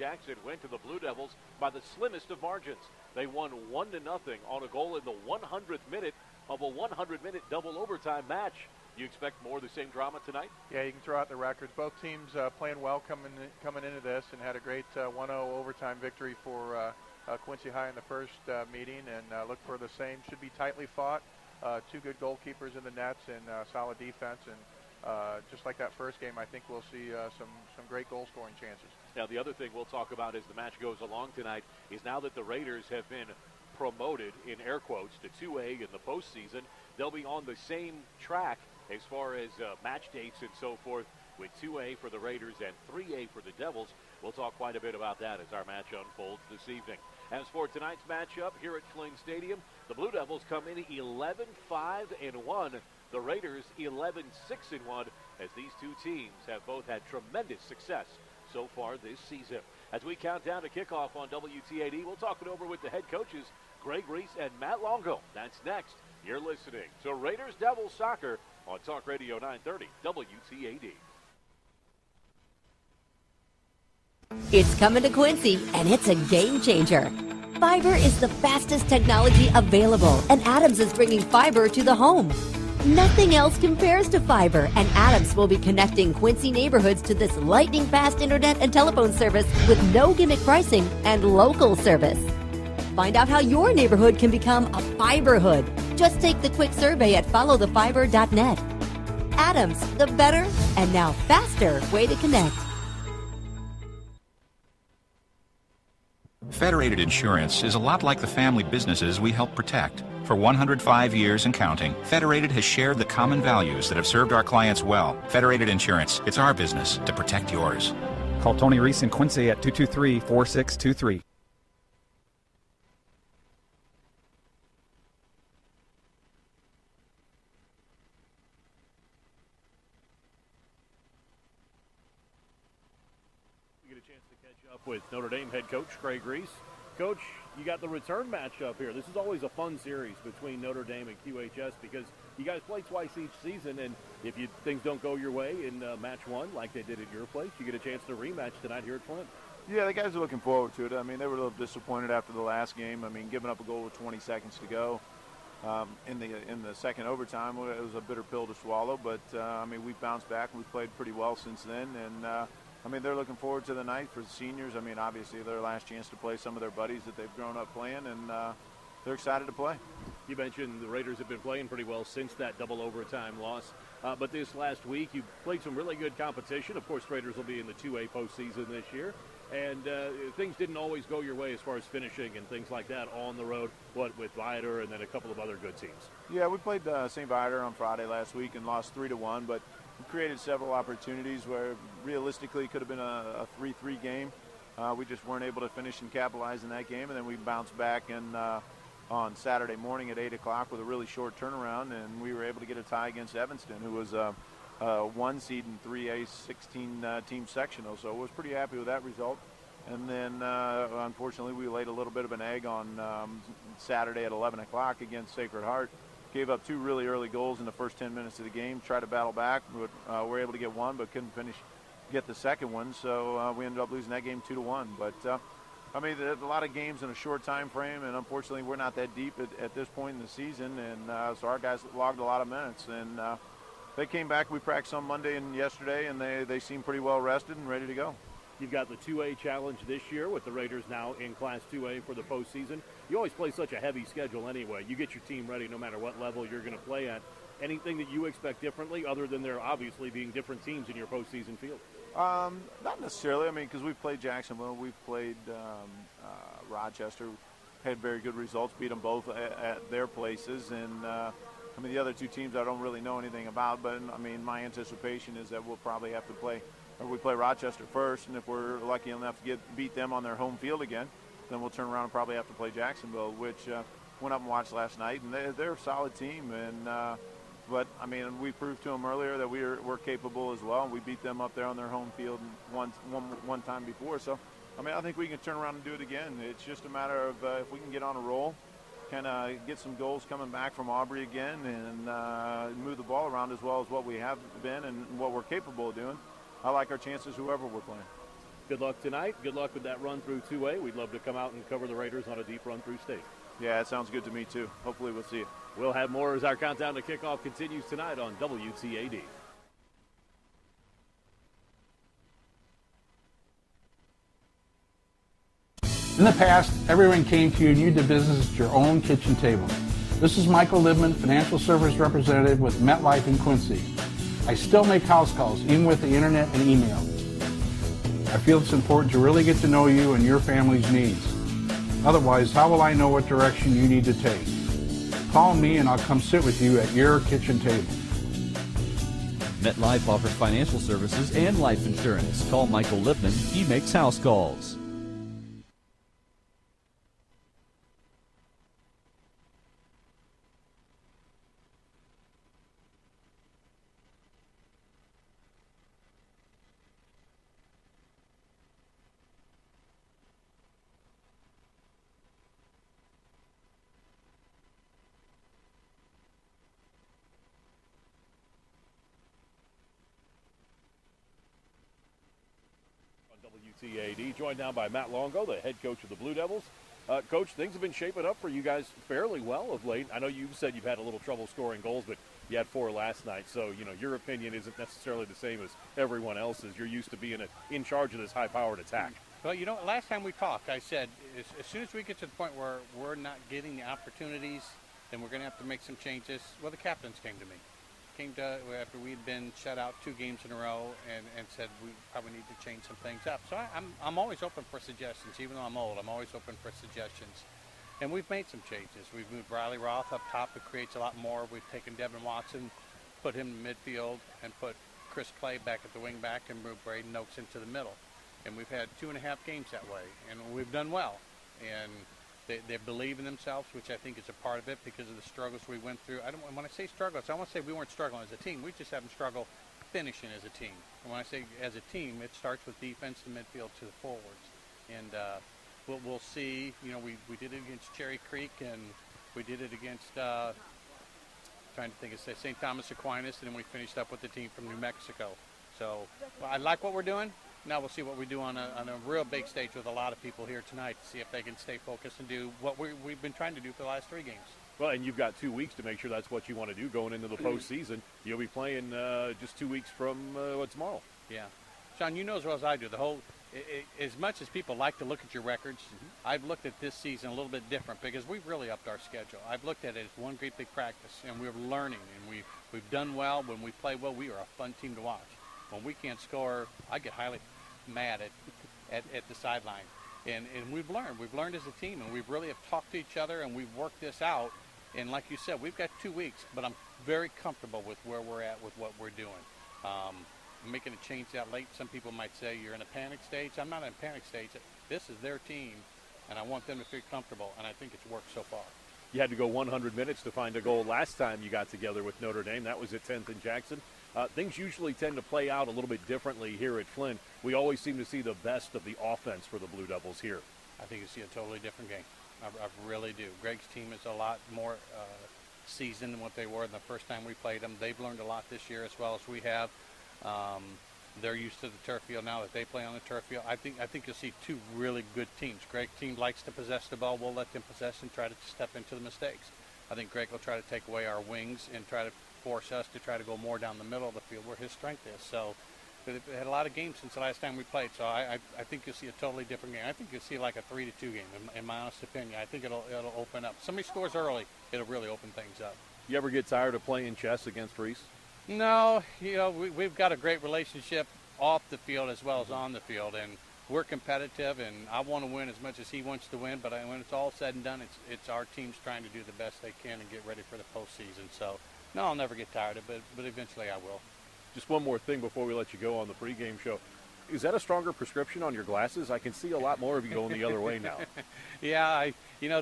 Jackson went to the Blue Devils by the slimmest of margins. They won 1-0 on a goal in the 100th minute of a 100-minute double overtime match. You expect more of the same drama tonight? Yeah, you can throw out the records. Both teams playing well coming into this, and had a great 1-0 overtime victory for Quincy High in the first meeting, and look for the same. Should be tightly fought. Two good goalkeepers in the nets and solid defense, and just like that first game, I think we'll see some great goal scoring chances. Now, the other thing we'll talk about as the match goes along tonight is now that the Raiders have been promoted, in air quotes, to 2A in the postseason, they'll be on the same track as far as match dates and so forth, with 2A for the Raiders and 3A for the Devils. We'll talk quite a bit about that as our match unfolds this evening. As for tonight's matchup here at Schling Stadium, the Blue Devils come in 11-5-1. The Raiders 11-6-1, as these two teams have both had tremendous success so far this season. As we count down to kickoff on WTAD, we'll talk it over with the head coaches, Greg Reese and Matt Longo. That's next. You're listening to Raiders Devils Soccer on Talk Radio 930 WTAD. It's coming to Quincy, and it's a game changer. Fiber is the fastest technology available, and Adams is bringing fiber to the home. Nothing else compares to fiber, and Adams will be connecting Quincy neighborhoods to this lightning-fast internet and telephone service with no gimmick pricing and local service. Find out how your neighborhood can become a fiberhood. Just take the quick survey at followthefiber.net. Adams, the better and now faster way to connect. Federated Insurance is a lot like the family businesses we help protect. For 105 years and counting, Federated has shared the common values that have served our clients well. Federated Insurance, it's our business to protect yours. Call Tony Reese in Quincy at 223-4623. With Notre Dame head coach Greg Reese. Coach, you got the return matchup here. This is always a fun series between Notre Dame and QHS because you guys play twice each season, and if things don't go your way in match one like they did at your place, you get a chance to rematch tonight here at Flint. Yeah, the guys are looking forward to it. I mean, they were a little disappointed after the last game. I mean, giving up a goal with 20 seconds to go in the second overtime, it was a bitter pill to swallow. But I mean, we've bounced back. We've played pretty well since then, and I mean, they're looking forward to the night for the seniors. I mean, obviously, their last chance to play some of their buddies that they've grown up playing, and they're excited to play. You mentioned the Raiders have been playing pretty well since that double overtime loss. But this last week, you played some really good competition. Of course, Raiders will be in the 2A postseason this year. And things didn't always go your way as far as finishing and things like that on the road, with Viator and then a couple of other good teams. Yeah, we played St. Viator on Friday last week and lost 3-1, but we created several opportunities where realistically it could have been a 3-3 game. We just weren't able to finish and capitalize in that game, and then we bounced back on Saturday morning at 8 o'clock with a really short turnaround, and we were able to get a tie against Evanston, who was a 1 seed in 3A 16-team sectional. So I was pretty happy with that result. And then, unfortunately, we laid a little bit of an egg on Saturday at 11 o'clock against Sacred Heart. Gave up 2 really early goals in the first 10 minutes of the game. Tried to battle back, but were able to get one, but couldn't get the second one. So we ended up losing that game 2-1. But I mean, there's a lot of games in a short time frame, and unfortunately, we're not that deep at this point in the season. And so our guys logged a lot of minutes, and they came back. We practiced on Monday and yesterday, and they seem pretty well rested and ready to go. You've got the 2A challenge this year with the Raiders now in Class 2A for the postseason. You always play such a heavy schedule anyway. You get your team ready no matter what level you're going to play at. Anything that you expect differently other than there obviously being different teams in your postseason field? Not necessarily. I mean, because we've played Jacksonville, we've played Rochester, had very good results, beat them both at their places. And, I mean, the other two teams I don't really know anything about, but, I mean, my anticipation is that we'll probably have to play – or we play Rochester first, and if we're lucky enough to beat them on their home field again, then we'll turn around and probably have to play Jacksonville, which went up and watched last night, and they're a solid team. And but I mean, we proved to them earlier that we're capable as well, and we beat them up there on their home field one time before. So I mean, I think we can turn around and do it again. It's just a matter of if we can get on a roll, kind of get some goals coming back from Aubrey again, and move the ball around as well as what we have been and what we're capable of doing. I like our chances whoever we're playing. Good luck tonight. Good luck with that run through 2A. We'd love to come out and cover the Raiders on a deep run through state. Yeah, it sounds good to me, too. Hopefully we'll see you. We'll have more as our countdown to kickoff continues tonight on WTAD. In the past, everyone came to you and you did business at your own kitchen table. This is Michael Libman, Financial Service Representative with MetLife in Quincy. I still make house calls, even with the internet and email. I feel it's important to really get to know you and your family's needs. Otherwise, how will I know what direction you need to take? Call me and I'll come sit with you at your kitchen table. MetLife offers financial services and life insurance. Call Michael Lipman. He makes house calls. WTAD, joined now by Matt Longo, the head coach of the Blue Devils. Coach, things have been shaping up for you guys fairly well of late. I know you said you've had a little trouble scoring goals, but you had 4 last night. So, your opinion isn't necessarily the same as everyone else's. You're used to being in charge of this high-powered attack. Well, last time we talked, I said as soon as we get to the point where we're not getting the opportunities, then we're going to have to make some changes. Well, the captains came to me. After we'd been shut out 2 games in a row and said we probably need to change some things up. So I'm always open for suggestions. Even though I'm old, I'm always open for suggestions. And we've made some changes. We've moved Riley Roth up top. It creates a lot more. We've taken Devin Watson, put him in midfield, and put Chris Clay back at the wing back and moved Braden Oaks into the middle. And we've had 2.5 games that way, and we've done well. And they believe in themselves, which I think is a part of it because of the struggles we went through. When I say struggles, I want to say we weren't struggling as a team. We just haven't struggled finishing as a team. And when I say as a team, it starts with defense, the midfield to the forwards. And we'll see. We did it against Cherry Creek, and we did it against trying to think of St. Thomas Aquinas, and then we finished up with the team from New Mexico. So I like what we're doing. Now we'll see what we do on a real big stage with a lot of people here tonight to see if they can stay focused and do what we've been trying to do for the last 3 games. Well, and you've got 2 weeks to make sure that's what you want to do going into the postseason. You'll be playing just 2 weeks from tomorrow. Yeah. Sean, you know as well as I do, as much as people like to look at your records, I've looked at this season a little bit different because we've really upped our schedule. I've looked at it as one great big practice, and we're learning, and we've done well. When we play well, we are a fun team to watch. When we can't score, I get highly mad at the sideline. And we've learned as a team, and we really have talked to each other, and we've worked this out. And like you said, we've got 2 weeks, but I'm very comfortable with where we're at with what we're doing. Making a change that late, some people might say you're in a panic stage. I'm not in a panic stage. This is their team, and I want them to feel comfortable, and I think it's worked so far. You had to go 100 minutes to find a goal last time you got together with Notre Dame. That was at 10th and Jackson. Things usually tend to play out a little bit differently here at Flint. We always seem to see the best of the offense for the Blue Devils here. I think you see a totally different game. I really do. Greg's team is a lot more seasoned than what they were the first time we played them. They've learned a lot this year as well as we have. They're used to the turf field now that they play on the turf field. I think you'll see 2 really good teams. Greg's team likes to possess the ball. We'll let them possess and try to step into the mistakes. I think Greg will try to take away our wings and try to force us to try to go more down the middle of the field where his strength is. So they've had a lot of games since the last time we played. So I think you'll see a totally different game. I think you'll see like a 3-2 game, in my honest opinion. I think it'll open up. Somebody scores early, it'll really open things up. You ever get tired of playing chess against Reese? No, we've got a great relationship off the field as well as on the field, and we're competitive, and I want to win as much as he wants to win, but when it's all said and done, it's our team's trying to do the best they can and get ready for the postseason. So, no, I'll never get tired of it, but eventually I will. Just one more thing before we let you go on the pregame show. Is that a stronger prescription on your glasses? I can see a lot more of you going the other way now. Yeah,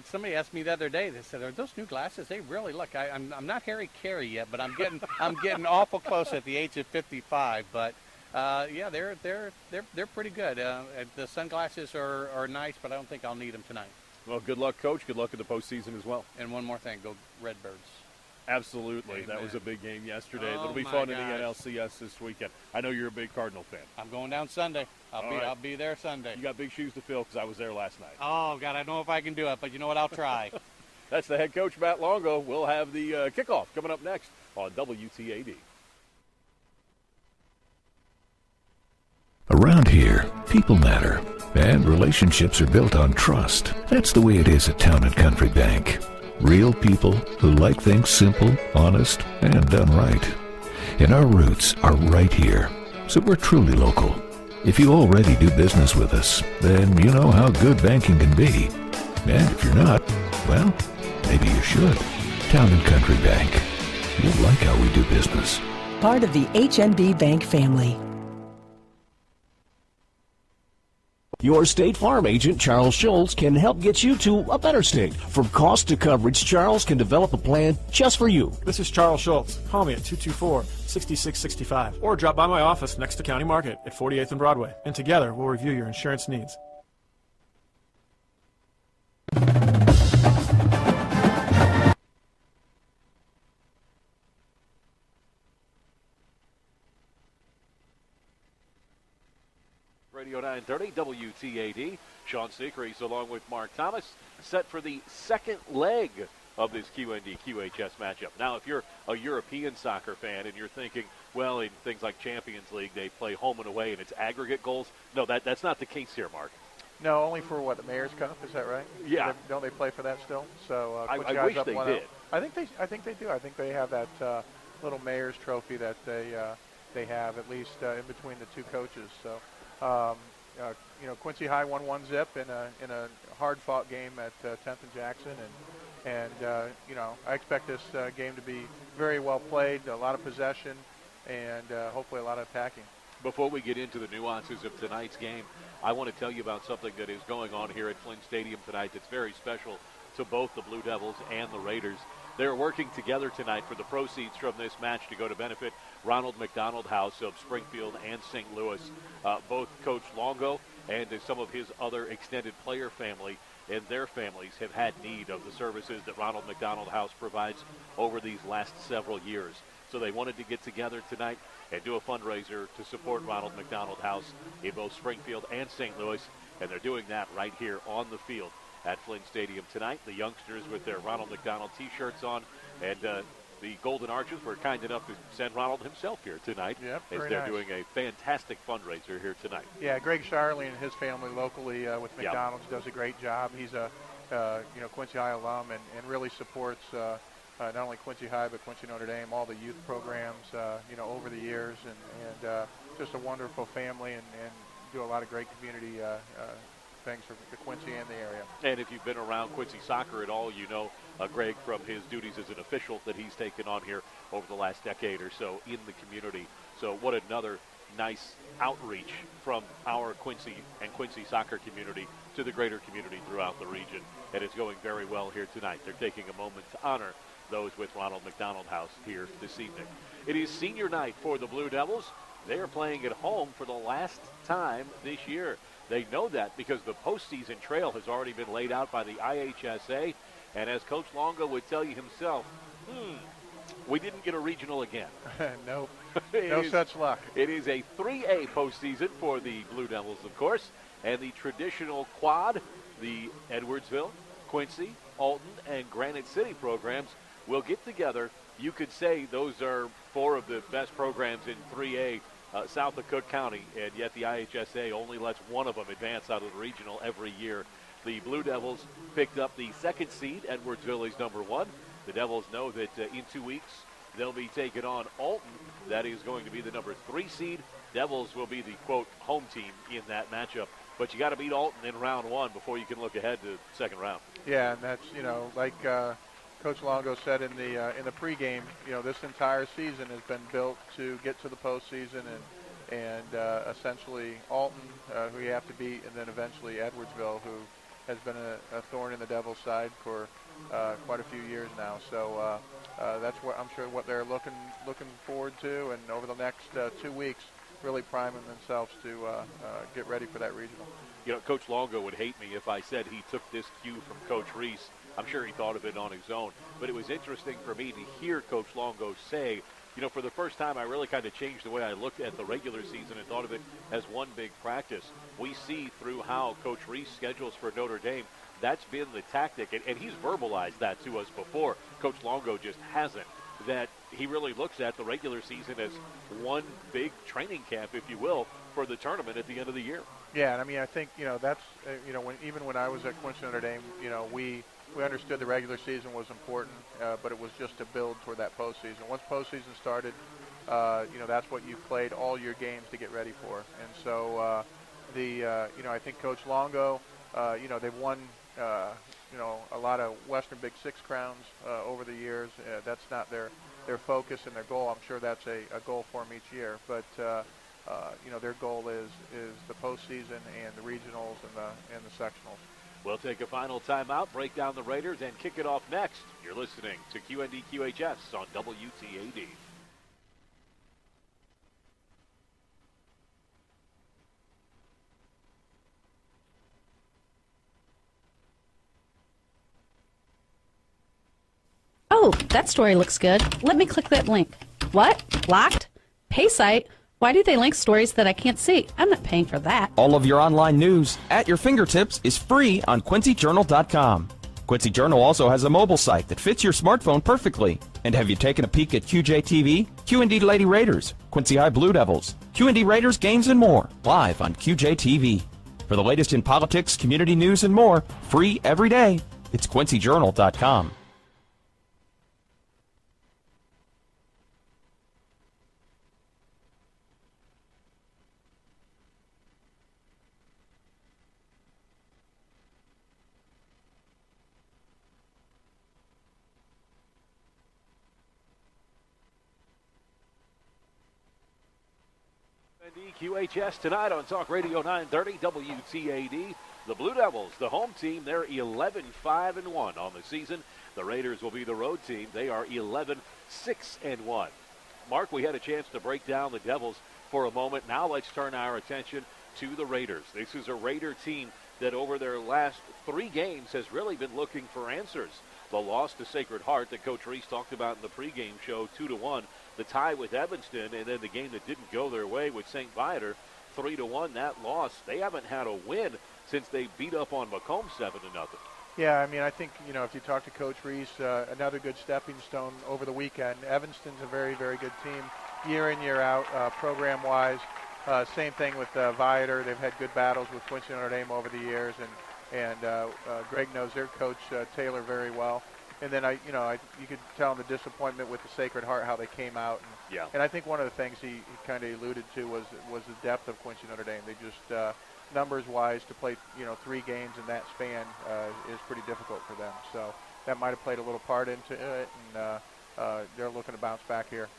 somebody asked me the other day. They said, "Are those new glasses? They really look." I'm not Harry Carey yet, but I'm getting awful close at the age of 55. But yeah, they're pretty good. The sunglasses are nice, but I don't think I'll need them tonight. Well, good luck, Coach. Good luck in the postseason as well. And one more thing, go Redbirds. Absolutely. Amen. That was a big game yesterday. Oh, It'll be my fun in gosh. the NLCS this weekend. I know you're a big Cardinal fan. I'm going down Sunday. All right. I'll be there Sunday. You got big shoes to fill because I was there last night. Oh, God, I don't know if I can do it, but you know what? I'll try. That's the head coach, Matt Longo. We'll have the kickoff coming up next on WTAD. Around here, people matter, and relationships are built on trust. That's the way it is at Town & Country Bank. Real people who like things simple, honest, and done right. And our roots are right here, so we're truly local. If you already do business with us, then you know how good banking can be. And if you're not, well, maybe you should. Town & Country Bank. You'll like how we do business. Part of the HNB Bank family. Your State Farm agent, Charles Schultz, can help get you to a better state. From cost to coverage, Charles can develop a plan just for you. This is Charles Schultz. Call me at 224-6665 or drop by my office next to County Market at 48th and Broadway, and together we'll review your insurance needs. Radio 930 WTAD. Sean Seacrease along with Mark Thomas set for the second leg of this QND QHS matchup. Now, if you're a European soccer fan and you're thinking, well, in things like Champions League, they play home and away and it's aggregate goals. No, that's not the case here, Mark. No, only for the Mayor's Cup, is that right? Yeah. Don't they play for that still? So I wish they did. I think they do. I think they have that little Mayor's Trophy that they have at least in between the two coaches. So. Quincy High won 1-0 in a hard-fought game at 10th and Jackson, and I expect this game to be very well played, a lot of possession, and hopefully a lot of attacking. Before we get into the nuances of tonight's game, I want to tell you about something that is going on here at Flynn Stadium tonight that's very special to both the Blue Devils and the Raiders. They're working together tonight for the proceeds from this match to go to benefit Ronald McDonald House of Springfield and St. Louis. Both Coach Longo and some of his other extended player family and their families have had need of the services that Ronald McDonald House provides over these last several years. So they wanted to get together tonight and do a fundraiser to support Ronald McDonald House in both Springfield and St. Louis, and they're doing that right here on the field at Flynn Stadium tonight. The youngsters with their Ronald McDonald T-shirts on, and the Golden Arches were kind enough to send Ronald himself here tonight. Yep, as they're doing a fantastic fundraiser here tonight. Yeah, Greg Sharley and his family locally with McDonald's does a great job. He's a Quincy High alum and really supports not only Quincy High but Quincy Notre Dame, all the youth programs over the years, and just a wonderful family and do a lot of great community things for the Quincy and the area. And if you've been around Quincy soccer at all, you know Greg from his duties as an official that he's taken on here over the last decade or so in the community. So what another nice outreach from our Quincy and Quincy soccer community to the greater community throughout the region. And it's going very well here tonight. They're taking a moment to honor those with Ronald McDonald House here this evening. It is senior night for the Blue Devils. They are playing at home for the last time this year. They know that because the postseason trail has already been laid out by the IHSA. And as Coach Longo would tell you himself, we didn't get a regional again. Nope. No such luck. It is a 3A postseason for the Blue Devils, of course. And the traditional quad, the Edwardsville, Quincy, Alton, and Granite City programs will get together. You could say those are four of the best programs in 3A south of Cook County, and yet the IHSA only lets one of them advance out of the regional every year. The Blue Devils picked up the second seed. Edwardsville is number one. The Devils know that in 2 weeks they'll be taking on Alton. That is going to be the number 3 seed. Devils will be the, quote, home team in that matchup. But you got to beat Alton in round one before you can look ahead to the second round. Yeah, and that's, like Coach Longo said in the pregame, this entire season has been built to get to the postseason, and essentially Alton, who you have to beat, and then eventually Edwardsville, who has been a thorn in the Devils' side for quite a few years now. So that's what I'm sure what they're looking forward to, and over the next 2 weeks, really priming themselves to get ready for that regional. Coach Longo would hate me if I said he took this cue from Coach Reese I'm sure he thought of it on his own. But it was interesting for me to hear Coach Longo say, you know, for the first time, I really kind of changed the way I looked at the regular season and thought of it as one big practice. We see through how Coach Reese schedules for Notre Dame, that's been the tactic, and he's verbalized that to us before. Coach Longo just hasn't, that he really looks at the regular season as one big training camp, if you will, for the tournament at the end of the year. Yeah, and I mean, I think, you know, that's, you know, even when I was at Quincy Notre Dame, you know, we understood the regular season was important, but it was just to build toward that postseason. Once postseason started, you know, that's what you've played all your games to get ready for. And so, you know, I think Coach Longo, you know, they've won, you know, a lot of Western Big Six crowns over the years. That's not their focus and their goal. I'm sure that's a goal for them each year. But, you know, their goal is the postseason and the regionals and the sectionals. We'll take a final timeout, break down the Raiders, and kick it off next. You're listening to QND QHS on WTAD. Oh, that story looks good. Let me click that link. What? Locked? Pay site? Why do they link stories that I can't see? I'm not paying for that. All of your online news at your fingertips is free on QuincyJournal.com. Quincy Journal also has a mobile site that fits your smartphone perfectly. And have you taken a peek at QJTV, QND Lady Raiders, Quincy High Blue Devils, QND Raiders games and more, live on QJTV. For the latest in politics, community news, and more, free every day, it's QuincyJournal.com. QHS tonight on Talk Radio 930 WTAD. The Blue Devils, the home team, they're 11-5-1 on the season. The Raiders will be the road team. They are 11-6-1. Mark, we had a chance to break down the Devils for a moment. Now let's turn our attention to the Raiders. This is a Raider team that over their last 3 games has really been looking for answers. The loss to Sacred Heart that Coach Reese talked about in the pregame show, 2-1. The tie with Evanston, and then the game that didn't go their way with St. Viator, 3-1. That loss, they haven't had a win since they beat up on Macomb 7-0. Yeah, I mean, I think, you know, if you talk to Coach Reese, another good stepping stone over the weekend. Evanston's a very, very good team year in, year out, program-wise. Same thing with Viator. They've had good battles with Quincy Notre Dame over the years, and Greg knows their coach, Taylor, very well. And then, you could tell the disappointment with the Sacred Heart, how they came out. And I think one of the things he kind of alluded to was the depth of Quincy Notre Dame. They just, numbers-wise, to play, 3 games in that span is pretty difficult for them. So that might have played a little part into it, and they're looking to bounce back here.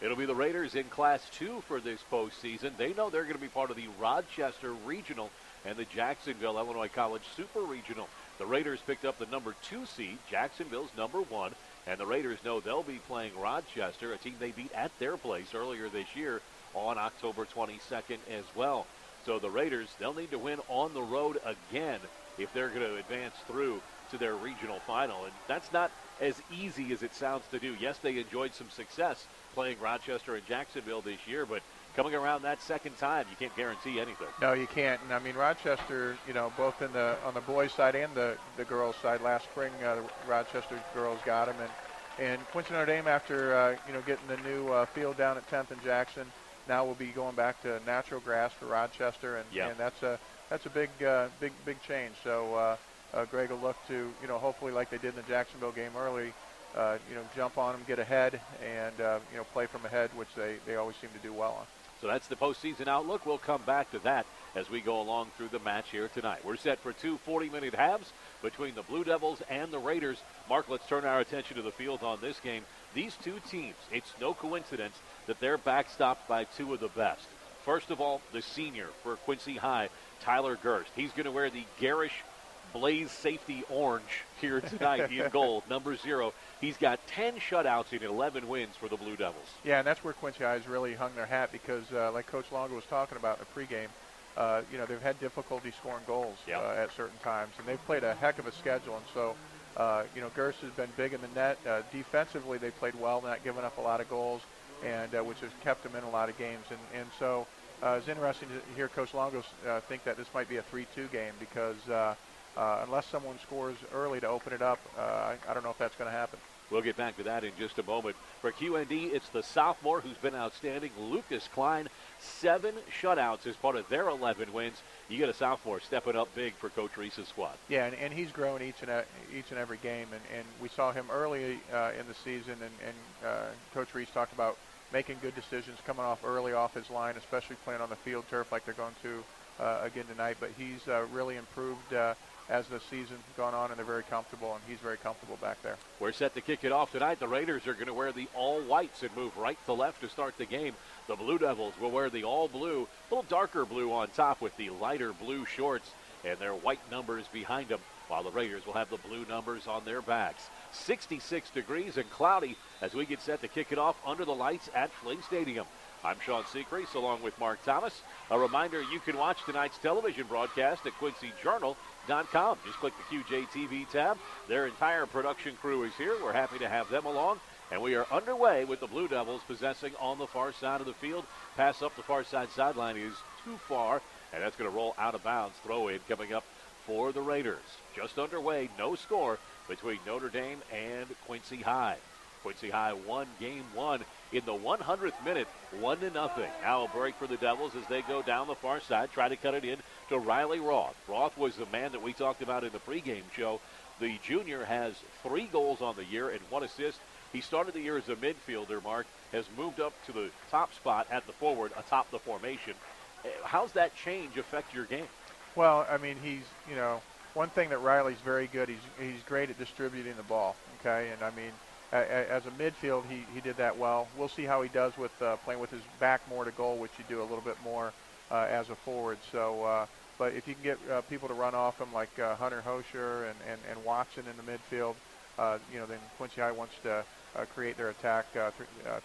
It'll be the Raiders in Class 2 for this postseason. They know they're going to be part of the Rochester Regional and the Jacksonville Illinois College Super Regional. The Raiders picked up the number 2 seed. Jacksonville's number 1. And the Raiders know they'll be playing Rochester, a team they beat at their place earlier this year on October 22nd as well. So the Raiders, they'll need to win on the road again if they're going to advance through to their regional final. And that's not as easy as it sounds to do. Yes, they enjoyed some success playing Rochester and Jacksonville this year, but coming around that second time, you can't guarantee anything. No, you can't. And I mean, Rochester, both on the boys' side and the girls' side. Last spring, the Rochester girls got them, and Quincy Notre Dame, after getting the new field down at 10th and Jackson, now we'll be going back to natural grass for Rochester, and that's a big change. So Greg will look to hopefully, like they did in the Jacksonville game early, jump on them, get ahead, and play from ahead, which they always seem to do well on. So that's the postseason outlook. We'll come back to that as we go along through the match here tonight. We're set for 2 40-minute halves between the Blue Devils and the Raiders. Mark, let's turn our attention to the field on this game. These two teams, it's no coincidence that they're backstopped by 2 of the best. First of all, the senior for Quincy High, Tyler Gerst. He's going to wear the garish Blaze safety orange here tonight in gold, number 0. He's got 10 shutouts and 11 wins for the Blue Devils. Yeah, and that's where Quincy High's really hung their hat because, like Coach Longo was talking about in the pregame, they've had difficulty scoring goals at certain times, and they've played a heck of a schedule. And so, Gerst has been big in the net. Defensively, they played well, not giving up a lot of goals, and which has kept them in a lot of games. And so it's interesting to hear Coach Longo think that this might be a 3-2 game because unless someone scores early to open it up, I don't know if that's going to happen. We'll get back to that in just a moment. For QND, it's the sophomore who's been outstanding, Lucas Klein. 7 shutouts as part of their 11 wins. You get a sophomore stepping up big for Coach Reese's squad. Yeah, and he's grown each and every game, and we saw him early in the season, and Coach Reese talked about making good decisions, coming off early off his line, especially playing on the field turf like they're going to again tonight. But he's really improved as the season's gone on, and they're very comfortable, and he's very comfortable back there. We're set to kick it off tonight. The Raiders are going to wear the all-whites and move right to left to start the game. The Blue Devils will wear the all-blue, a little darker blue on top with the lighter blue shorts and their white numbers behind them, while the Raiders will have the blue numbers on their backs. 66 degrees and cloudy as we get set to kick it off under the lights at Flynn Stadium. I'm Sean Seacrease along with Mark Thomas. A reminder, you can watch tonight's television broadcast at QuincyJournal.com. Just click the QJ TV tab. Their entire production crew is here. We're happy to have them along. And we are underway with the Blue Devils possessing on the far side of the field. Pass up the far side sideline is too far, and that's going to roll out of bounds. Throw in coming up for the Raiders. Just underway, no score between Notre Dame and Quincy High. Quincy High won game 1 in the 100th minute, 1-0. Now a break for the Devils as they go down the far side, try to cut it in to Riley Roth. Roth was the man that we talked about in the pregame show. The junior has 3 goals on the year and 1 assist. He started the year as a midfielder, Mark, has moved up to the top spot at the forward, atop the formation. How's that change affect your game? Well, I mean, he's, one thing that Riley's very good, he's great at distributing the ball, okay? And, I mean, as a midfield, he did that well. We'll see how he does with playing with his back more to goal, which you do a little bit more as a forward. So, but if you can get people to run off him like Hunter Hosher and Watson in the midfield, then Quincy High wants to create their attack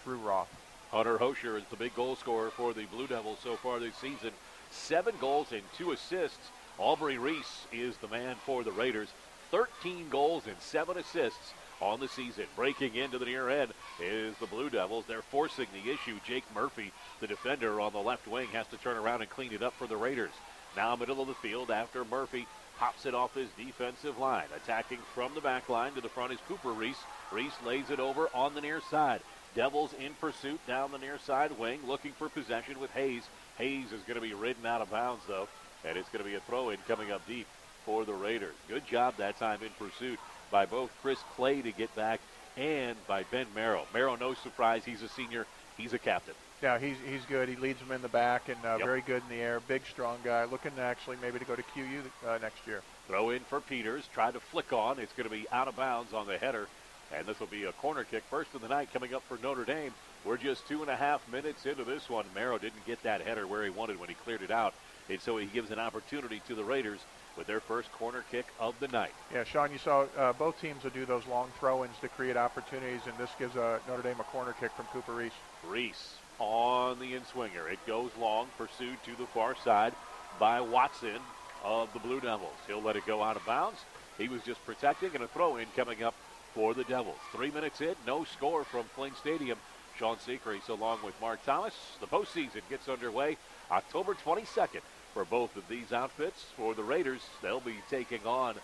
through Roth. Hunter Hosher is the big goal scorer for the Blue Devils so far this season. 7 goals and 2 assists. Aubrey Reese is the man for the Raiders. 13 goals and 7 assists on the season. Breaking into the near end is the Blue Devils. They're forcing the issue. Jake Murphy, the defender on the left wing, has to turn around and clean it up for the Raiders. Now middle of the field after Murphy pops it off his defensive line. Attacking from the back line to the front is Cooper Reese. Reese lays it over on the near side. Devils in pursuit down the near side wing, looking for possession with Hayes. Hayes is going to be ridden out of bounds, though, and it's going to be a throw-in coming up deep for the Raiders. Good job that time in pursuit by both Chris Clay to get back and by Ben Merrill. Merrill, no surprise, he's a senior. He's a captain. Yeah, he's good. He leads them in the back and very good in the air. Big, strong guy. Looking actually maybe to go to QU next year. Throw in for Peters. Tried to flick on. It's going to be out of bounds on the header. And this will be a corner kick. First of the night coming up for Notre Dame. We're just 2.5 minutes into this one. Merrill didn't get that header where he wanted when he cleared it out. And so he gives an opportunity to the Raiders with their first corner kick of the night. Yeah, Sean, you saw both teams will do those long throw-ins to create opportunities, and this gives Notre Dame a corner kick from Cooper Reese. Reese on the in-swinger. It goes long, pursued to the far side by Watson of the Blue Devils. He'll let it go out of bounds. He was just protecting, and a throw-in coming up for the Devils. 3 minutes in, no score from Flynn Stadium. Sean Seacrease along with Mark Thomas. The postseason gets underway October 22nd for both of these outfits. For the Raiders, they'll be taking on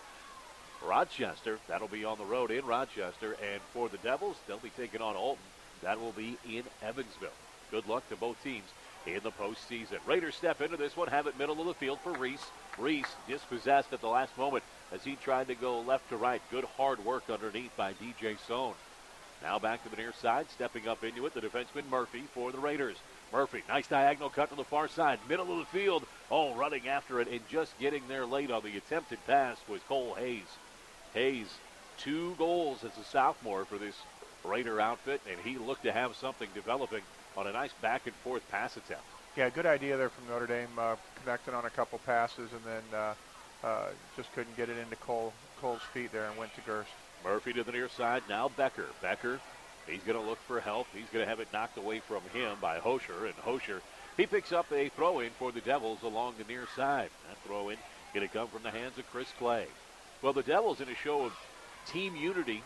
Rochester. That'll be on the road in Rochester. And for the Devils, they'll be taking on Alton. That will be in Evansville. Good luck to both teams in the postseason. Raiders step into this one, have it middle of the field for Reese. Reese dispossessed at the last moment as he tried to go left to right. Good hard work underneath by DJ Sohn. Now back to the near side, stepping up into it, the defenseman Murphy for the Raiders. Murphy, nice diagonal cut to the far side, middle of the field. Oh, running after it and just getting there late on the attempted pass was Cole Hayes. Hayes, 2 goals as a sophomore for this Raider outfit, and he looked to have something developing on a nice back and forth pass attempt. Yeah, good idea there from Notre Dame, connecting on a couple passes and then just couldn't get it into Cole's feet there and went to Gerst. Murphy to the near side, now Becker. Becker He's going to look for help. He's going to have it knocked away from him by Hosher, and Hosher, he picks up a throw-in for the Devils along the near side. That throw-in going to come from the hands of Chris Clay. Well, the Devils, in a show of team unity,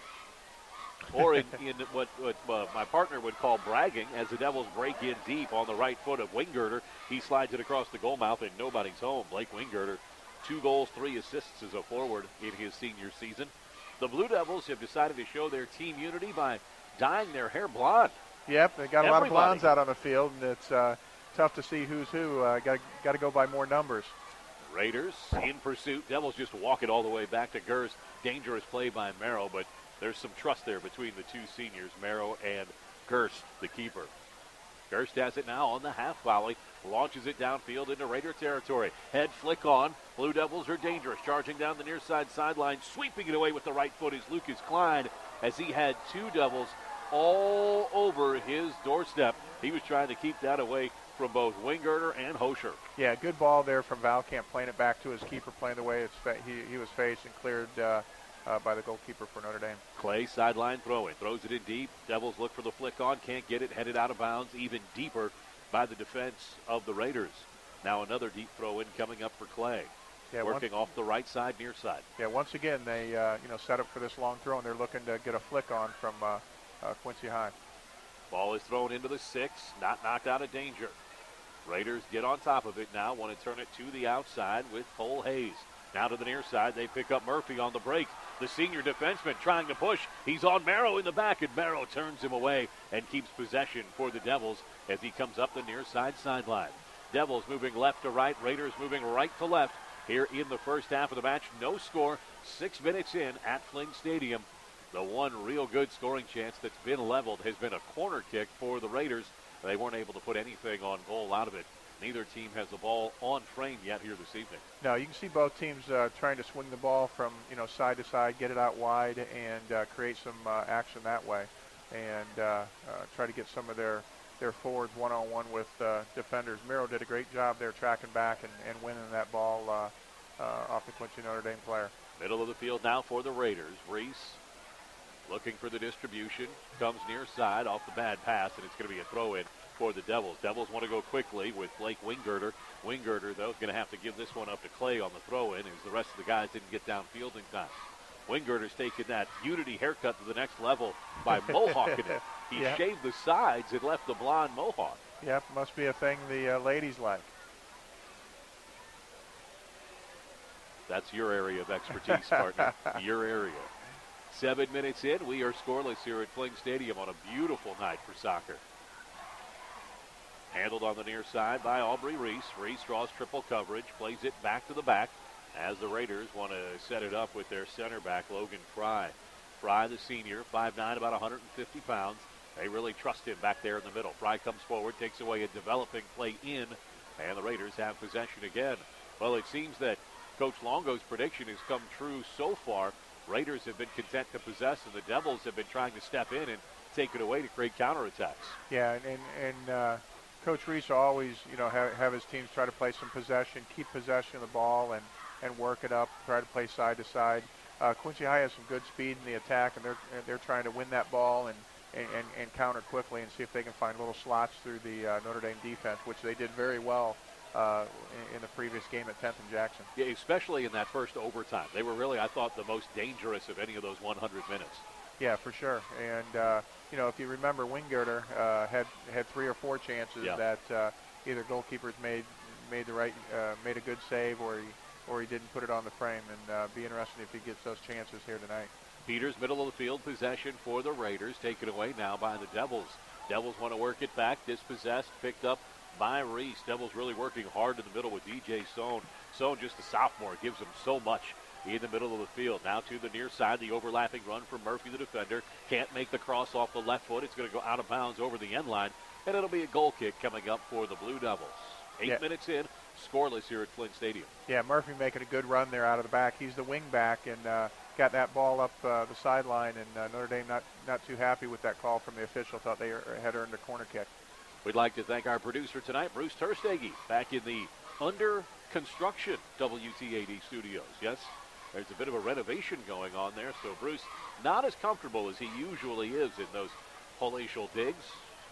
or in what my partner would call bragging, as the Devils break in deep on the right foot of Wingirter. He slides it across the goal mouth, and nobody's home. Blake Wingirter, 2 goals, 3 assists as a forward in his senior season. The Blue Devils have decided to show their team unity by dyeing their hair blonde. Yep, they got a lot of blondes out on the field, and it's tough to see who's who. Got to go by more numbers. Raiders in pursuit. Devils just walk it all the way back to Gers. Dangerous play by Merrill, but there's some trust there between the two seniors, Merrill and Gerst, the keeper. Gerst has it now on the half volley, launches it downfield into Raider territory. Head flick on. Blue Devils are dangerous, charging down the near side sideline. Sweeping it away with the right foot is Lucas Klein, as he had 2 Devils all over his doorstep. He was trying to keep that away from both Wingirter and Hosher. Yeah, good ball there from Valkamp, playing it back to his keeper, playing the way he was faced, and cleared by the goalkeeper for Notre Dame. Clay, sideline throw-in, throws it in deep. Devils look for the flick on, can't get it, headed out of bounds, even deeper by the defense of the Raiders. Now another deep throw-in coming up for Clay. Yeah, working off the right side, near side. Yeah, once again, they set up for this long throw, and they're looking to get a flick on from Quincy High. Ball is thrown into the 6, not knocked out of danger. Raiders get on top of it now, want to turn it to the outside with Cole Hayes. Now to the near side, they pick up Murphy on the break. The senior defenseman trying to push. He's on Merrow in the back, and Merrow turns him away and keeps possession for the Devils as he comes up the near side sideline. Devils moving left to right, Raiders moving right to left here in the first half of the match. No score, 6 minutes in at Fling Stadium. The one real good scoring chance that's been leveled has been a corner kick for the Raiders. They weren't able to put anything on goal out of it. Neither team has the ball on frame yet here this evening. No, you can see both teams trying to swing the ball from side to side, get it out wide, and create some action that way, and try to get some of their forwards one-on-one with defenders. Miro did a great job there tracking back and winning that ball off the Quincy Notre Dame player. Middle of the field now for the Raiders. Reese looking for the distribution, comes near side off the bad pass, and it's going to be a throw-in for the Devils. Devils want to go quickly with Blake Wingirter. Wingirter, though, is going to have to give this one up to Clay on the throw-in, as the rest of the guys didn't get downfield in time. Wingirter's taking that unity haircut to the next level by mohawking it. He shaved the sides and left the blonde mohawk. Yep, must be a thing the ladies like. That's your area of expertise, partner. Your area. 7 minutes in, we are scoreless here at Fling Stadium on a beautiful night for soccer. Handled on the near side by Aubrey Reese. Reese draws triple coverage, plays it back to the back as the Raiders want to set it up with their center back, Logan Fry. Fry, the senior, 5'9", about 150 pounds. They really trust him back there in the middle. Fry comes forward, takes away a developing play in, and the Raiders have possession again. Well, it seems that Coach Longo's prediction has come true so far. Raiders have been content to possess, and the Devils have been trying to step in and take it away to create counterattacks. Yeah, and Coach Reese will always, have his teams try to play some possession, keep possession of the ball, and work it up, try to play side to side. Quincy High has some good speed in the attack, and they're trying to win that ball and counter quickly and see if they can find little slots through the Notre Dame defense, which they did very well in the previous game at 10th and Jackson. Yeah, especially in that first overtime. They were really, I thought, the most dangerous of any of those 100 minutes. Yeah, for sure. And, if you remember, Wingirter had 3 or 4 chances that either goalkeepers made a good save or he didn't put it on the frame. And be interesting if he gets those chances here tonight. Peters, middle of the field, possession for the Raiders, taken away now by the Devils. Devils want to work it back, dispossessed, picked up by Reese. Devils really working hard in the middle with DJ Sohn. Sohn, just a sophomore, gives them so much in the middle of the field. Now to the near side, the overlapping run from Murphy, the defender. Can't make the cross off the left foot. It's going to go out of bounds over the end line, and it'll be a goal kick coming up for the Blue Devils. 8 minutes in, scoreless here at Flint Stadium. Yeah, Murphy making a good run there out of the back. He's the wing back and got that ball up the sideline, and Notre Dame not too happy with that call from the official. Thought they had earned a corner kick. We'd like to thank our producer tonight, Bruce Terstege, back in the under construction WTAD studios. Yes, there's a bit of a renovation going on there, so Bruce not as comfortable as he usually is in those palatial digs.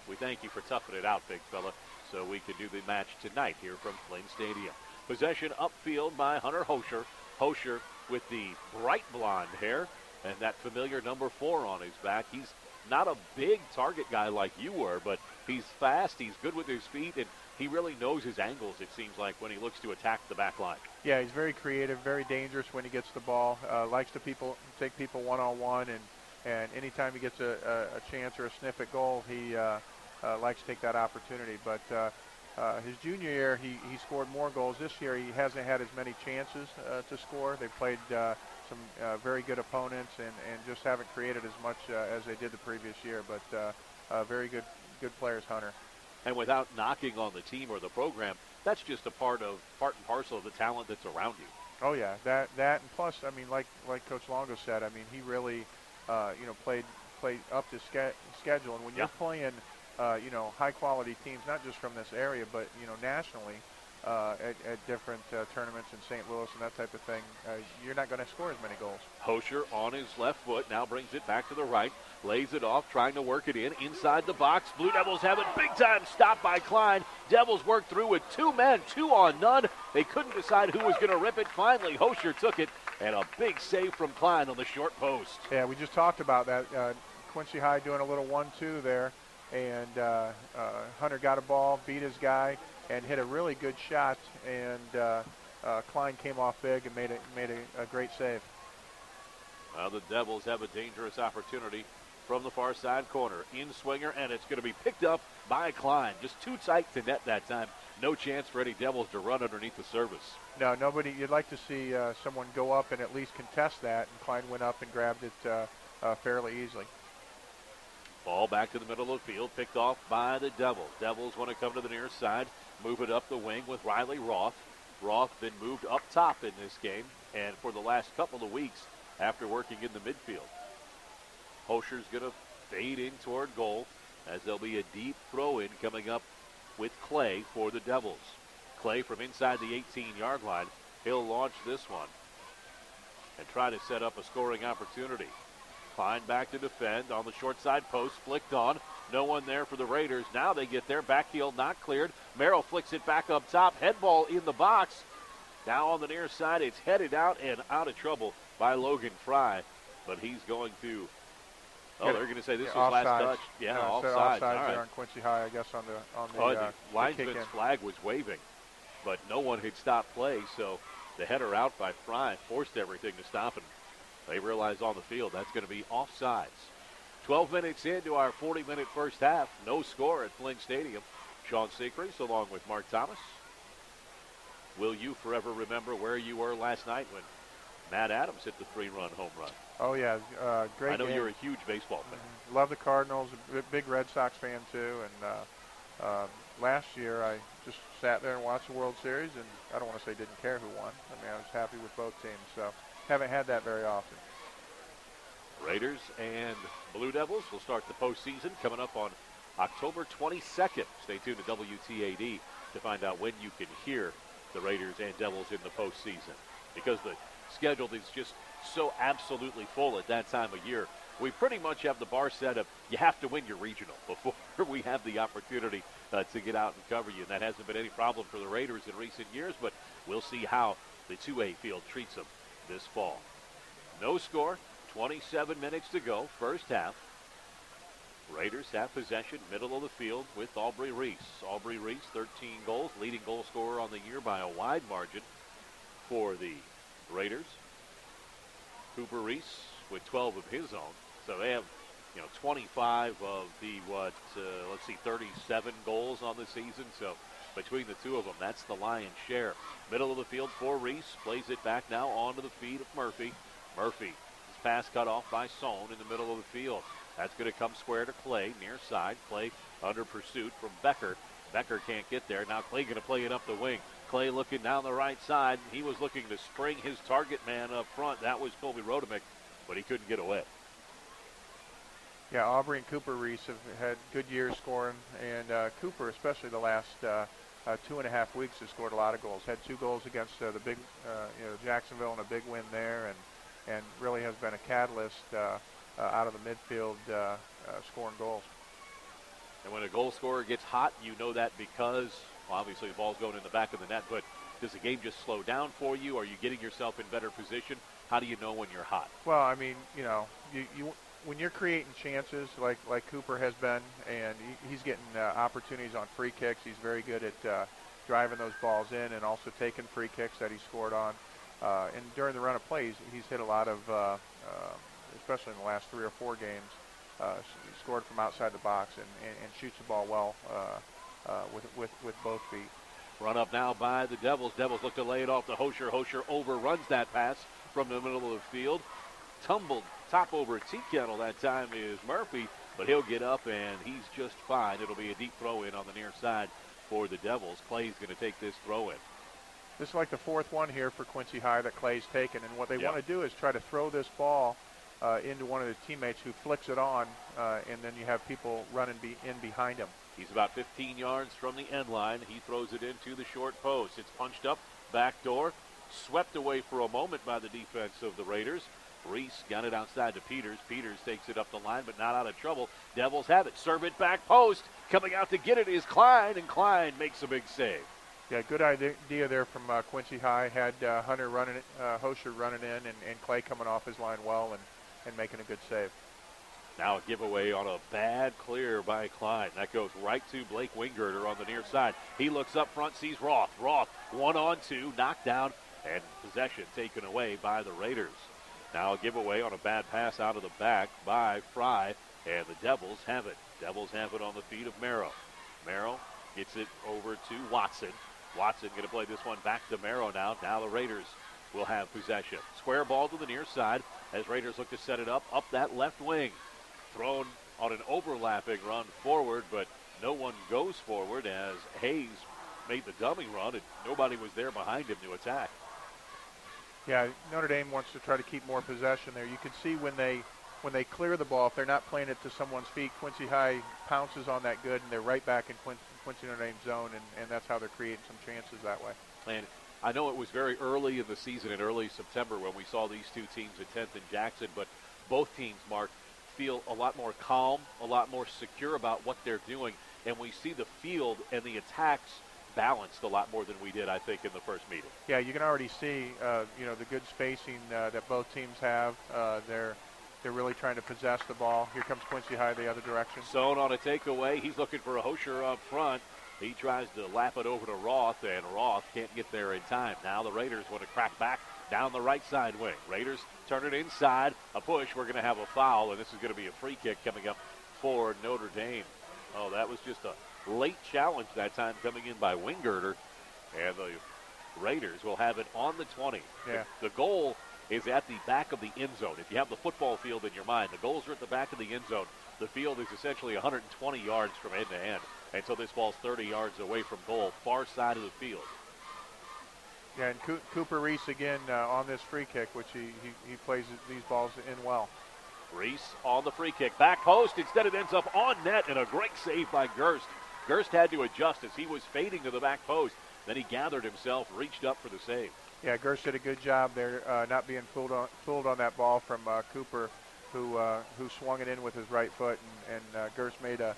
We thank you for toughing it out, big fella, so we can do the match tonight here from Flynn Stadium. Possession upfield by Hunter Hosher. Hosher with the bright blonde hair and that familiar number 4 on his back. He's not a big target guy like you were, but he's fast, he's good with his feet, and he really knows his angles, it seems like, when he looks to attack the back line. Yeah, he's very creative, very dangerous when he gets the ball. Likes to take people one-on-one, and anytime he gets a chance or a sniff at goal, he likes to take that opportunity. But his junior year, he scored more goals. This year, he hasn't had as many chances to score. They played some very good opponents and just haven't created as much as they did the previous year. But very good players, Hunter. And without knocking on the team or the program, that's just a part and parcel of the talent that's around you. Oh yeah, that and plus, I mean, like Coach Longo said, I mean, he really, played up to schedule. And when you're playing, high quality teams, not just from this area, but nationally, at different tournaments in St. Louis and that type of thing, you're not going to score as many goals. Hosher on his left foot now brings it back to the right, lays it off, trying to work it inside the box. Blue Devils have it big time, stopped by Klein. Devils work through with 2 men, 2 on none. They couldn't decide who was going to rip it. Finally, Hosher took it, and a big save from Klein on the short post. Yeah, we just talked about that. Quincy High doing a little 1-2 there, and Hunter got a ball, beat his guy, and hit a really good shot, and Klein came off big and made a great save. Well, the Devils have a dangerous opportunity from the far side corner. In swinger, and it's going to be picked up by Klein. Just too tight to net that time. No chance for any Devils to run underneath the service. No, nobody. You'd like to see someone go up and at least contest that, and Klein went up and grabbed it fairly easily. Ball back to the middle of the field, picked off by the Devils. Devils want to come to the near side, move it up the wing with Riley Roth. Roth been moved up top in this game, and for the last couple of weeks after working in the midfield. Hosher's going to fade in toward goal as there'll be a deep throw-in coming up with Clay for the Devils. Clay from inside the 18-yard line. He'll launch this one and try to set up a scoring opportunity. Klein back to defend on the short side post, flicked on. No one there for the Raiders. Now they get there. Backfield not cleared. Merrill flicks it back up top. Head ball in the box. Now on the near side, it's headed out and out of trouble by Logan Fry. But he's going to, they're going to say this was last touch. Yeah, offside. There on Quincy High, I guess, on the linesman's flag was waving. But no one had stopped play, so the header out by Fry forced everything to stop, and they realize on the field that's going to be offsides. 12 minutes into our 40-minute first half. No score at Flynn Stadium. Sean Sechrist along with Mark Thomas. Will you forever remember where you were last night when Matt Adams hit the 3-run home run? Oh, yeah, great I know game. You're a huge baseball fan. Love the Cardinals, a big Red Sox fan too, and last year I just sat there and watched the World Series, and I don't want to say didn't care who won. I mean, I was happy with both teams, so haven't had that very often. Raiders and Blue Devils will start the postseason coming up on October 22nd. Stay tuned to WTAD to find out when you can hear the Raiders and Devils in the postseason, because the schedule is just so absolutely full at that time of year. We pretty much have the bar set up. You have to win your regional before we have the opportunity to get out and cover you. And that hasn't been any problem for the Raiders in recent years, but we'll see how the 2A field treats them this fall. No score, 27 minutes to go, first half. Raiders have possession, middle of the field with Aubrey Reese. Aubrey Reese, 13 goals, leading goal scorer on the year by a wide margin for the Raiders. Cooper Reese with 12 of his own. So they have, 25 of the, 37 goals on the season. So between the two of them, that's the lion's share. Middle of the field for Reese. Plays it back now onto the feet of Murphy. Murphy, his pass cut off by Sohn in the middle of the field. That's going to come square to Clay, near side. Clay under pursuit from Becker. Becker can't get there. Now Clay going to play it up the wing. Clay looking down the right side. He was looking to spring his target man up front. That was Colby Rodemick, but he couldn't get away. Yeah, Aubrey and Cooper Reese have had good years scoring, and Cooper, especially the last 2.5 weeks, has scored a lot of goals. Had 2 goals against the big, Jacksonville, and a big win there, and really has been a catalyst out of the midfield scoring goals. And when a goal scorer gets hot, you know that because, well, obviously the ball's going in the back of the net, but does the game just slow down for you? Are you getting yourself in better position? How do you know when you're hot? Well, I mean, you when you're creating chances like Cooper has been, and he's getting opportunities on free kicks. He's very good at driving those balls in and also taking free kicks that he scored on. And during the run of plays, he's hit a lot of, especially in the last 3 or 4 games, he scored from outside the box and shoots the ball well with both feet. Run up now by the Devils. Devils look to lay it off to Hosher. Hosher overruns that pass from the middle of the field. Tumbled top over tea kettle that time is Murphy, but he'll get up and he's just fine. It'll be a deep throw in on the near side for the Devils. Clay's going to take this throw in. This is like the 4th one here for Quincy High that Clay's taken, and what they want to do is try to throw this ball into one of the teammates who flicks it on, and then you have people running in behind him. He's about 15 yards from the end line. He throws it into the short post. It's punched up, back door, swept away for a moment by the defense of the Raiders. Reese got it outside to Peters. Peters takes it up the line, but not out of trouble. Devils have it. Serve it back post. Coming out to get it is Klein, and Klein makes a big save. Yeah, good idea there from Quincy High. Had Hunter running it, Hosher running in, and Clay coming off his line well and making a good save. Now a giveaway on a bad clear by Klein. That goes right to Blake Wingirter on the near side. He looks up front, sees Roth. Roth 1-on-2, knocked down, and possession taken away by the Raiders. Now a giveaway on a bad pass out of the back by Fry, and the Devils have it. Devils have it on the feet of Merrill. Merrill gets it over to Watson. Watson going to play this one back to Merrill now. Now the Raiders will have possession. Square ball to the near side as Raiders look to set it up that left wing. Thrown on an overlapping run forward, but no one goes forward as Hayes made the dummy run and nobody was there behind him to attack. Yeah, Notre Dame wants to try to keep more possession there. You can see when they clear the ball, if they're not playing it to someone's feet, Quincy High pounces on that good, and they're right back in Quincy Notre Dame's zone, and that's how they're creating some chances that way. And I know it was very early in the season, in early September, when we saw these two teams at 10th and Jackson, but both teams, Mark, feel a lot more calm, a lot more secure about what they're doing, and we see the field and the attacks balanced a lot more than we did, I think, in the first meeting. Yeah, you can already see, the good spacing that both teams have. They're really trying to possess the ball. Here comes Quincy High the other direction. Zone on a takeaway. He's looking for a Hosher up front. He tries to lap it over to Roth, and Roth can't get there in time. Now the Raiders want to crack back down the right side wing. Raiders turn it inside. A push. We're going to have a foul, and this is going to be a free kick coming up for Notre Dame. Oh, that was just a late challenge that time coming in by Wingirter, and the Raiders will have it on the 20. Yeah. The goal is at the back of the end zone. If you have the football field in your mind, the goals are at the back of the end zone. The field is essentially 120 yards from end to end, and so this ball's 30 yards away from goal, far side of the field. Yeah, and Cooper Reese again on this free kick, which he plays these balls in well. Reese on the free kick. Back post. Instead it ends up on net, and a great save by Gerst. Gerst had to adjust as he was fading to the back post. Then he gathered himself, reached up for the save. Yeah, Gerst did a good job there, not being fooled on that ball from Cooper, who swung it in with his right foot, and Gerst made a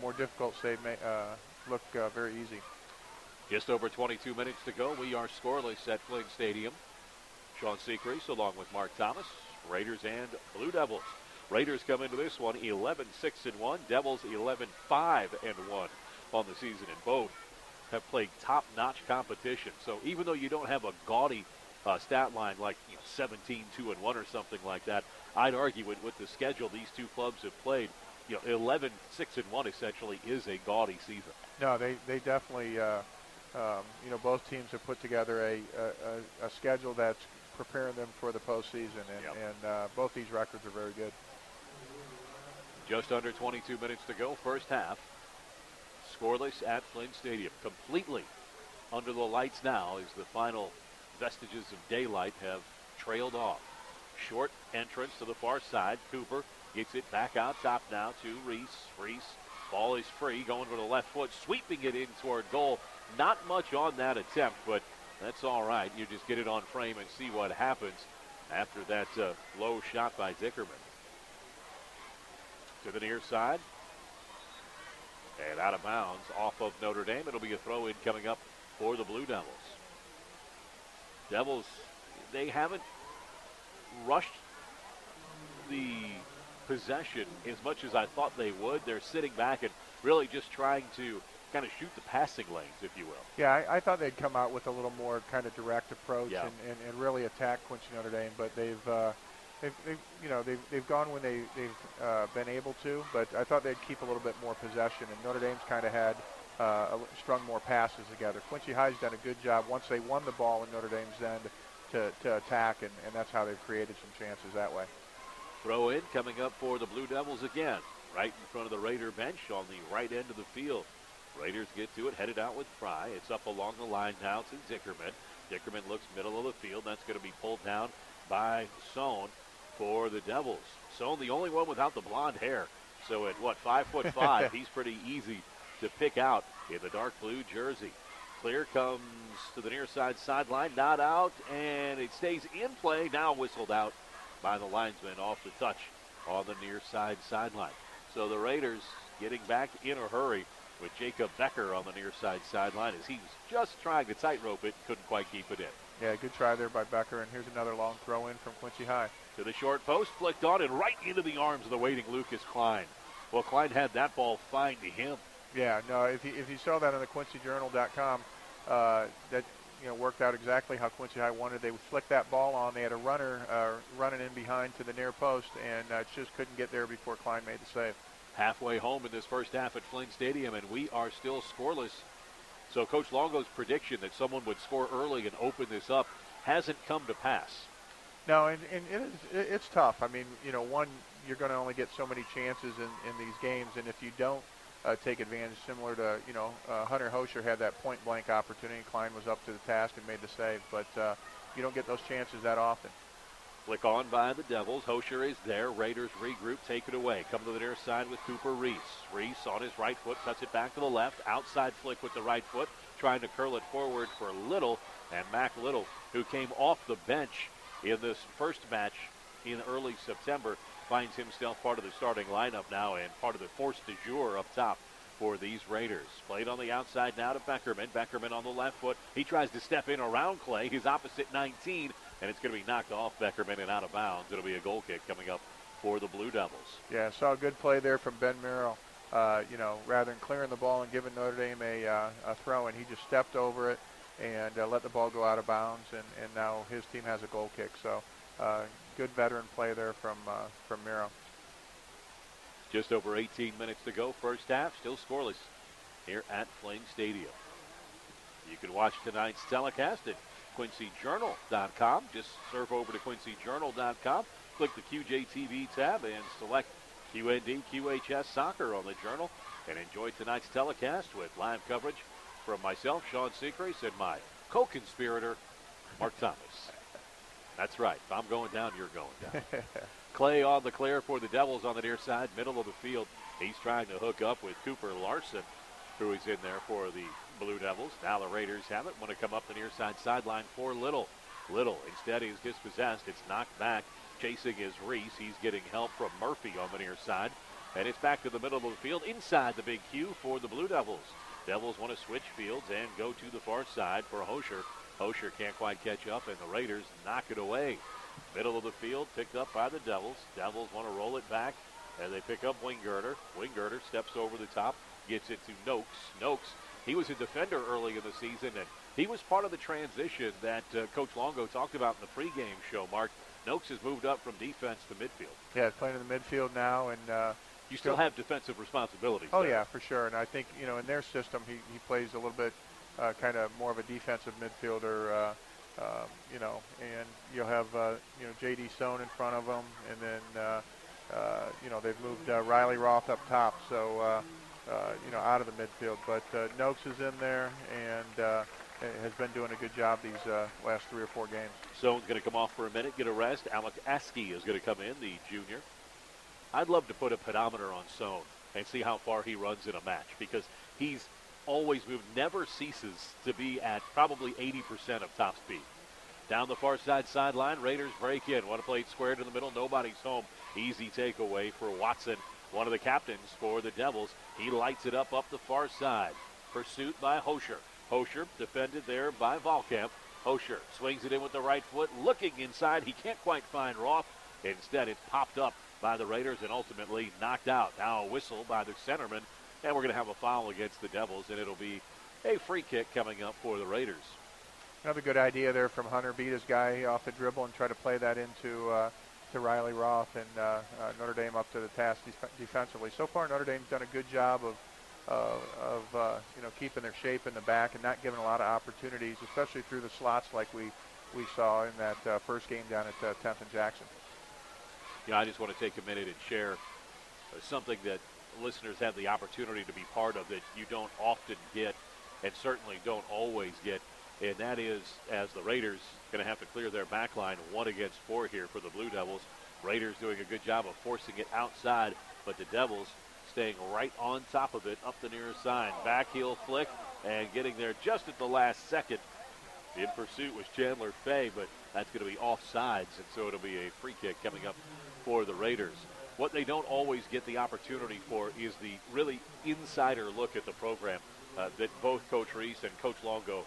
more difficult save look very easy. Just over 22 minutes to go. We are scoreless at Flynn Stadium. Sean Secrease along with Mark Thomas, Raiders and Blue Devils. Raiders come into this one 11-6-1. Devils 11-5-1 on the season, and both have played top-notch competition. So even though you don't have a gaudy stat line like 17-2-1 or something like that, I'd argue with the schedule these two clubs have played, 11-6-1 essentially is a gaudy season. No, they definitely, both teams have put together a schedule that's preparing them for the postseason, and both these records are very good. Just under 22 minutes to go, first half. Scoreless at Flynn Stadium. Completely under the lights now as the final vestiges of daylight have trailed off. Short entrance to the far side. Cooper gets it back out top now to Reese. Reese, ball is free, going with the left foot, sweeping it in toward goal. Not much on that attempt, but that's all right. You just get it on frame and see what happens after that low shot by Dickerman. To the near side. And out of bounds off of Notre Dame. It'll be a throw-in coming up for the Blue Devils. Devils, they haven't rushed the possession as much as I thought they would. They're sitting back and really just trying to kind of shoot the passing lanes, if you will. Yeah, I thought they'd come out with a little more kind of direct approach Yeah. and really attack Quincy Notre Dame, but they've gone when they've been able to. But I thought they'd keep a little bit more possession, and Notre Dame's kind of had strung more passes together. Quincy High's done a good job once they won the ball in Notre Dame's end to attack, and that's how they've created some chances that way. Throw in coming up for the Blue Devils again, right in front of the Raider bench on the right end of the field. Raiders get to it, headed out with Fry. It's up along the line now to Dickerman. Dickerman looks middle of the field. That's going to be pulled down by Sohn for the Devils. Sohn, the only one without the blonde hair. So at, 5'5", he's pretty easy to pick out in the dark blue jersey. Clear comes to the near side sideline, not out, and it stays in play. Now whistled out by the linesman off the touch on the near side sideline. So the Raiders getting back in a hurry with Jacob Becker on the near side sideline as he was just trying to tightrope it, couldn't quite keep it in. Yeah, good try there by Becker, and here's another long throw in from Quincy High. To the short post, flicked on and right into the arms of the waiting Lucas Klein. Well, Klein had that ball fine to him. Yeah, no, if you saw that on the QuincyJournal.com, that worked out exactly how Quincy High wanted. They would flick that ball on. They had a runner running in behind to the near post, and just couldn't get there before Klein made the save. Halfway home in this first half at Flynn Stadium, and we are still scoreless. So Coach Longo's prediction that someone would score early and open this up hasn't come to pass. No, and it's tough. I mean, one, you're going to only get so many chances in these games, and if you don't take advantage, similar to, Hunter Hosher had that point-blank opportunity. Klein was up to the task and made the save, but you don't get those chances that often. Flick on by the Devils. Hosher is there. Raiders regroup, take it away. Come to the near side with Cooper Reese. Reese on his right foot, cuts it back to the left. Outside flick with the right foot, trying to curl it forward for Little. And Mac Little, who came off the bench in this first match in early September, finds himself part of the starting lineup now and part of the force du jour up top for these Raiders. Played on the outside now to Beckerman. Beckerman on the left foot. He tries to step in around Clay, his opposite 19, and it's going to be knocked off Beckerman and out of bounds. It'll be a goal kick coming up for the Blue Devils. Yeah, saw a good play there from Ben Merrill. Rather than clearing the ball and giving Notre Dame a throw, and he just stepped over it and let the ball go out of bounds, and now his team has a goal kick. So good veteran play there from Merrill. Just over 18 minutes to go, first half, still scoreless here at Flame Stadium. You can watch tonight's telecast at QuincyJournal.com. Just surf over to QuincyJournal.com, click the QJTV tab, and select QND QHS Soccer on the Journal, and enjoy tonight's telecast with live coverage from myself, Sean Seacrest, and my co-conspirator, Mark Thomas. That's right. If I'm going down, you're going down. Clay on the clear for the Devils on the near side, middle of the field. He's trying to hook up with Cooper Larson, who is in there for the Blue Devils. Now the Raiders have it. Want to come up the near side sideline for Little. Little instead is dispossessed. It's knocked back. Chasing is Reese. He's getting help from Murphy on the near side. And it's back to the middle of the field inside the big Q for the Blue Devils. Devils want to switch fields and go to the far side for Hosher. Hosher can't quite catch up, and the Raiders knock it away. Middle of the field picked up by the Devils. Devils want to roll it back, and they pick up Wingirter. Wingirter steps over the top, gets it to Noakes. Noakes, he was a defender early in the season, and he was part of the transition that Coach Longo talked about in the pregame show, Mark. Noakes has moved up from defense to midfield. Yeah, he's playing in the midfield now, and you still have defensive responsibilities. Oh, there. yeah, for sure. And I think, in their system, he plays a little bit kind of more of a defensive midfielder, and you'll have, J.D. Sohn in front of him, and then, they've moved Riley Roth up top, so, out of the midfield. But Noakes is in there and has been doing a good job these last 3 or 4 games. Sohn's going to come off for a minute, get a rest. Alec Askey is going to come in, the junior. I'd love to put a pedometer on Sohn and see how far he runs in a match, because he's always moved, never ceases to be at probably 80% of top speed. Down the far side sideline, Raiders break in. Want to play it square to the middle. Nobody's home. Easy takeaway for Watson. one of the captains for the Devils. He lights it up the far side. Pursuit by Hosher. Hosher defended there by Volkamp. Hosher swings it in with the right foot, looking inside. He can't quite find Roth. Instead, it's popped up by the Raiders and ultimately knocked out. Now a whistle by the centerman, and we're going to have a foul against the Devils, and it'll be a free kick coming up for the Raiders. Another good idea there from Hunter. Beat his guy off the dribble and try to play that into to Riley Roth, and Notre Dame up to the task defensively. So far, Notre Dame's done a good job of keeping their shape in the back and not giving a lot of opportunities, especially through the slots like we saw in that first game down at 10th and Jackson. I just want to take a minute and share something that listeners have the opportunity to be part of that you don't often get and certainly don't always get, and that is as the Raiders going to have to clear their back line 1 against 4 here for the Blue Devils. Raiders doing a good job of forcing it outside, but the Devils staying right on top of it up the near side. Back heel flick and getting there just at the last second. In pursuit was Chandler Fay, but that's going to be offsides, and so it'll be a free kick coming up for the Raiders. What they don't always get the opportunity for is the really insider look at the program that both Coach Reese and Coach Longo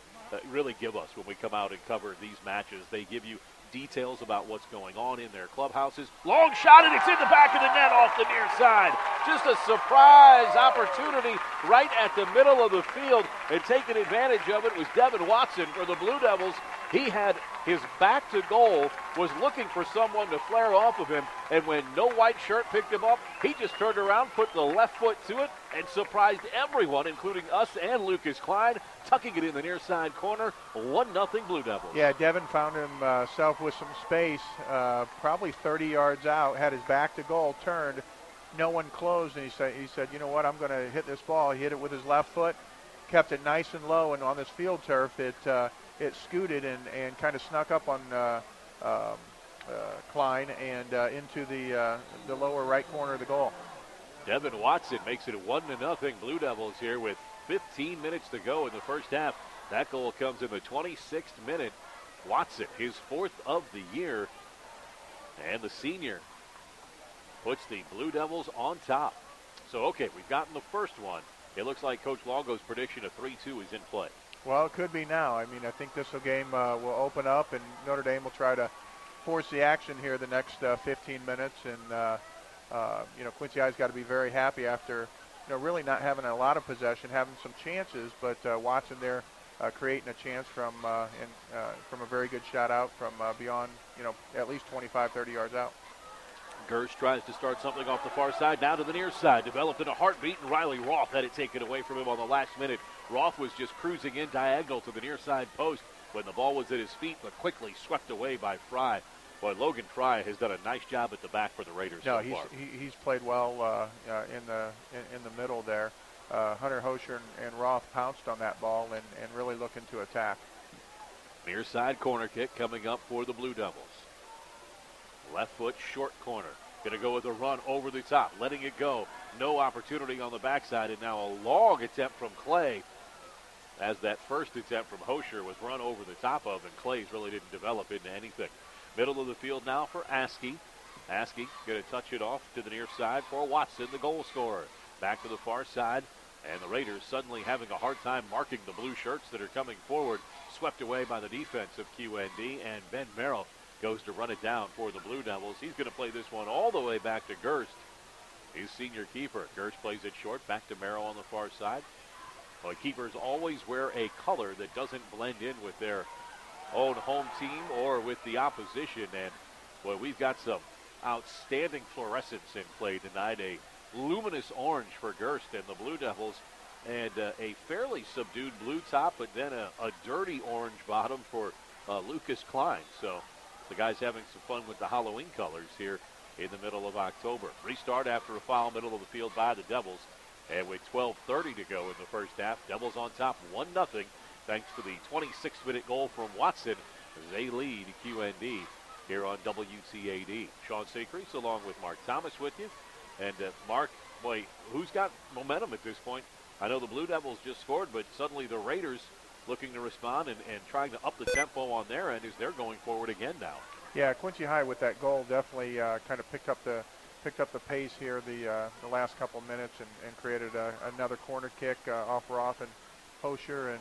really give us when we come out and cover these matches. They give you details about what's going on in their clubhouses. Long shot, and it's in the back of the net off the near side. Just a surprise opportunity right at the middle of the field, and taking advantage of it was Devin Watson for the Blue Devils. He had his back to goal, was looking for someone to flare off of him, and when no white shirt picked him up, he just turned around, put the left foot to it, and surprised everyone, including us and Lucas Klein, tucking it in the near side corner. 1-0 Blue Devils. Yeah, Devin found himself with some space, probably 30 yards out, had his back to goal, turned, no one closed, and he said, you know what, I'm going to hit this ball. He hit it with his left foot, kept it nice and low, and on this field turf, it scooted and kind of snuck up on Klein and into the lower right corner of the goal. Devin Watson makes it 1-0 Blue Devils here with 15 minutes to go in the first half. That goal comes in the 26th minute. Watson, his 4th of the year, and the senior puts the Blue Devils on top. So, okay, we've gotten the first one. It looks like Coach Longo's prediction of 3-2 is in play. Well, it could be now. I mean, I think this game will open up, and Notre Dame will try to force the action here the next 15 minutes. And, Quincy High's got to be very happy after, really not having a lot of possession, having some chances, but Watson there creating a chance from a very good shot out from beyond, at least 25, 30 yards out. Gersh tries to start something off the far side, now to the near side, developed in a heartbeat, and Riley Roth had it taken away from him on the last minute. Roth was just cruising in diagonal to the near side post when the ball was at his feet, but quickly swept away by Fry. Boy, Logan Fry has done a nice job at the back for the Raiders so far. He's played well in the middle there. Hunter Hosher and Roth pounced on that ball and really looking to attack. Near side corner kick coming up for the Blue Devils. Left foot short corner. Going to go with a run over the top, letting it go. No opportunity on the backside, and now a long attempt from Clay, as that first attempt from Hosher was run over the top of, and Clay's really didn't develop into anything. Middle of the field now for Askey. Askey going to touch it off to the near side for Watson, the goal scorer. Back to the far side, and the Raiders suddenly having a hard time marking the blue shirts that are coming forward. Swept away by the defense of QND, and Ben Merrill goes to run it down for the Blue Devils. He's going to play this one all the way back to Gerst, his senior keeper. Gerst plays it short, back to Merrill on the far side. Well, keepers always wear a color that doesn't blend in with their own home team or with the opposition. And, boy, we've got some outstanding fluorescence in play tonight. A luminous orange for Gerst and the Blue Devils, and a fairly subdued blue top, but then a dirty orange bottom for Lucas Klein. So the guys having some fun with the Halloween colors here in the middle of October. Restart after a foul, middle of the field by the Devils. And with 12:30 to go in the first half, Devils on top 1-0 thanks to the 26th-minute goal from Watson. They lead QND here on WTAD. Sean Secrece along with Mark Thomas with you. And Mark, boy, who's got momentum at this point? I know the Blue Devils just scored, but suddenly the Raiders looking to respond and trying to up the tempo on their end as they're going forward again now. Yeah, Quincy High with that goal definitely kind of picked up the picked up the pace here the last couple minutes and created another corner kick off Roth and Hosher, and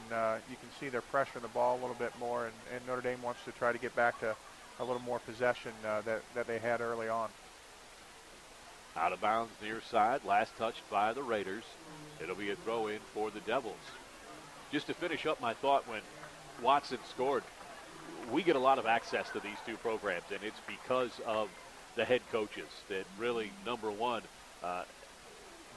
you can see they're pressuring the ball a little bit more, and Notre Dame wants to try to get back to a little more possession that they had early on. Out of bounds near side, last touched by the Raiders. It'll be a throw in for the Devils. Just to finish up my thought, when Watson scored, we get a lot of access to these two programs, and it's because of the head coaches that really, number one,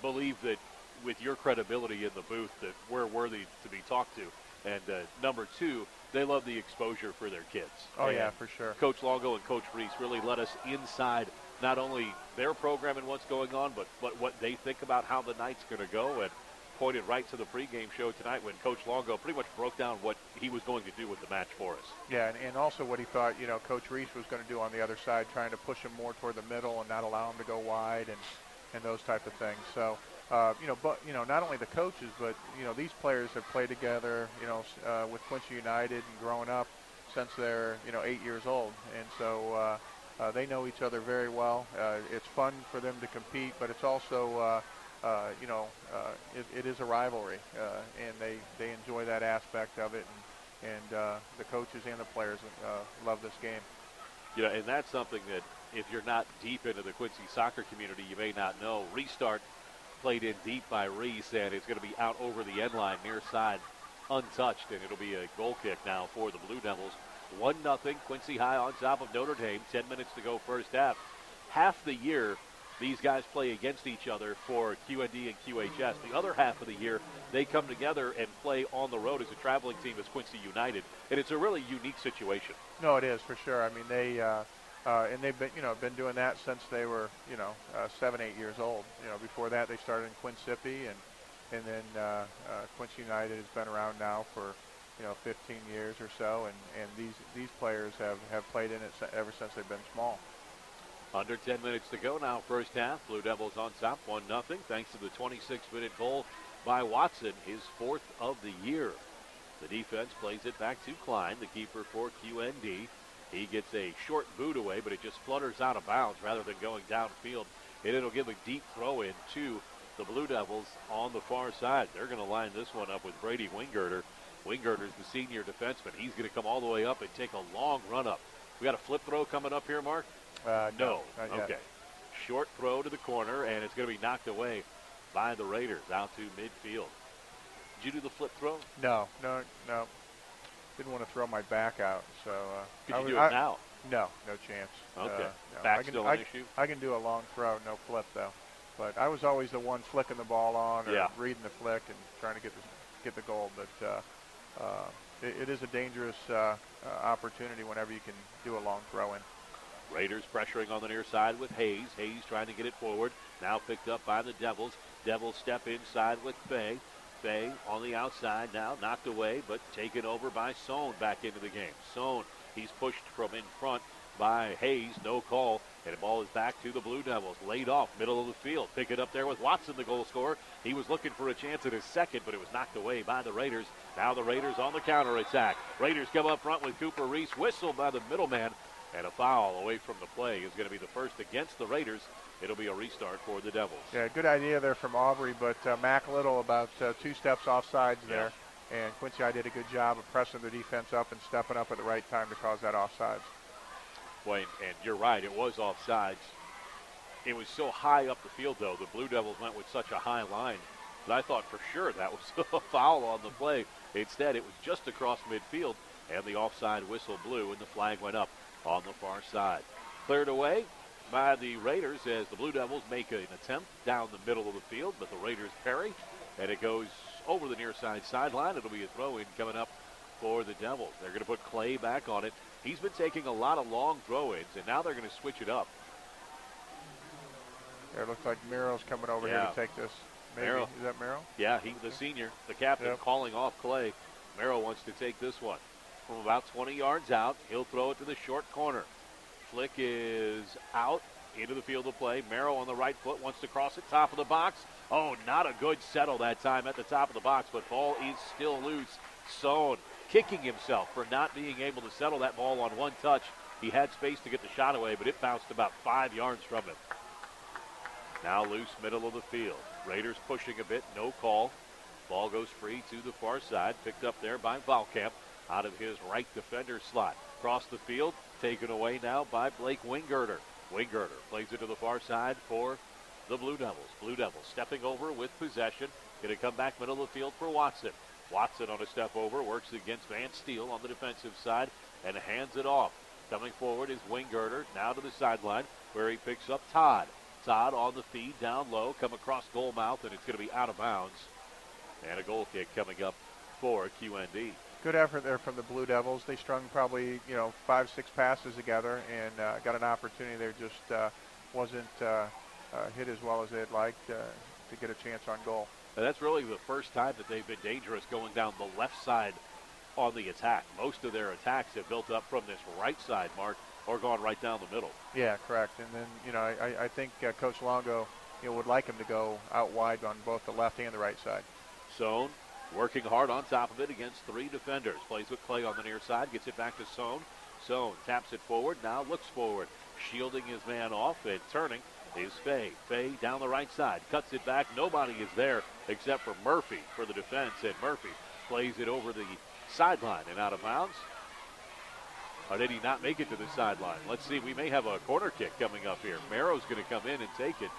believe that with your credibility in the booth that we're worthy to be talked to. And number two, they love the exposure for their kids. Oh, and yeah, for sure. Coach Longo and Coach Reese really let us inside not only their program and what's going on, but what they think about how the night's going to go, and pointed right to the pregame show tonight when Coach Longo pretty much broke down what he was going to do with the match for us. Yeah, and also what he thought, Coach Reese was going to do on the other side, trying to push him more toward the middle and not allow him to go wide and those type of things. So, not only the coaches, but, these players have played together, with Quincy United and growing up since they're, 8 years old. And so they know each other very well. It's fun for them to compete, but it's also, it is a rivalry, and they enjoy that aspect of it. And the coaches and the players love this game. And that's something that if you're not deep into the Quincy soccer community, you may not know. Restart played in deep by Reese, and it's going to be out over the end line near side, untouched, and it'll be a goal kick now for the Blue Devils. 1-0, Quincy High on top of Notre Dame. 10 minutes to go first half. Half the year, these guys play against each other for QND and QHS. The other half of the year, they come together and play on the road as a traveling team as Quincy United, and it's a really unique situation. No, it is for sure. I mean, and they've been doing that since they were 7, 8 years old. Before that they started in Quinsippy, and then Quincy United has been around now for 15 years or so, and these players have played in it ever since they've been small. Under 10 minutes to go now, first half. Blue Devils on top, 1-0, thanks to the 26-minute goal by Watson, his fourth of the year. The defense plays it back to Klein, the keeper for QND. He gets a short boot away, but it just flutters out of bounds rather than going downfield. And it'll give a deep throw in to the Blue Devils on the far side. They're going to line this one up with Brady Wingirter. Wingirter's the senior defenseman. He's going to come all the way up and take a long run up. We got a flip throw coming up here, Mark? No. Okay. Short throw to the corner, and it's going to be knocked away by the Raiders out to midfield. Did you do the flip throw? No. Didn't want to throw my back out, so. Could you do it now? No chance. Okay. No. Back's still an issue? I can do a long throw, no flip though. But I was always the one flicking the ball on or reading the flick and trying to get the goal. But it is a dangerous opportunity whenever you can do a long throw in. Raiders pressuring on the near side with Hayes. Hayes trying to get it forward. Now picked up by the Devils. Devils step inside with Fay. Fay on the outside now, knocked away, but taken over by Sohn back into the game. Sohn, he's pushed from in front by Hayes. No call. And the ball is back to the Blue Devils. Laid off, middle of the field. Pick it up there with Watson, the goal scorer. He was looking for a chance at his second, but it was knocked away by the Raiders. Now the Raiders on the counterattack. Raiders come up front with Cooper Reese. Whistled by the middleman. And a foul away from the play is going to be the first against the Raiders. It'll be a restart for the Devils. Yeah, good idea there from Aubrey, but Mac Little about 2 steps offsides there. And Quincy I did a good job of pressing the defense up and stepping up at the right time to cause that offsides. Boy, and you're right, it was offsides. It was so high up the field, though. The Blue Devils went with such a high line that I thought for sure that was a foul on the play. Instead, it was just across midfield, and the offside whistle blew, and the flag went up on the far side. Cleared away by the Raiders as the Blue Devils make an attempt down the middle of the field, but the Raiders parry, and it goes over the near side sideline. It'll be a throw-in coming up for the Devils. They're going to put Clay back on it. He's been taking a lot of long throw-ins, and now they're going to switch it up. It looks like Miro's coming over here to take this. Maybe. Miro. Is that Miro? Yeah, he's the senior, the captain, calling off Clay. Miro wants to take this one. From about 20 yards out, he'll throw it to the short corner. Flick is out into the field of play. Miro on the right foot wants to cross it, top of the box. Oh, not a good settle that time at the top of the box, but ball is still loose. Sohn kicking himself for not being able to settle that ball on one touch. He had space to get the shot away, but it bounced about 5 yards from him. Now loose middle of the field. Raiders pushing a bit, no call. Ball goes free to the far side, picked up there by Valkamp out of his right defender slot. Across the field, taken away now by Blake Wingirter. Wingirter plays it to the far side for the Blue Devils. Blue Devils stepping over with possession. Going to come back middle of the field for Watson. Watson on a step over, works against Van Steele on the defensive side and hands it off. Coming forward is Wingirter, now to the sideline where he picks up Todd. Todd on the feed, down low, come across goal mouth, and it's going to be out of bounds. And a goal kick coming up for QND. Good effort there from the Blue Devils. They strung probably 5-6 passes together and got an opportunity there. Just wasn't hit as well as they'd liked to get a chance on goal. And that's really the first time that they've been dangerous going down the left side on the attack. Most of their attacks have built up from this right side, Mark, or gone right down the middle. Yeah, correct. And then, I think Coach Longo, would like him to go out wide on both the left and the right side. Sohn working hard on top of it against three defenders. Plays with Clay on the near side, gets it back to Sohn. Sohn taps it forward, now looks forward, shielding his man off and turning is Fay. Fay down the right side, cuts it back. Nobody is there except for Murphy for the defense, and Murphy plays it over the sideline and out of bounds. Or did he not make it to the sideline? Let's see. We may have a corner kick coming up here. Merrow's going to come in and take it.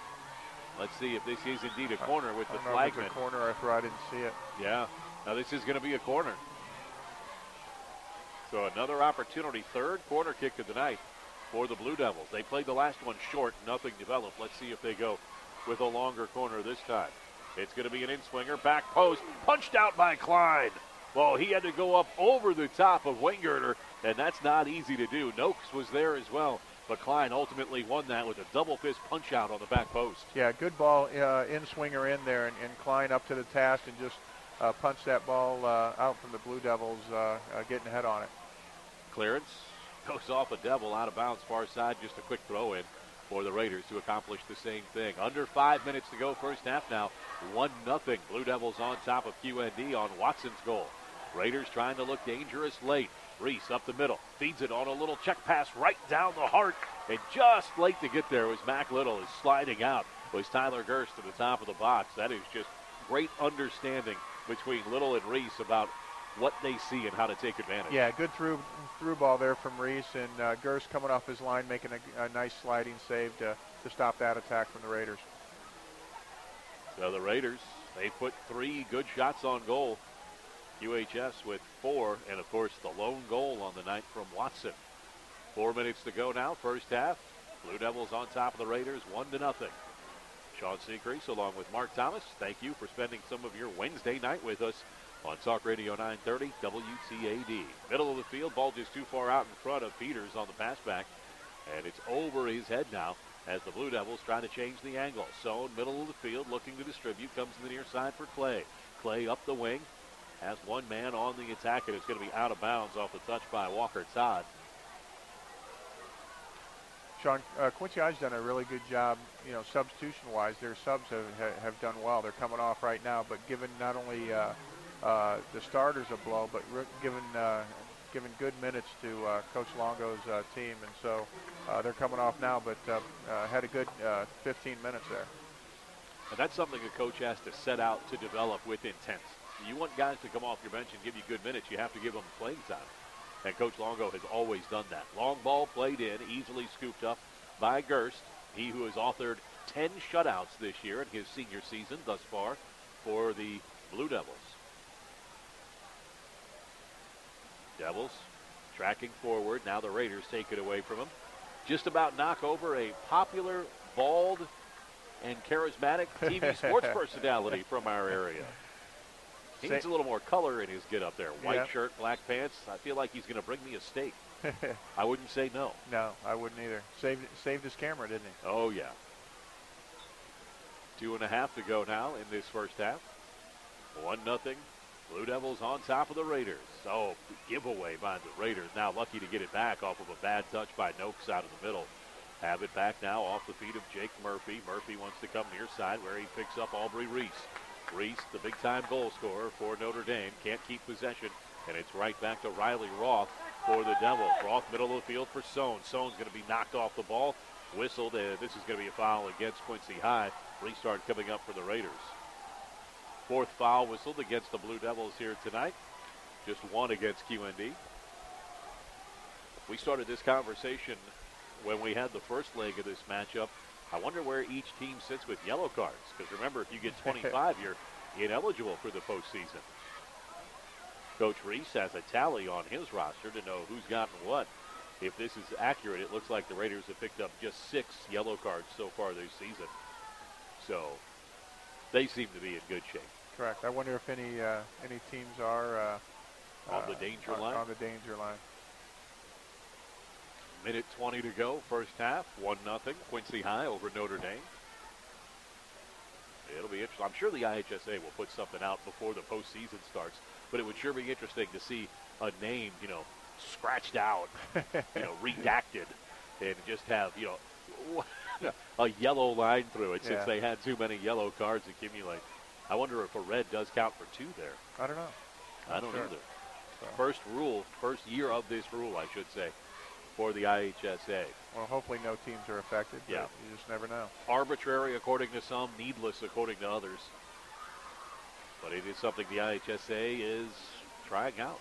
Let's see if this is indeed a corner with the flagman. It's a corner. I thought I didn't see it. Yeah. Now this is going to be a corner. So another opportunity. Third corner kick of the night for the Blue Devils. They played the last one short. Nothing developed. Let's see if they go with a longer corner this time. It's going to be an in-swinger. Back post. Punched out by Klein. Well, he had to go up over the top of Wingirter, and that's not easy to do. Noakes was there as well, but Klein ultimately won that with a double fist punch out on the back post. Yeah, good ball, in-swinger in there, and Klein up to the task and just punched that ball out from the Blue Devils, getting ahead on it. Clearance goes off a Devil out of bounds far side, just a quick throw in for the Raiders to accomplish the same thing. Under 5 minutes to go first half now, 1-0. Blue Devils on top of QND on Watson's goal. Raiders trying to look dangerous late. Reese up the middle, feeds it on a little check pass right down the heart, and just late to get there was Mac Little. Is sliding out was Tyler Gerst to the top of the box. That is just great understanding between Little and Reese about what they see and how to take advantage. Yeah, good through ball there from Reese, and Gerst coming off his line making a nice sliding save to stop that attack from the Raiders. So the Raiders, they put 3 good shots on goal. QHS with 4, and of course the lone goal on the night from Watson. 4 minutes to go now, first half. Blue Devils on top of the Raiders, 1-0. Sean Seacrease along with Mark Thomas, thank you for spending some of your Wednesday night with us on Talk Radio 930 WTAD. Middle of the field, ball just too far out in front of Peters on the pass back, and it's over his head now as the Blue Devils try to change the angle. Sohn, middle of the field, looking to distribute, comes to the near side for Clay. Clay up the wing, has one man on the attack, and it's going to be out of bounds off the touch by Walker Todd. Sean, Quincy I's done a really good job, substitution-wise. Their subs have done well. They're coming off right now, but given not only the starters a blow, but given good minutes to Coach Longo's team, and so they're coming off now, but had a good 15 minutes there. And that's something a coach has to set out to develop with intent. You want guys to come off your bench and give you good minutes, you have to give them playing time. And Coach Longo has always done that. Long ball played in, easily scooped up by Gerst, he who has authored 10 shutouts this year in his senior season thus far for the Blue Devils. Devils tracking forward. Now the Raiders take it away from him. Just about knock over a popular, bald, and charismatic TV sports personality from our area. He needs a little more color in his get up there. White shirt, black pants. I feel like he's going to bring me a steak. I wouldn't say no. No, I wouldn't either. Saved his camera, didn't he? Oh, yeah. 2.5 to go now in this first half. 1-0. Blue Devils on top of the Raiders. Oh, giveaway by the Raiders. Now lucky to get it back off of a bad touch by Noakes out of the middle. Have it back now off the feet of Jake Murphy. Murphy wants to come near side where he picks up Aubrey Reese. Reese, the big-time goal scorer for Notre Dame, can't keep possession, and it's right back to Riley Roth for the Devils. Roth, middle of the field for Sohn. Sohn's going to be knocked off the ball, whistled, and this is going to be a foul against Quincy High. Restart coming up for the Raiders. Fourth foul whistled against the Blue Devils here tonight. Just one against QND. We started this conversation when we had the first leg of this matchup. I wonder where each team sits with yellow cards, because remember, if you get 25, you're ineligible for the postseason. Coach Reese has a tally on his roster to know who's gotten what. If this is accurate, it looks like the Raiders have picked up just 6 yellow cards so far this season. So they seem to be in good shape. Correct. I wonder if any teams are on the danger line. On the danger line. Minute 20 to go, first half, 1-0, Quincy High over Notre Dame. It'll be interesting. I'm sure the IHSA will put something out before the postseason starts, but it would sure be interesting to see a name, scratched out, redacted, and just have, a yellow line through it since they had too many yellow cards accumulate. I wonder if a red does count for 2 there. I don't know. I don't either. So. First year of this rule, I should say, for the IHSA. Well, hopefully no teams are affected. Yeah. You just never know. Arbitrary according to some, needless according to others. But it is something the IHSA is trying out.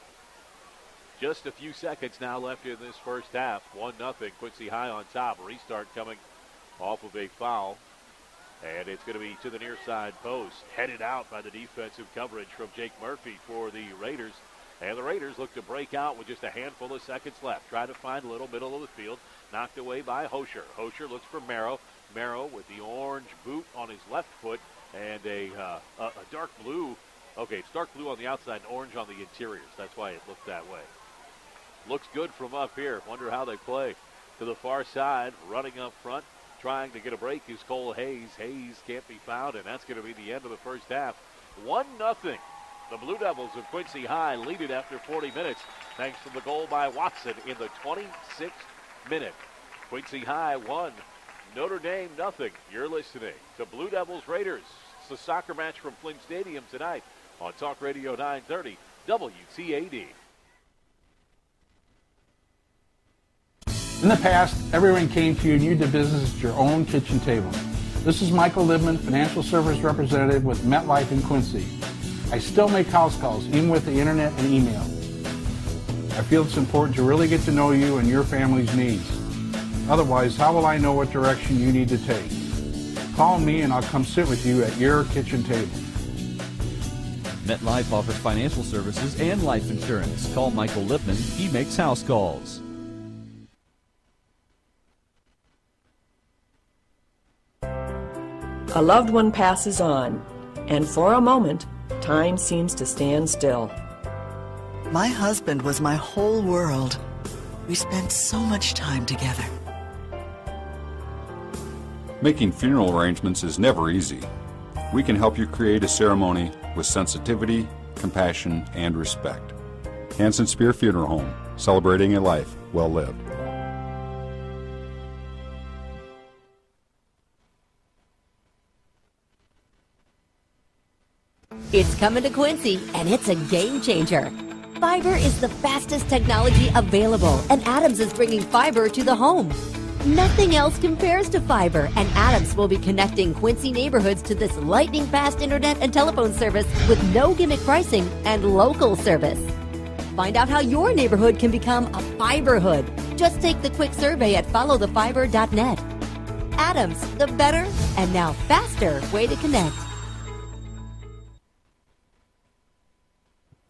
Just a few seconds now left in this first half. 1-0, Quincy High on top. Restart coming off of a foul. And it's going to be to the near side post. Headed out by the defensive coverage from Jake Murphy for the Raiders. And the Raiders look to break out with just a handful of seconds left. Try to find a little middle of the field. Knocked away by Hosher. Hosher looks for Merrow. Merrow with the orange boot on his left foot and a dark blue. Okay, it's dark blue on the outside and orange on the interiors. That's why it looked that way. Looks good from up here. Wonder how they play. To the far side, running up front, trying to get a break is Cole Hayes. Hayes can't be found, and that's going to be the end of the first half. 1-0. The Blue Devils of Quincy High lead it after 40 minutes, thanks to the goal by Watson in the 26th minute. Quincy High 1, Notre Dame 0. You're listening to Blue Devils Raiders. It's the soccer match from Flynn Stadium tonight on Talk Radio 930 WTAD. In the past, everyone came to you and you did business at your own kitchen table. This is Michael Libman, Financial Service Representative with MetLife in Quincy. I still make house calls, even with the internet and email. I feel it's important to really get to know you and your family's needs. Otherwise, how will I know what direction you need to take? Call me and I'll come sit with you at your kitchen table. MetLife offers financial services and life insurance. Call Michael Lipman. He makes house calls. A loved one passes on, and for a moment, time seems to stand still. My husband was my whole world. We spent so much time together. Making funeral arrangements is never easy. We can help you create a ceremony with sensitivity, compassion, and respect. Hanson Spear Funeral Home, celebrating a life well lived. It's coming to Quincy, and it's a game changer. Fiber is the fastest technology available, and Adams is bringing fiber to the home. Nothing else compares to fiber, and Adams will be connecting Quincy neighborhoods to this lightning-fast internet and telephone service with no gimmick pricing and local service. Find out how your neighborhood can become a fiberhood. Just take the quick survey at followthefiber.net. Adams, the better and now faster way to connect.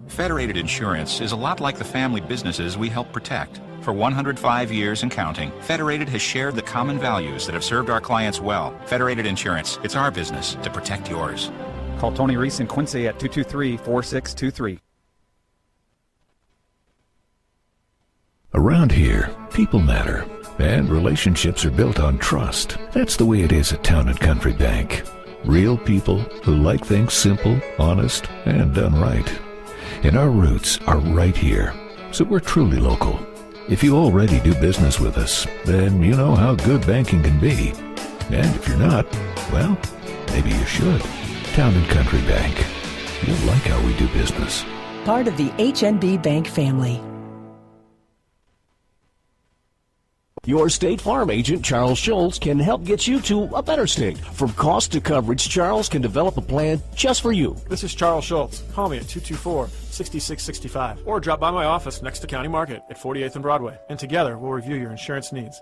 Federated Insurance is a lot like the family businesses we help protect. For 105 years and counting, Federated has shared the common values that have served our clients well. Federated Insurance, it's our business to protect yours. Call Tony Reese in Quincy at 223-4623. Around here, people matter, and relationships are built on trust. That's the way it is at Town & Country Bank. Real people who like things simple, honest, and done right. And our roots are right here, so we're truly local. If you already do business with us, then you know how good banking can be. And if you're not, well, maybe you should. Town & Country Bank. You'll like how we do business. Part of the HNB Bank family. Your State Farm agent, Charles Schultz, can help get you to a better state. From cost to coverage, Charles can develop a plan just for you. This is Charles Schultz. Call me at 224-6665 or drop by my office next to County Market at 48th and Broadway, and together we'll review your insurance needs.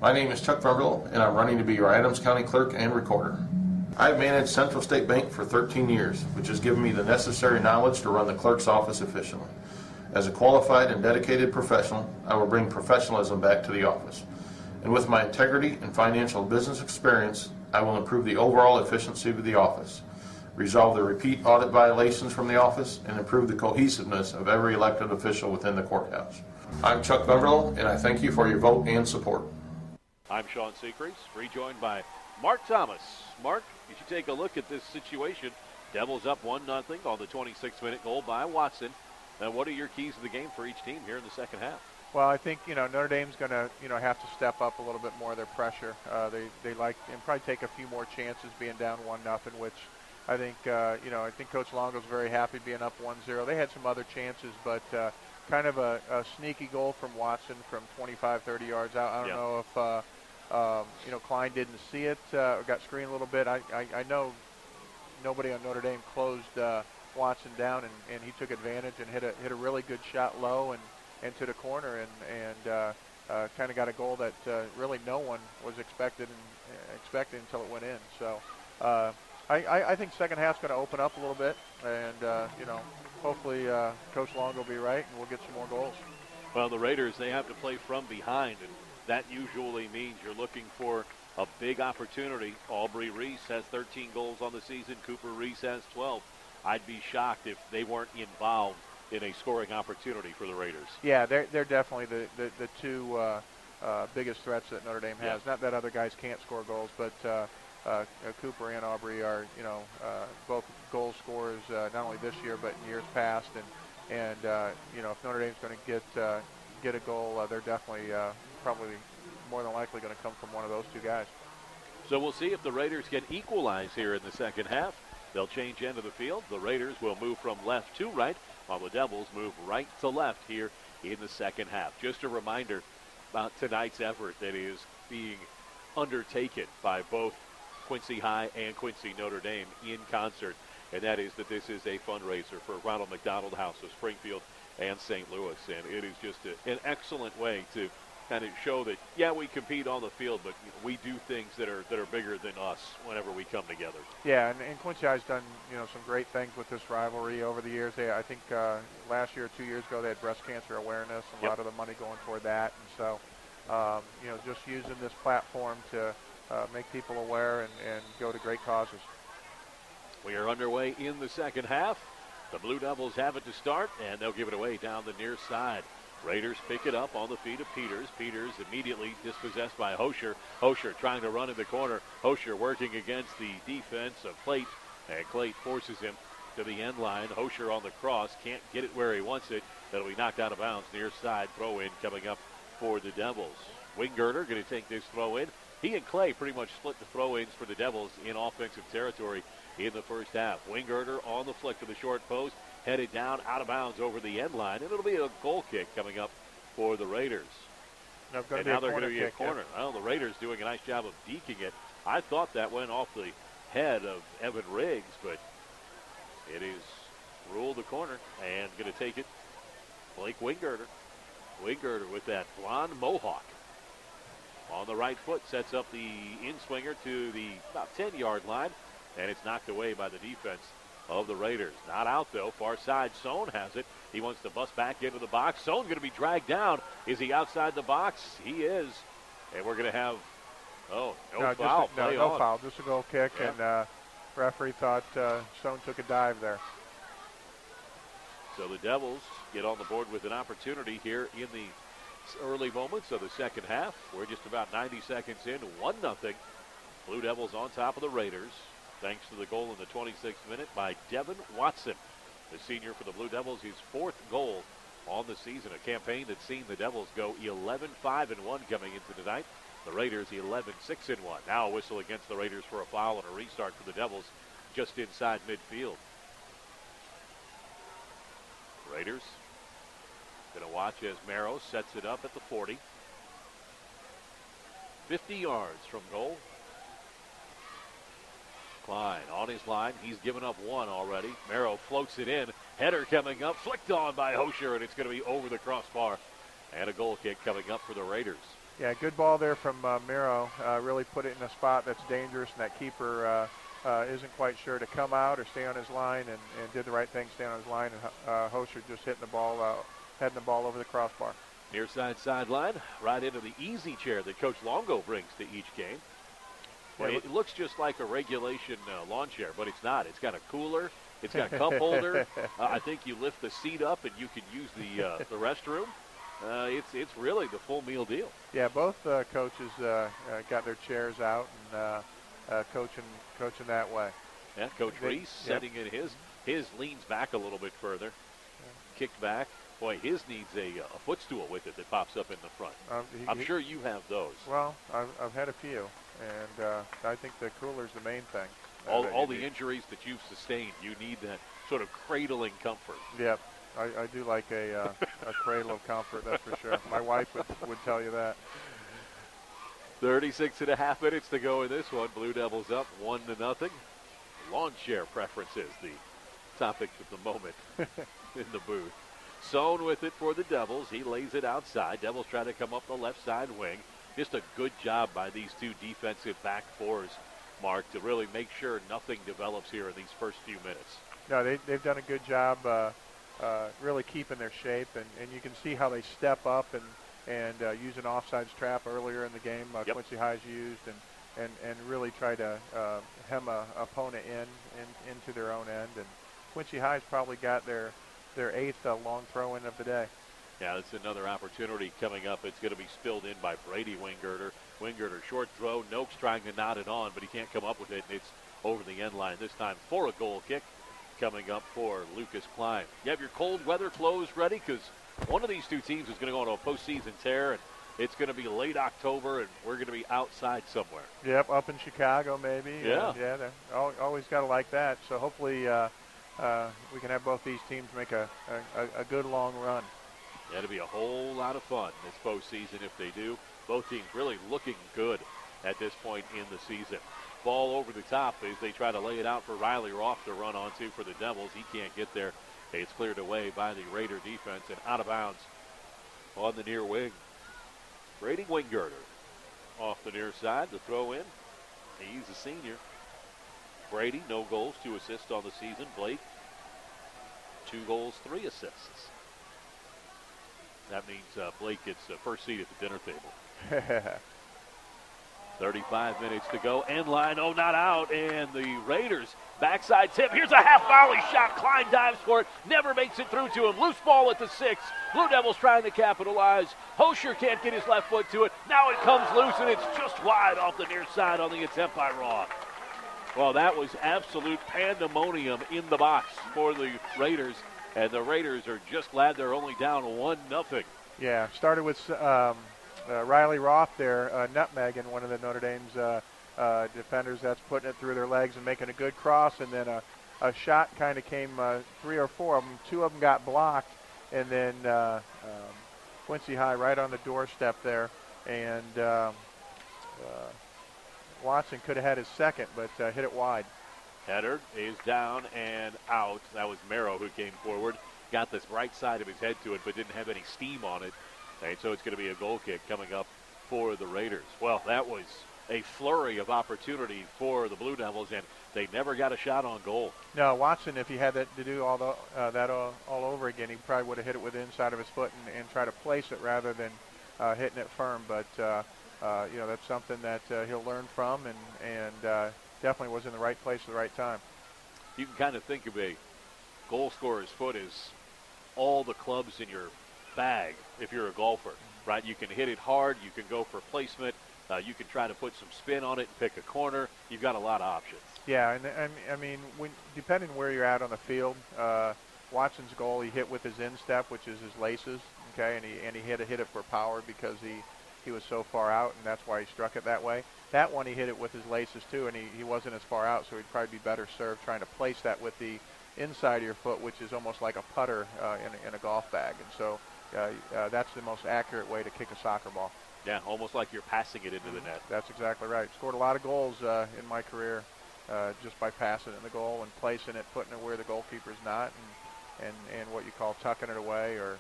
My name is Chuck Verville, and I'm running to be your Adams County Clerk and Recorder. I've managed Central State Bank for 13 years, which has given me the necessary knowledge to run the clerk's office efficiently. As a qualified and dedicated professional, I will bring professionalism back to the office. And with my integrity and financial business experience, I will improve the overall efficiency of the office, resolve the repeat audit violations from the office, and improve the cohesiveness of every elected official within the courthouse. I'm Chuck Beverly, and I thank you for your vote and support. I'm Sean Seacrease, rejoined by Mark Thomas. Mark, you should take a look at this situation. Devils up 1-0 on the 26-minute goal by Watson. What are your keys to the game for each team here in the second half? Well, I think Notre Dame's going to have to step up a little bit more of their pressure. They like and probably take a few more chances being down 1-0, which I think I think Coach Longo's very happy being up 1-0. They had some other chances, but kind of a sneaky goal from Watson from 25, 30 yards out. I don't know if Klein didn't see it or got screened a little bit. I know nobody on Notre Dame closed Watson down, and he took advantage and hit a really good shot low and to the corner and kind of got a goal that really no one was expecting until it went in. So I think second half's going to open up a little bit, and hopefully Coach Long will be right and we'll get some more goals. Well, the Raiders, they have to play from behind, and that usually means you're looking for a big opportunity. Aubrey Reese has 13 goals on the season. Cooper Reese has 12. I'd be shocked if they weren't involved in a scoring opportunity for the Raiders. Yeah, they're definitely the two biggest threats that Notre Dame has. Not that other guys can't score goals, but Cooper and Aubrey are both goal scorers not only this year but in years past. And if Notre Dame's going to get a goal, they're definitely probably more than likely going to come from one of those two guys. So we'll see if the Raiders can equalize here in the second half. They'll change end of the field. The Raiders will move from left to right, while the Devils move right to left here in the second half. Just a reminder about tonight's effort that is being undertaken by both Quincy High and Quincy Notre Dame in concert, and that is that this is a fundraiser for Ronald McDonald House of Springfield and St. Louis, and it is just an excellent way to kind of show that, we compete on the field, but we do things that are bigger than us whenever we come together. Yeah, and Quincy High's done some great things with this rivalry over the years. I think last year or 2 years ago they had breast cancer awareness, and a lot of the money going toward that. And so, just using this platform to make people aware and go to great causes. We are underway in the second half. The Blue Devils have it to start, and they'll give it away down the near side. Raiders pick it up on the feet of Peters. Peters immediately dispossessed by Hosher. Hosher trying to run in the corner. Hosher working against the defense of Clate, and Clate forces him to the end line. Hosher on the cross, can't get it where he wants it. That'll be knocked out of bounds near side. Throw in coming up for the Devils. Winggerter going to take this throw in. He and Clay pretty much split the throw-ins for the Devils in offensive territory in the first half. Winggerter on the flick to the short post, headed down out of bounds over the end line, and it'll be a goal kick coming up for the Raiders. And now they're going to be a corner. Well, the Raiders doing a nice job of deking it. I thought that went off the head of Evan Riggs, but it is ruled the corner, and going to take it Blake Winggerter. Winggerter with that blonde mohawk. On the right foot, sets up the in-swinger to the about 10-yard line, and it's knocked away by the defense of the Raiders. Not out, though. Far side, Sohn has it. He wants to bust back into the box. Sohn going to be dragged down. Is he outside the box? He is. And we're going to have, no foul. No foul. Just a goal kick, and referee thought Sohn took a dive there. So the Devils get on the board with an opportunity here in the early moments of the second half. We're just about 90 seconds in, 1-0. Blue Devils on top of the Raiders, thanks to the goal in the 26th minute by Devin Watson, the senior for the Blue Devils, his fourth goal on the season, a campaign that's seen the Devils go 11-5-1 coming into tonight. The Raiders 11-6-1. Now a whistle against the Raiders for a foul and a restart for the Devils just inside midfield. Raiders Going to watch as Merrow sets it up at the 40. 50 yards from goal. Klein on his line. He's given up one already. Merrow floats it in. Header coming up, flicked on by Hosher, and it's going to be over the crossbar. And a goal kick coming up for the Raiders. Yeah, good ball there from Merrow. Really put it in a spot that's dangerous, and that keeper isn't quite sure to come out or stay on his line, and did the right thing, stay on his line, and Hosher just heading the ball over the crossbar. Near side sideline, right into the easy chair that Coach Longo brings to each game. Well, it looks just like a regulation lawn chair, but it's not. It's got a cooler. It's got a cup holder. I think you lift the seat up and you can use the restroom. It's really the full meal deal. Yeah, both coaches got their chairs out and coaching that way. Yeah, Coach Reese setting in his leans back a little bit further, kicked back. Boy, his needs a footstool with it that pops up in the front. I'm sure you have those. Well, I've had a few, and I think the cooler's the main thing. All the injuries that you've sustained, you need that sort of cradling comfort. Yep, I do like a cradle of comfort, that's for sure. My wife would tell you that. 36.5 minutes to go in this one. Blue Devils up 1-0. Lawn chair preferences, the topic of the moment in the booth. Sohn with it for the Devils. He lays it outside. Devils try to come up the left side wing. Just a good job by these two defensive back fours, Mark, to really make sure nothing develops here in these first few minutes. No, they've done a good job really keeping their shape, and you can see how they step up and use an offsides trap earlier in the game. Quincy High's used and really try to hem a opponent into their own end. And Quincy High's probably got their eighth long throw-in of the day. Yeah, that's another opportunity coming up. It's going to be spilled in by Brady Wingirter. Wingirter, short throw. Noakes trying to knot it on, but he can't come up with it. It's over the end line this time for a goal kick coming up for Lucas Klein. You have your cold weather clothes ready because one of these two teams is going to go on a postseason tear, and it's going to be late October, and we're going to be outside somewhere. Yep, up in Chicago maybe. Yeah. They're always got to like that. So hopefully we can have both these teams make a good long run. That'll be a whole lot of fun this postseason if they do. Both teams really looking good at this point in the season. Ball over the top as they try to lay it out for Riley Roth to run onto for the Devils. He can't get there. It's cleared away by the Raider defense and out of bounds on the near wing. Brady Wingirter off the near side to throw in. He's a senior. Brady, no goals, 2 assists on the season. Blake, 2 goals, 3 assists. That means Blake gets first seat at the dinner table. 35 minutes to go. End line, not out. And the Raiders backside tip. Here's a half volley shot. Klein dives for it. Never makes it through to him. Loose ball at the 6. Blue Devils trying to capitalize. Hosher can't get his left foot to it. Now it comes loose, and it's just wide off the near side on the attempt by Roth. Well, that was absolute pandemonium in the box for the Raiders. And the Raiders are just glad they're only down 1-0. Yeah, started with Riley Roth there, nutmegging one of the Notre Dame's defenders. That's putting it through their legs and making a good cross. And then a shot kind of came 3 or 4 of them. 2 of them got blocked. And then Quincy High right on the doorstep there. And Watson could have had his second, but hit it wide. Header is down and out. That was Merrow who came forward. Got this right side of his head to it, but didn't have any steam on it. And so it's going to be a goal kick coming up for the Raiders. Well, that was a flurry of opportunity for the Blue Devils, and they never got a shot on goal. No, Watson, if he had that to do that all over again, he probably would have hit it with the inside of his foot and try to place it rather than hitting it firm. But, that's something that he'll learn from and definitely was in the right place at the right time. You can kind of think of a goal scorer's foot as all the clubs in your bag if you're a golfer, right? You can hit it hard. You can go for placement. You can try to put some spin on it and pick a corner. You've got a lot of options. Yeah, and I mean, depending where you're at on the field, Watson's goal he hit with his instep, which is his laces, okay, and he hit it for power because he was so far out, and that's why he struck it that way. That one he hit it with his laces too, and he wasn't as far out, so he'd probably be better served trying to place that with the inside of your foot, which is almost like a putter in a golf bag. And so that's the most accurate way to kick a soccer ball. Yeah, almost like you're passing it into the net. That's exactly right. Scored a lot of goals in my career just by passing it in the goal and placing it, putting it where the goalkeeper's not, and what you call tucking it away or,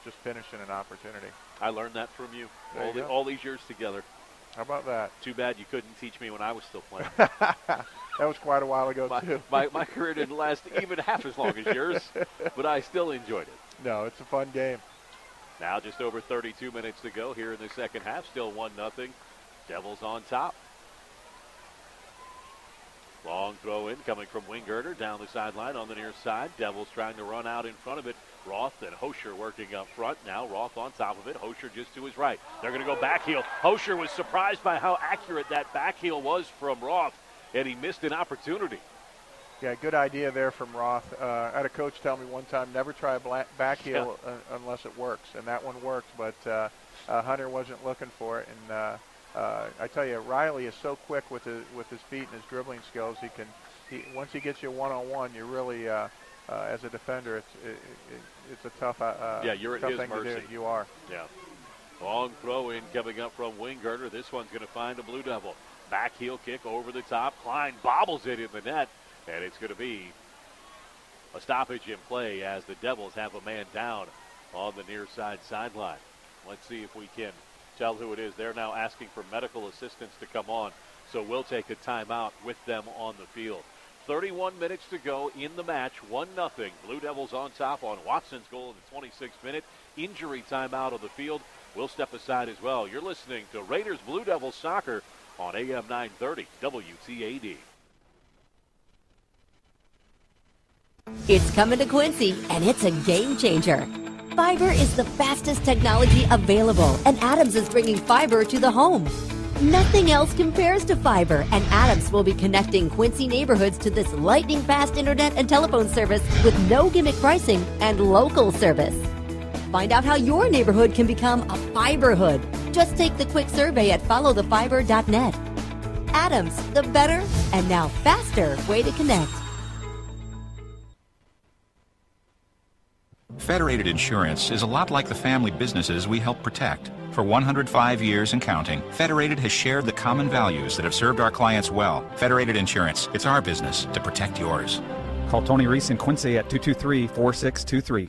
just finishing an opportunity. I learned that from you all these years together. How about that? Too bad you couldn't teach me when I was still playing. That was quite a while ago, too. My career didn't last even half as long as yours, but I still enjoyed it. No, it's a fun game. Now just over 32 minutes to go here in the second half. Still 1-0. Devils on top. Long throw in coming from Wingirter down the sideline on the near side. Devils trying to run out in front of it. Roth and Hosher working up front. Now Roth on top of it. Hosher just to his right. They're going to go back heel. Hosher was surprised by how accurate that back heel was from Roth, and he missed an opportunity. Yeah, good idea there from Roth. I had a coach tell me one time, never try a back heel unless it works, and that one worked, but Hunter wasn't looking for it. And I tell you, Riley is so quick with his feet and his dribbling skills. Once he gets you one-on-one, you're really as a defender, it's a tough you're tough at his thing mercy. to do. You are. Yeah. Long throw in coming up from Wingirter. This one's going to find a Blue Devil. Back heel kick over the top. Klein bobbles it in the net, and it's going to be a stoppage in play as the Devils have a man down on the near side sideline. Let's see if we can tell who it is. They're now asking for medical assistance to come on, so we'll take a timeout with them on the field. 31 minutes to go in the match, 1-0. Blue Devils on top on Watson's goal in the 26th minute. Injury timeout of the field. We'll step aside as well. You're listening to Raiders Blue Devils Soccer on AM 930 WTAD. It's coming to Quincy, and it's a game changer. Fiber is the fastest technology available, and Adams is bringing fiber to the home. Nothing else compares to fiber, and Adams will be connecting Quincy neighborhoods to this lightning-fast internet and telephone service with no gimmick pricing and local service. Find out how your neighborhood can become a fiberhood. Just take the quick survey at followthefiber.net. Adams, the better and now faster way to connect. Federated Insurance is a lot like the family businesses we help protect. For 105 years and counting, Federated has shared the common values that have served our clients well. Federated Insurance, it's our business to protect yours. Call Tony Reese in Quincy at 223-4623.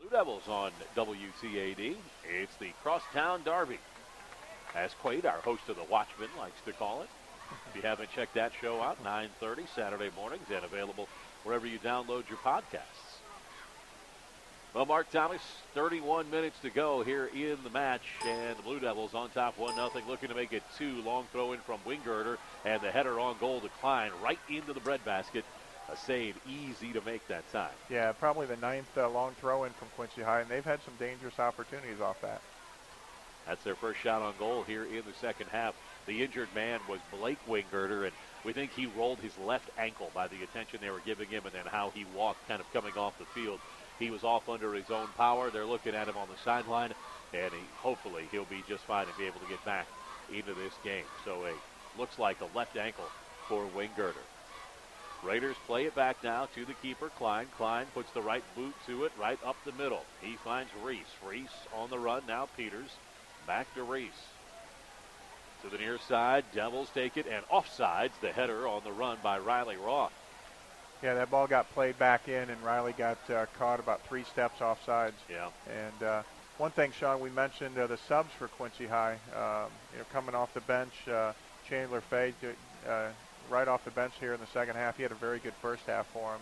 Blue Devils on WTAD. It's the Crosstown Derby, as Quaid, our host of the Watchman, likes to call it. If you haven't checked that show out, 9:30 Saturday mornings, and available wherever you download your podcasts. Well, Mark Thomas, 31 minutes to go here in the match, and the Blue Devils on top 1-0, looking to make it 2. Long throw in from Wingirter, and the header on goal to Klein right into the breadbasket. A save easy to make that time. Yeah, probably the 9th long throw in from Quincy High, and they've had some dangerous opportunities off that. That's their first shot on goal here in the second half. The injured man was Blake Wingirter, and we think he rolled his left ankle by the attention they were giving him and then how he walked kind of coming off the field. He was off under his own power. They're looking at him on the sideline, and hopefully he'll be just fine and be able to get back into this game. So it looks like a left ankle for Wingirter. Raiders play it back now to the keeper, Klein. Klein puts the right boot to it, right up the middle. He finds Reese. Reese on the run, now Peters. Back to Reese. To the near side, Devils take it, and offsides the header on the run by Riley Roth. Yeah, that ball got played back in, and Riley got caught about 3 steps offsides. Yeah. And one thing, Sean, we mentioned the subs for Quincy High. Coming off the bench, Chandler Fade, right off the bench here in the second half. He had a very good first half for him,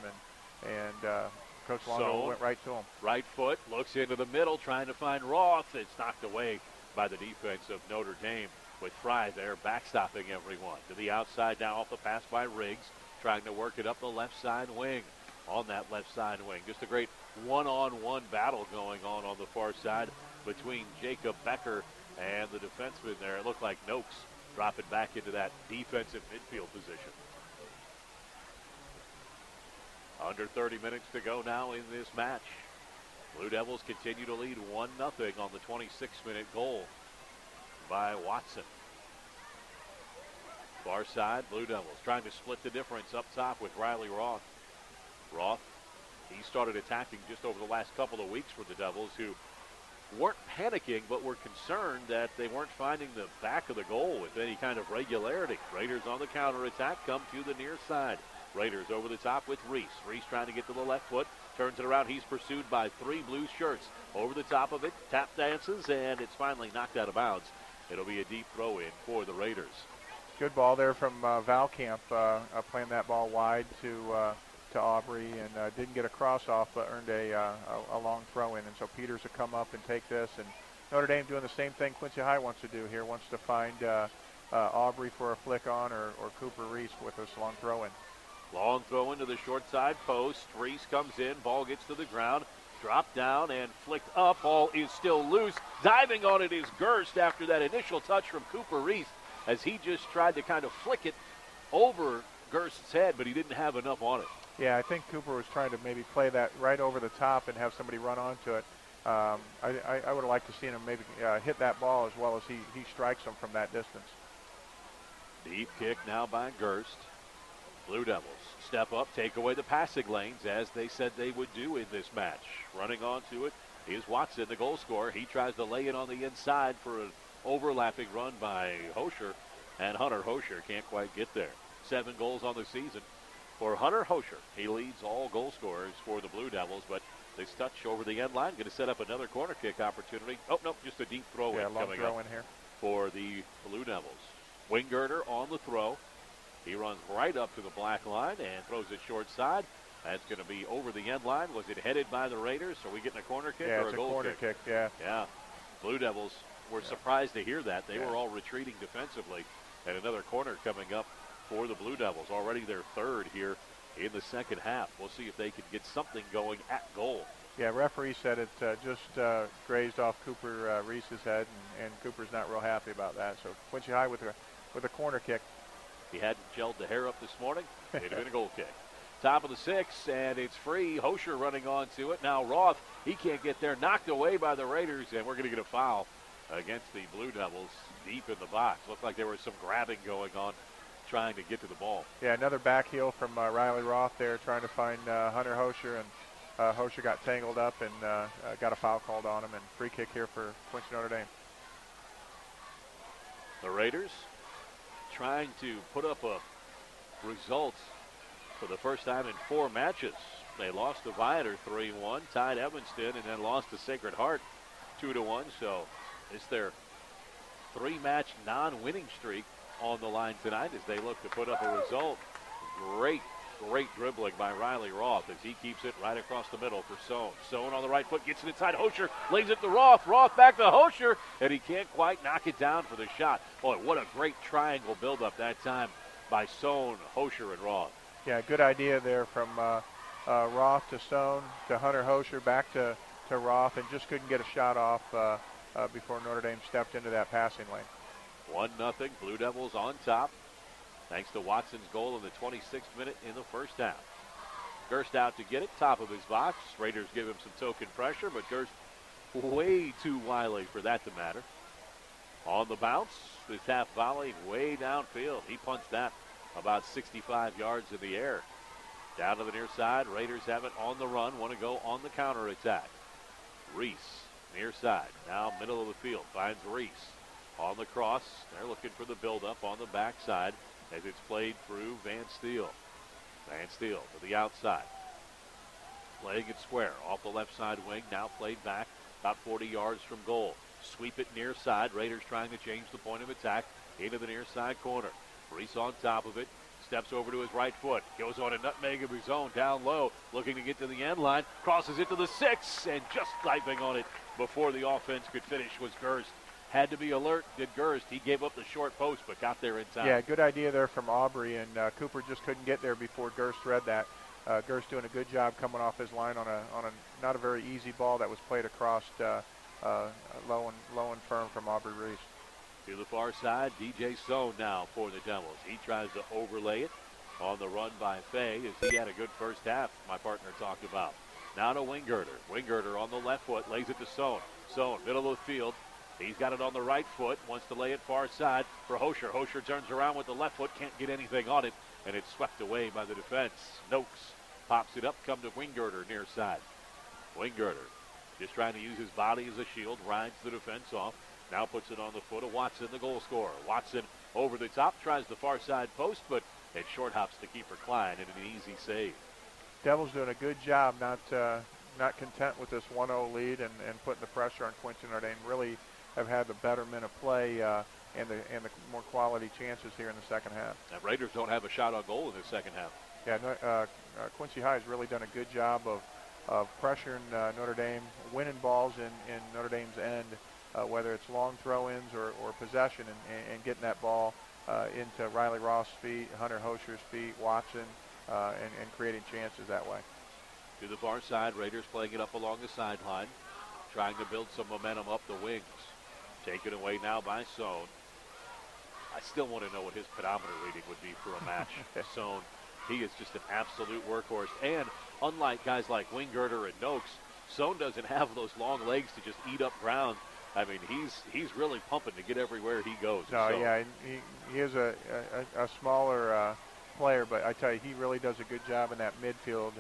and Coach Longo went right to him. Right foot, looks into the middle, trying to find Roth. It's knocked away by the defense of Notre Dame, with Fry there backstopping everyone. To the outside now off the pass by Riggs, trying to work it up the left side wing. On that left side wing, just a great one-on-one battle going on the far side between Jacob Becker and the defenseman there. It looked like Noakes dropping back into that defensive midfield position. Under 30 minutes to go now in this match. Blue Devils continue to lead 1-0 on the 26-minute goal by Watson. Far side, Blue Devils trying to split the difference up top with Riley Roth. Roth, he started attacking just over the last couple of weeks for the Devils, who weren't panicking but were concerned that they weren't finding the back of the goal with any kind of regularity. Raiders on the counterattack come to the near side. Raiders over the top with Reese. Reese trying to get to the left foot, turns it around. He's pursued by 3 blue shirts. Over the top of it, tap dances, and it's finally knocked out of bounds. It'll be a deep throw in for the Raiders. Good ball there from Valkamp, playing that ball wide to Aubrey, and didn't get a cross off, but earned a long throw in. And so Peters will come up and take this. And Notre Dame doing the same thing Quincy High wants to do here, wants to find Aubrey for a flick on, or Cooper Reese with this long throw in. Long throw into the short side post. Reese comes in, ball gets to the ground, dropped down and flicked up. Ball is still loose. Diving on it is Gerst after that initial touch from Cooper Reese, as he just tried to kind of flick it over Gerst's head, but he didn't have enough on it. Yeah, I think Cooper was trying to maybe play that right over the top and have somebody run onto it. I would have liked to see him maybe hit that ball as well as he strikes him from that distance. Deep kick now by Gerst. Blue Devils step up, take away the passing lanes, as they said they would do in this match. Running onto it is Watson, the goal scorer. He tries to lay it on the inside for an overlapping run by Hosher, and Hunter Hosher can't quite get there. 7 goals on the season for Hunter Hosher. He leads all goal scorers for the Blue Devils, but this touch over the end line going to set up another corner kick opportunity. Oh, no, just a deep throw in coming up here for the Blue Devils. Winggerter on the throw. He runs right up to the black line and throws it short side. That's going to be over the end line. Was it headed by the Raiders? Are we getting a corner kick or a goal corner kick? Yeah. Yeah. Blue Devils were surprised to hear that. They were all retreating defensively. And another corner coming up for the Blue Devils. Already their third here in the second half. We'll see if they can get something going at goal. Yeah, referee said it just grazed off Cooper Reese's head, and Cooper's not real happy about that. So Quincy High with a corner kick. He hadn't gelled the hair up this morning. It'd have been a goal kick. Top of the 6, and it's free. Hosher running onto it. Now Roth, he can't get there. Knocked away by the Raiders, and we're going to get a foul against the Blue Devils deep in the box. Looked like there was some grabbing going on, trying to get to the ball. Yeah, another back heel from Riley Roth there, trying to find Hunter Hosher, and Hosher got tangled up and got a foul called on him, and free kick here for Quincy Notre Dame. The Raiders trying to put up a result for the first time in 4 matches. They lost to Viator 3-1, tied Evanston, and then lost to Sacred Heart 2-1. So it's their 3-match non-winning streak on the line tonight as they look to put up a result. Great dribbling by Riley Roth as he keeps it right across the middle for Sohn. Sohn on the right foot, gets it inside. Hosher lays it to Roth. Roth back to Hosher, and he can't quite knock it down for the shot. Boy, what a great triangle buildup that time by Sohn, Hosher, and Roth. Yeah, good idea there from Roth to Sohn to Hunter Hosher, back to Roth, and just couldn't get a shot off before Notre Dame stepped into that passing lane. 1-0, Blue Devils on top, thanks to Watson's goal in the 26th minute in the first half. Gerst out to get it, top of his box. Raiders give him some token pressure, but Gerst way too wily for that to matter. On the bounce, this half volley way downfield. He punched that about 65 yards in the air. Down to the near side, Raiders have it on the run, want to go on the counterattack. Reese, near side, now middle of the field, finds Reese. On the cross, they're looking for the build-up on the backside as it's played through Van Steele. Van Steele to the outside. Playing it square off the left side wing, now played back about 40 yards from goal. Sweep it near side. Raiders trying to change the point of attack into the near side corner. Reese on top of it. Steps over to his right foot. Goes on a nutmeg of his own down low. Looking to get to the end line. Crosses it to the 6. And just diving on it before the offense could finish was Gerst. Had to be alert, did Gerst. He gave up the short post, but got there in time. Yeah, good idea there from Aubrey, and Cooper just couldn't get there before Gerst read that. Gerst doing a good job coming off his line on a not a very easy ball that was played across low and firm from Aubrey Reese. To the far side, DJ Sohn now for the Devils. He tries to overlay it on the run by Fay as he had a good first half, my partner talked about. Now to Winggerter. Winggerter on the left foot, lays it to Sohn. Sohn, middle of the field, He's got it on the right foot, wants to lay it far side for Hosher. Hosher turns around with the left foot, can't get anything on it, and it's swept away by the defense. Noakes pops it up, come to Wingirter near side. Wingirter just trying to use his body as a shield, rides the defense off. Now puts it on the foot of Watson, the goal scorer. Watson over the top, tries the far side post, but it short hops to keeper Klein and an easy save. Devils doing a good job, not content with this 1-0 lead and putting the pressure on Quincy Notre Dame. Really have had the better minute play and the more quality chances here in the second half. And Raiders don't have a shot on goal in the second half. Yeah, Quincy High has really done a good job of pressuring Notre Dame, winning balls in Notre Dame's end, whether it's long throw-ins or possession, and getting that ball into Riley Ross' feet, Hunter Hosher's feet, Watson, and creating chances that way. To the far side, Raiders playing it up along the sideline, trying to build some momentum up the wings. Taken away now by Sohn. I still want to know what his pedometer reading would be for a match. Sohn, he is just an absolute workhorse. And unlike guys like Wingirter and Noakes, Sohn doesn't have those long legs to just eat up ground. I mean, he's really pumping to get everywhere he goes. No, yeah, he is a smaller player, but I tell you, he really does a good job in that midfield,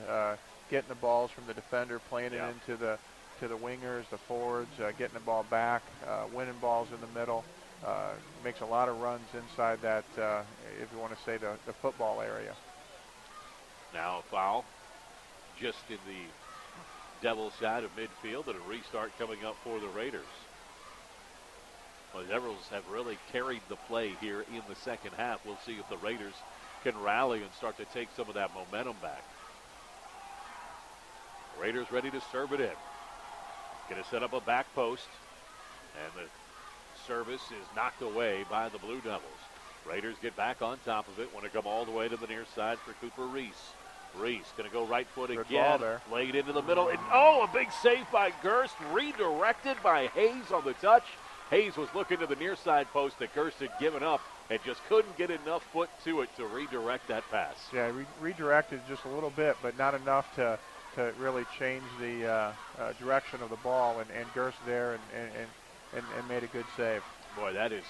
getting the balls from the defender, playing it into the wingers, the forwards, getting the ball back, winning balls in the middle. Makes a lot of runs inside that, if you want to say the football area. Now a foul just in the Devils side of midfield, and a restart coming up for the Raiders. Well, the Devils have really carried the play here in the second half. We'll see if the Raiders can rally and start to take some of that momentum back. Raiders ready to serve it in. Going to set up a back post, and the service is knocked away by the Blue Devils. Raiders get back on top of it. Want to come all the way to the near side for Cooper Reese. Reese going to go right foot again, laid into the middle, and a big save by Gerst, redirected by Hayes on the touch. Hayes was looking to the near side post that Gerst had given up and just couldn't get enough foot to it to redirect that pass. Yeah, redirected just a little bit, but not enough to really change the direction of the ball, and Gerst there and made a good save. Boy, that is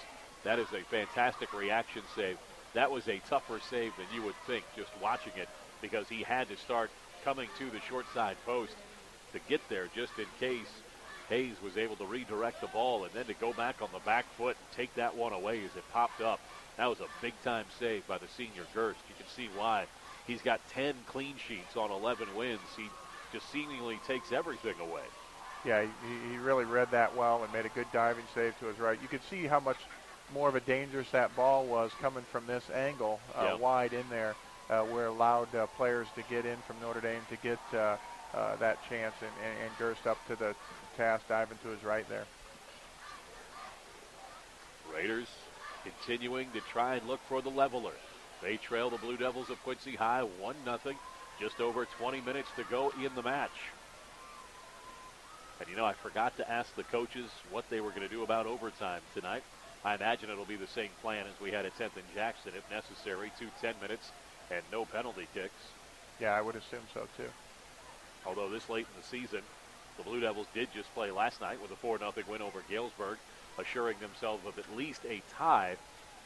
a fantastic reaction save. That was a tougher save than you would think just watching it, because he had to start coming to the short side post to get there just in case Hayes was able to redirect the ball, and then to go back on the back foot and take that one away as it popped up. That was a big-time save by the senior Gerst. You can see why. He's got 10 clean sheets on 11 wins. He just seemingly takes everything away. Yeah, he really read that well and made a good diving save to his right. You could see how much more of a dangerous that ball was coming from this angle, wide in there, where it allowed players to get in from Notre Dame to get that chance, and Gerst up to the task, diving to his right there. Raiders continuing to try and look for the leveler. They trail the Blue Devils of Quincy High 1-0. Just over 20 minutes to go in the match. And I forgot to ask the coaches what they were going to do about overtime tonight. I imagine it'll be the same plan as we had at 10th and Jackson, if necessary. 2 10 minutes and no penalty kicks. Yeah, I would assume so too. Although this late in the season, the Blue Devils did just play last night with a 4-0 win over Galesburg, assuring themselves of at least a tie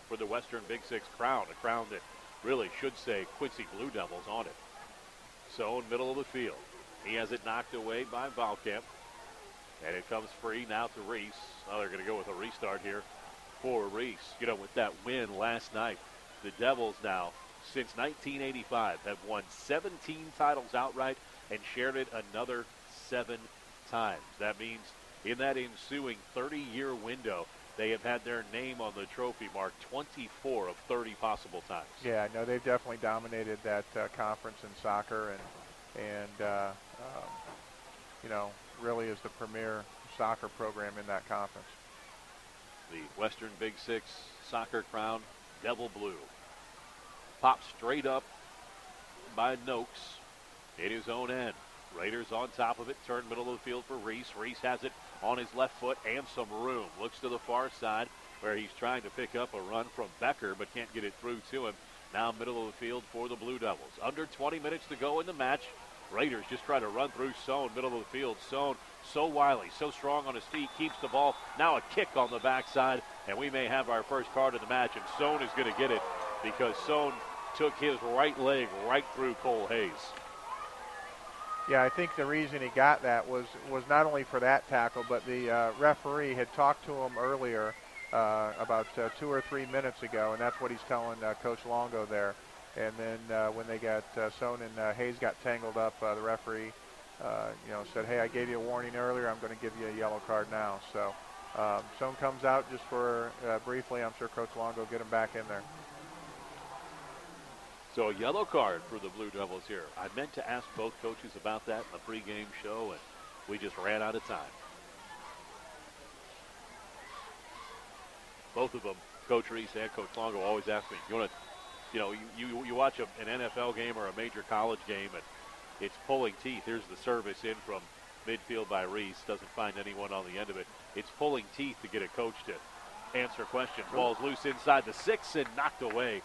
for the Western Big Six crown, a crown that really should say Quincy Blue Devils on it. So in middle of the field, he has it knocked away by Valkamp, and it comes free now to Reese. Now they're going to go with a restart here for Reese. With that win last night, the Devils now, since 1985, have won 17 titles outright and shared it another 7 times. That means in that ensuing 30-year window, they have had their name on the trophy mark 24 of 30 possible times. Yeah, no, they've definitely dominated that conference in soccer, and really is the premier soccer program in that conference. The Western Big Six soccer crown, Devil Blue. Popped straight up by Noakes in his own end. Raiders on top of it, turn middle of the field for Reese. Reese has it on his left foot and some room. Looks to the far side where he's trying to pick up a run from Becker but can't get it through to him. Now middle of the field for the Blue Devils. Under 20 minutes to go in the match. Raiders just try to run through Sohn, middle of the field. Sohn so wily, so strong on his feet, keeps the ball. Now a kick on the backside, and we may have our first card of the match, and Sohn is going to get it because Sohn took his right leg right through Cole Hayes. Yeah, I think the reason he got that was not only for that tackle, but the referee had talked to him earlier about 2 or 3 minutes ago, and that's what he's telling Coach Longo there. And then when they got Sohn and Hayes got tangled up, the referee said, hey, I gave you a warning earlier. I'm going to give you a yellow card now. So Sohn comes out just for briefly. I'm sure Coach Longo will get him back in there. So a yellow card for the Blue Devils here. I meant to ask both coaches about that in the pregame show, and we just ran out of time. Both of them, Coach Reese and Coach Longo, always ask me, you watch an NFL game or a major college game, and it's pulling teeth. Here's the service in from midfield by Reese. Doesn't find anyone on the end of it. It's pulling teeth to get a coach to answer questions. Ball's loose inside the 6 and knocked away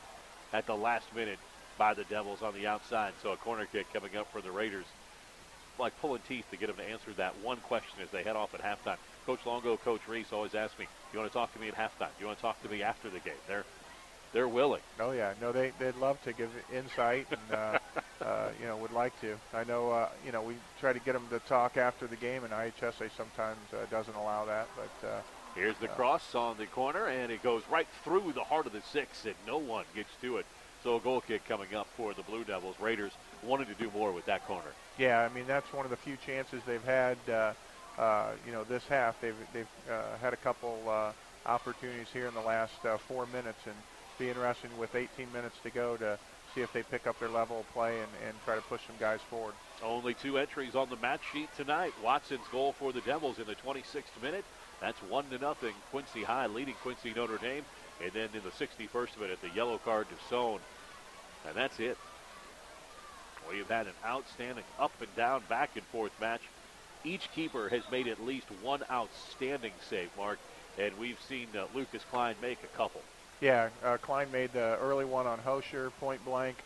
at the last minute by the Devils on the outside. So a corner kick coming up for the Raiders. Like pulling teeth to get them to answer that one question as they head off at halftime. Coach Longo, Coach Reese always ask me, you want to talk to me at halftime? Do you want to talk to me after the game? They're willing. Oh, yeah. No, they'd love to give insight and, would like to. I know, we try to get them to talk after the game, and IHSA sometimes doesn't allow that. But here's the cross on the corner, and it goes right through the heart of the 6, and no one gets to it. So a goal kick coming up for the Blue Devils. Raiders wanted to do more with that corner. Yeah, I mean, that's one of the few chances they've had, this half. They've had a couple opportunities here in the last 4 minutes, and be interesting with 18 minutes to go to see if they pick up their level of play and try to push some guys forward. Only 2 entries on the match sheet tonight. Watson's goal for the Devils in the 26th minute. That's 1-0. Quincy High leading Quincy Notre Dame. And then in the 61st minute, the yellow card to Sohn. And that's it. We've had an outstanding up and down, back and forth match. Each keeper has made at least one outstanding save, Mark. And we've seen Lucas Klein make a couple. Yeah, Klein made the early one on Hosher, point blank.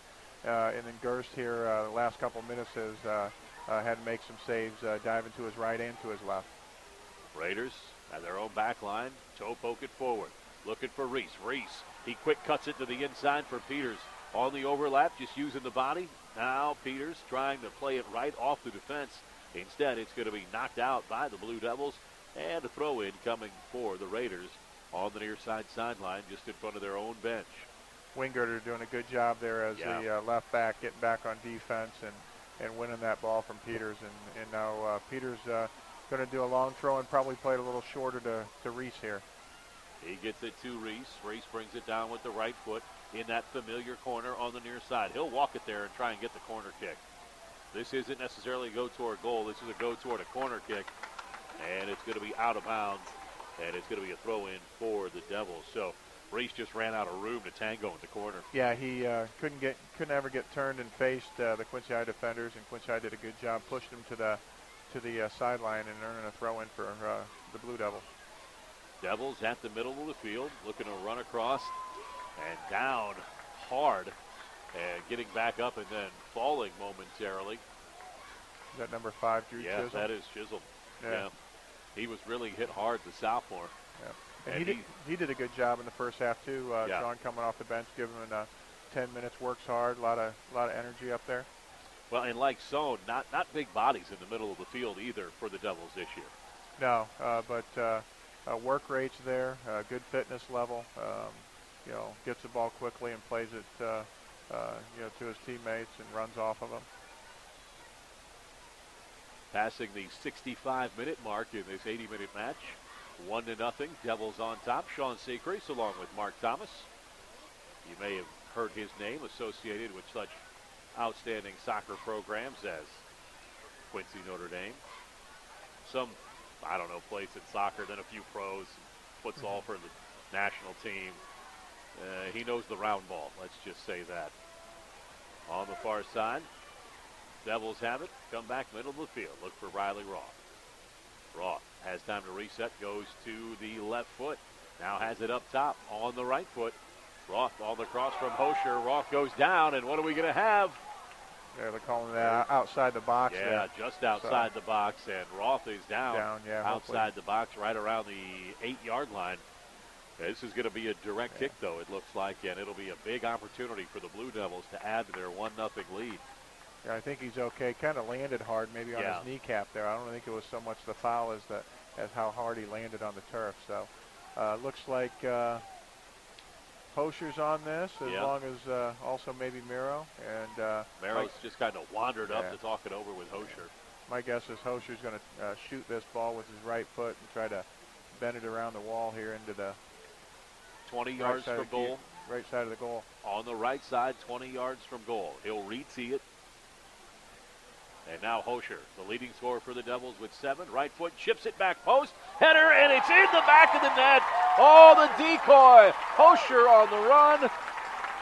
And then Gerst here, the last couple minutes, has had to make some saves, diving to his right and to his left. Raiders at their own back line, toe poke it forward. Looking for Reese. Reese, he quick cuts it to the inside for Peters. On the overlap, just using the body. Now Peters trying to play it right off the defense. Instead, it's going to be knocked out by the Blue Devils. And a throw-in coming for the Raiders on the near side sideline, just in front of their own bench. Wingert doing a good job there as the left back, getting back on defense and winning that ball from Peters. And now Peters going to do a long throw and probably play it a little shorter to Reese here. He gets it to Reese. Reese brings it down with the right foot in that familiar corner on the near side. He'll walk it there and try and get the corner kick. This isn't necessarily a go toward goal. This is a go toward a corner kick. And it's going to be out of bounds. And it's going to be a throw-in for the Devils. So Reese just ran out of room to tango in the corner. Yeah, he couldn't ever get turned and faced the Quincy High defenders, and Quincy High did a good job, pushed him to the sideline and earning a throw-in for the Blue Devils. Devils at the middle of the field, looking to run across and down hard, and getting back up and then falling momentarily. Is that number 5, Drew Chisholm? Yeah, that is Chisholm. Yeah. He was really hit hard, the sophomore. Yeah. And he did a good job in the first half too. John coming off the bench, giving him 10 minutes, works hard, a lot of energy up there. Well, and like Sohn, not big bodies in the middle of the field either for the Devils this year. No, but work rate's there, good fitness level. Gets the ball quickly and plays it, to his teammates and runs off of them. Passing the 65-minute mark in this 80-minute match. 1-0, Devils on top. Sean Secrease along with Mark Thomas. You may have heard his name associated with such outstanding soccer programs as Quincy Notre Dame. Some, plays in soccer, then a few pros, futsal for the national team. He knows the round ball, let's just say that. On the far side, Devils have it. Come back middle of the field. Look for Riley Roth. Roth has time to reset. Goes to the left foot. Now has it up top on the right foot. Roth on the cross from Hosher. Roth goes down, and what are we going to have? they're calling that outside the box. Yeah, there. just outside the box, and Roth is down outside the box, right around the 8-yard line. This is going to be a direct kick, though, it looks like, and it'll be a big opportunity for the Blue Devils to add to their 1-0 lead. Yeah, I think he's okay. Kind of landed hard, maybe on his kneecap there. I don't think it was so much the foul as how hard he landed on the turf. So, looks like Hosher's on this, as long as also maybe Miro. And Miro's just kind of wandered up to talk it over with Hosher. My guess is Hosher's going to shoot this ball with his right foot and try to bend it around the wall here into the 20 yards from goal. Right side of the goal. On the right side, 20 yards from goal. He'll re-tee it. And now Hosher, the leading scorer for the Devils with 7. Right foot chips it back post. Header, and it's in the back of the net. Oh, the decoy. Hosher on the run.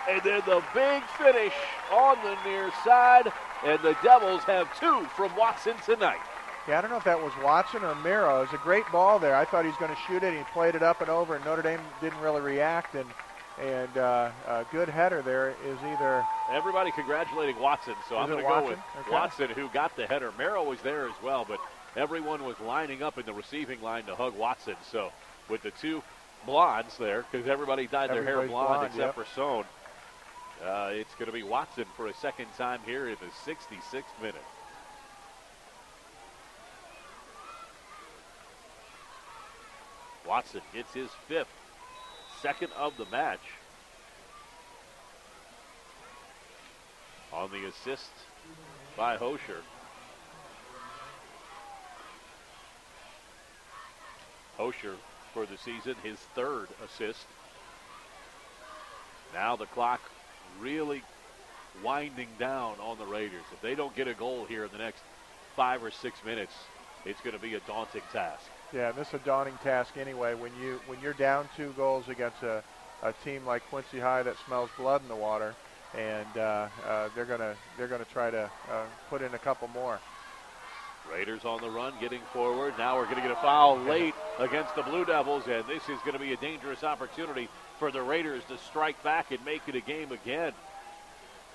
And then the big finish on the near side. And the Devils have 2 from Watson tonight. Yeah, I don't know if that was Watson or Miro. It was a great ball there. I thought he was going to shoot it. He played it up and over, and Notre Dame didn't really react. And a good header there is either. Everybody congratulating Watson, so I'm going to go with Okay. Watson, who got the header. Miro was there as well, but everyone was lining up in the receiving line to hug Watson. So with the 2 blondes there, because everybody dyed their hair blonde except for Sohn, it's going to be Watson for a second time here in the 66th minute. Watson gets his 5th, second of the match. On the assist by Hosher. Hosher for the season, his 3rd assist. Now the clock really winding down on the Raiders. If they don't get a goal here in the next 5 or 6 minutes, it's going to be a daunting task. Yeah, this is a daunting task anyway. When you're down 2 goals against a team like Quincy High that smells blood in the water, and they're gonna try to put in a couple more. Raiders on the run, getting forward. Now we're going to get a foul late against the Blue Devils, and this is going to be a dangerous opportunity for the Raiders to strike back and make it a game again.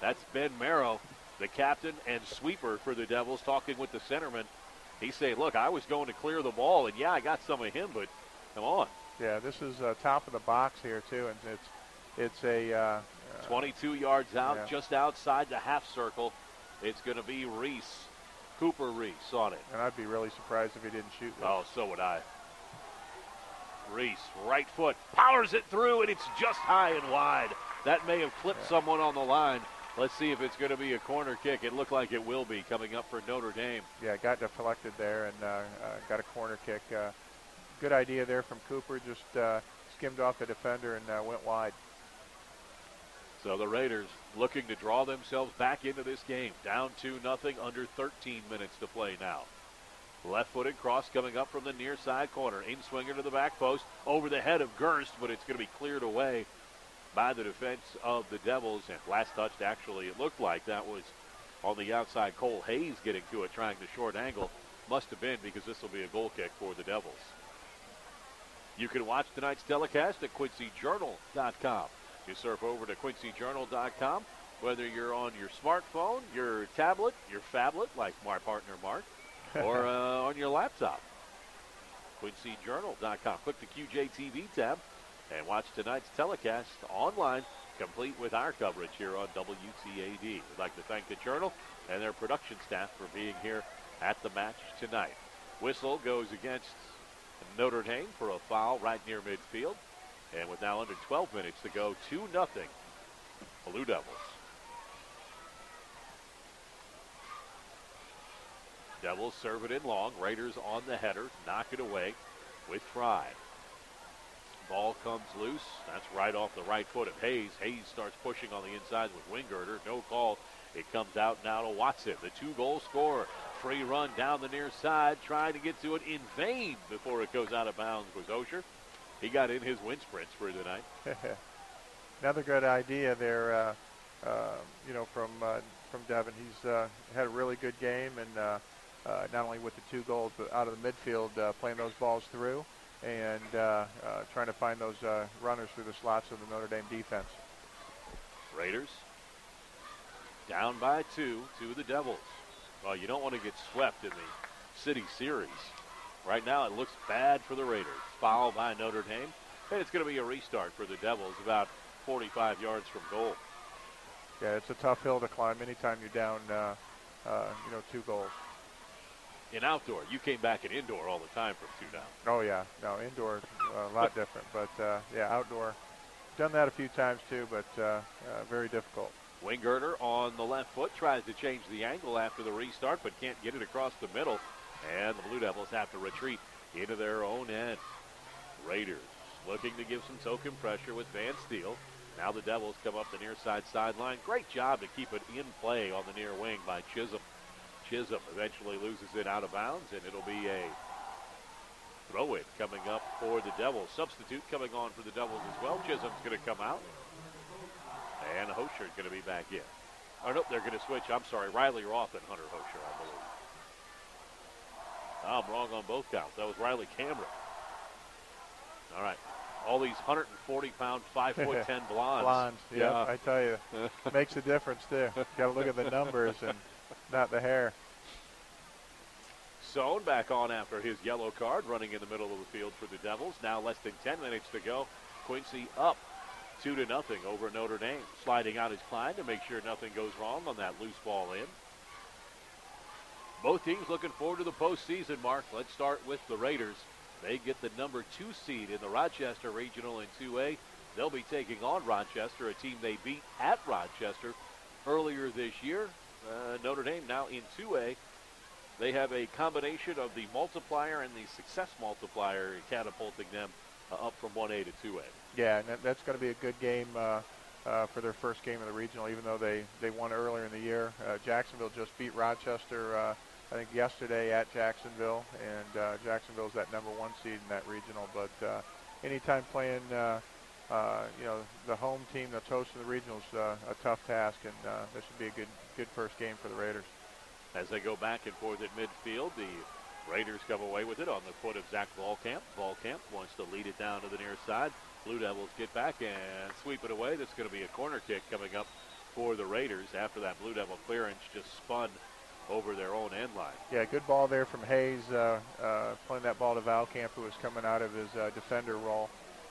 That's Ben Miro, the captain and sweeper for the Devils, talking with the centerman. He's saying, look, I was going to clear the ball, and yeah, I got some of him, but come on. Yeah, this is top of the box here, too, and it's a 22 yards out, just outside the half circle. It's going to be Reese, Cooper Reese on it. And I'd be really surprised if he didn't shoot this. Oh, so would I. Reese, right foot, powers it through, and it's just high and wide. That may have clipped someone on the line. Let's see if it's going to be a corner kick. It looked like it will be coming up for Notre Dame. Yeah, got deflected there and got a corner kick. Good idea there from Cooper. Just skimmed off the defender and went wide. So the Raiders looking to draw themselves back into this game. Down 2-0, under 13 minutes to play now. Left-footed cross coming up from the near side corner. In-swinger to the back post. Over the head of Gerst, but it's going to be cleared away by the defense of the Devils. And last touched, actually, it looked like that was on the outside. Cole Hayes getting to it, trying the short angle. Must have been, because this will be a goal kick for the Devils. You can watch tonight's telecast at QuincyJournal.com. You surf over to QuincyJournal.com, whether you're on your smartphone, your tablet, your phablet, like my partner Mark, or on your laptop. QuincyJournal.com. Click the QJTV tab and watch tonight's telecast online, complete with our coverage here on WTAD. We'd like to thank the Journal and their production staff for being here at the match tonight. Whistle goes against Notre Dame for a foul right near midfield. And with now under 12 minutes to go, 2-0 Blue Devils. Devils serve it in long. Raiders on the header, knock it away with Fry. Ball comes loose. That's right off the right foot of Hayes. Hayes starts pushing on the inside with Wingirter. No call. It comes out now to Watson, the 2-goal scorer. Free run down the near side, trying to get to it in vain before it goes out of bounds with Osher. He got in his wind sprints for tonight. Another good idea there, from Devin. He's had a really good game, and not only with the 2 goals, but out of the midfield, playing those balls through and trying to find those runners through the slots of the Notre Dame defense. Raiders Down by 2 to the Devils. Well, you don't want to get swept in the City Series. Right now it looks bad for the Raiders. Foul by Notre Dame. And it's going to be a restart for the Devils about 45 yards from goal. Yeah, it's a tough hill to climb anytime you're down, 2 goals. In outdoor, you came back in indoor all the time from 2 down. Oh, yeah. No, indoor, a lot different. But, outdoor. Done that a few times, too, but very difficult. Wingirter on the left foot tries to change the angle after the restart, but can't get it across the middle. And the Blue Devils have to retreat into their own end. Raiders looking to give some token pressure with Van Steele. Now the Devils come up the near side sideline. Great job to keep it in play on the near wing by Chisholm. Chisholm eventually loses it out of bounds, and it'll be a throw-in coming up for the Devils. Substitute coming on for the Devils as well. Chisholm's going to come out. And Hosher's going to be back in. Oh, nope, they're going to switch. I'm sorry, Riley Roth and Hunter Hosher, I believe. I'm wrong on both counts. That was Riley Cameron. All right. All these 140-pound, 5'10" blondes. Blondes, yeah, I tell you. Makes a difference, too. Got to look at the numbers and not the hair. Sohn back on after his yellow card, running in the middle of the field for the Devils. Now less than 10 minutes to go. Quincy up 2-0 over Notre Dame. Sliding out his Klein to make sure nothing goes wrong on that loose ball in. Both teams looking forward to the postseason, Mark. Let's start with the Raiders. They get the number 2 seed in the Rochester Regional in 2A. They'll be taking on Rochester, a team they beat at Rochester earlier this year. Notre Dame now in 2A. They have a combination of the multiplier and the success multiplier catapulting them up from 1A to 2A. Yeah, and that's going to be a good game for their first game of the regional, even though they won earlier in the year. Jacksonville just beat Rochester, I think, yesterday at Jacksonville, and Jacksonville's that number 1 seed in that regional. But anytime playing, the home team that's hosting the regional is a tough task, and this should be a good first game for the Raiders. As they go back and forth at midfield, the Raiders come away with it on the foot of Zach Volkamp. Volkamp wants to lead it down to the near side. Blue Devils get back and sweep it away. That's going to be a corner kick coming up for the Raiders after that Blue Devil clearance just spun over their own end line. Yeah, good ball there from Hayes, playing that ball to Volkamp, who was coming out of his defender role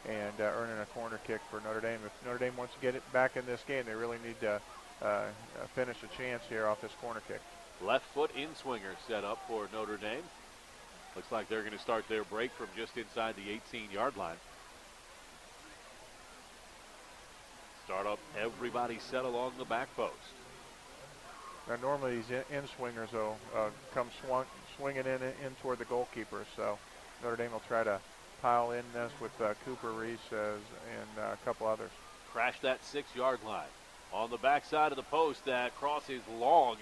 and earning a corner kick for Notre Dame. If Notre Dame wants to get it back in this game, they really need to finish a chance here off this corner kick. Left foot in swinger set up for Notre Dame. Looks like they're going to start their break from just inside the 18-yard line. Start up, everybody set along the back post. Now, normally these in-swingers will come swinging in toward the goalkeeper, so Notre Dame will try to pile in this with Cooper Reese and a couple others. Crash that 6-yard line. On the backside of the post, that cross is long,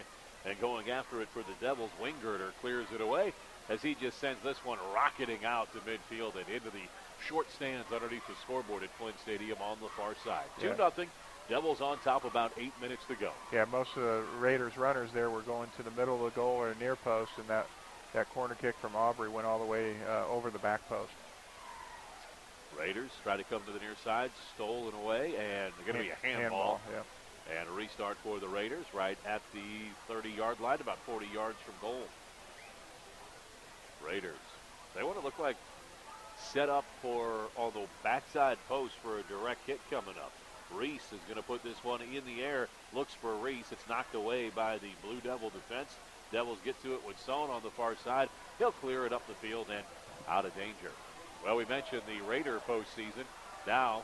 and going after it for the Devils, Wingirter clears it away as he just sends this one rocketing out to midfield and into the short stands underneath the scoreboard at Flint Stadium on the far side. 2-0. Devils on top, about 8 minutes to go. Yeah, most of the Raiders runners there were going to the middle of the goal or near post, and that corner kick from Aubrey went all the way over the back post. Raiders try to come to the near side, stolen away, and going to be a handball. Yeah. And a restart for the Raiders right at the 30-yard line, about 40 yards from goal. Raiders, they want to look like set up for on the backside post for a direct hit coming up. Reese is going to put this one in the air, looks for Reese. It's knocked away by the Blue Devil defense. Devils get to it with Sohn on the far side. He'll clear it up the field and out of danger. Well, we mentioned the Raider postseason. Now,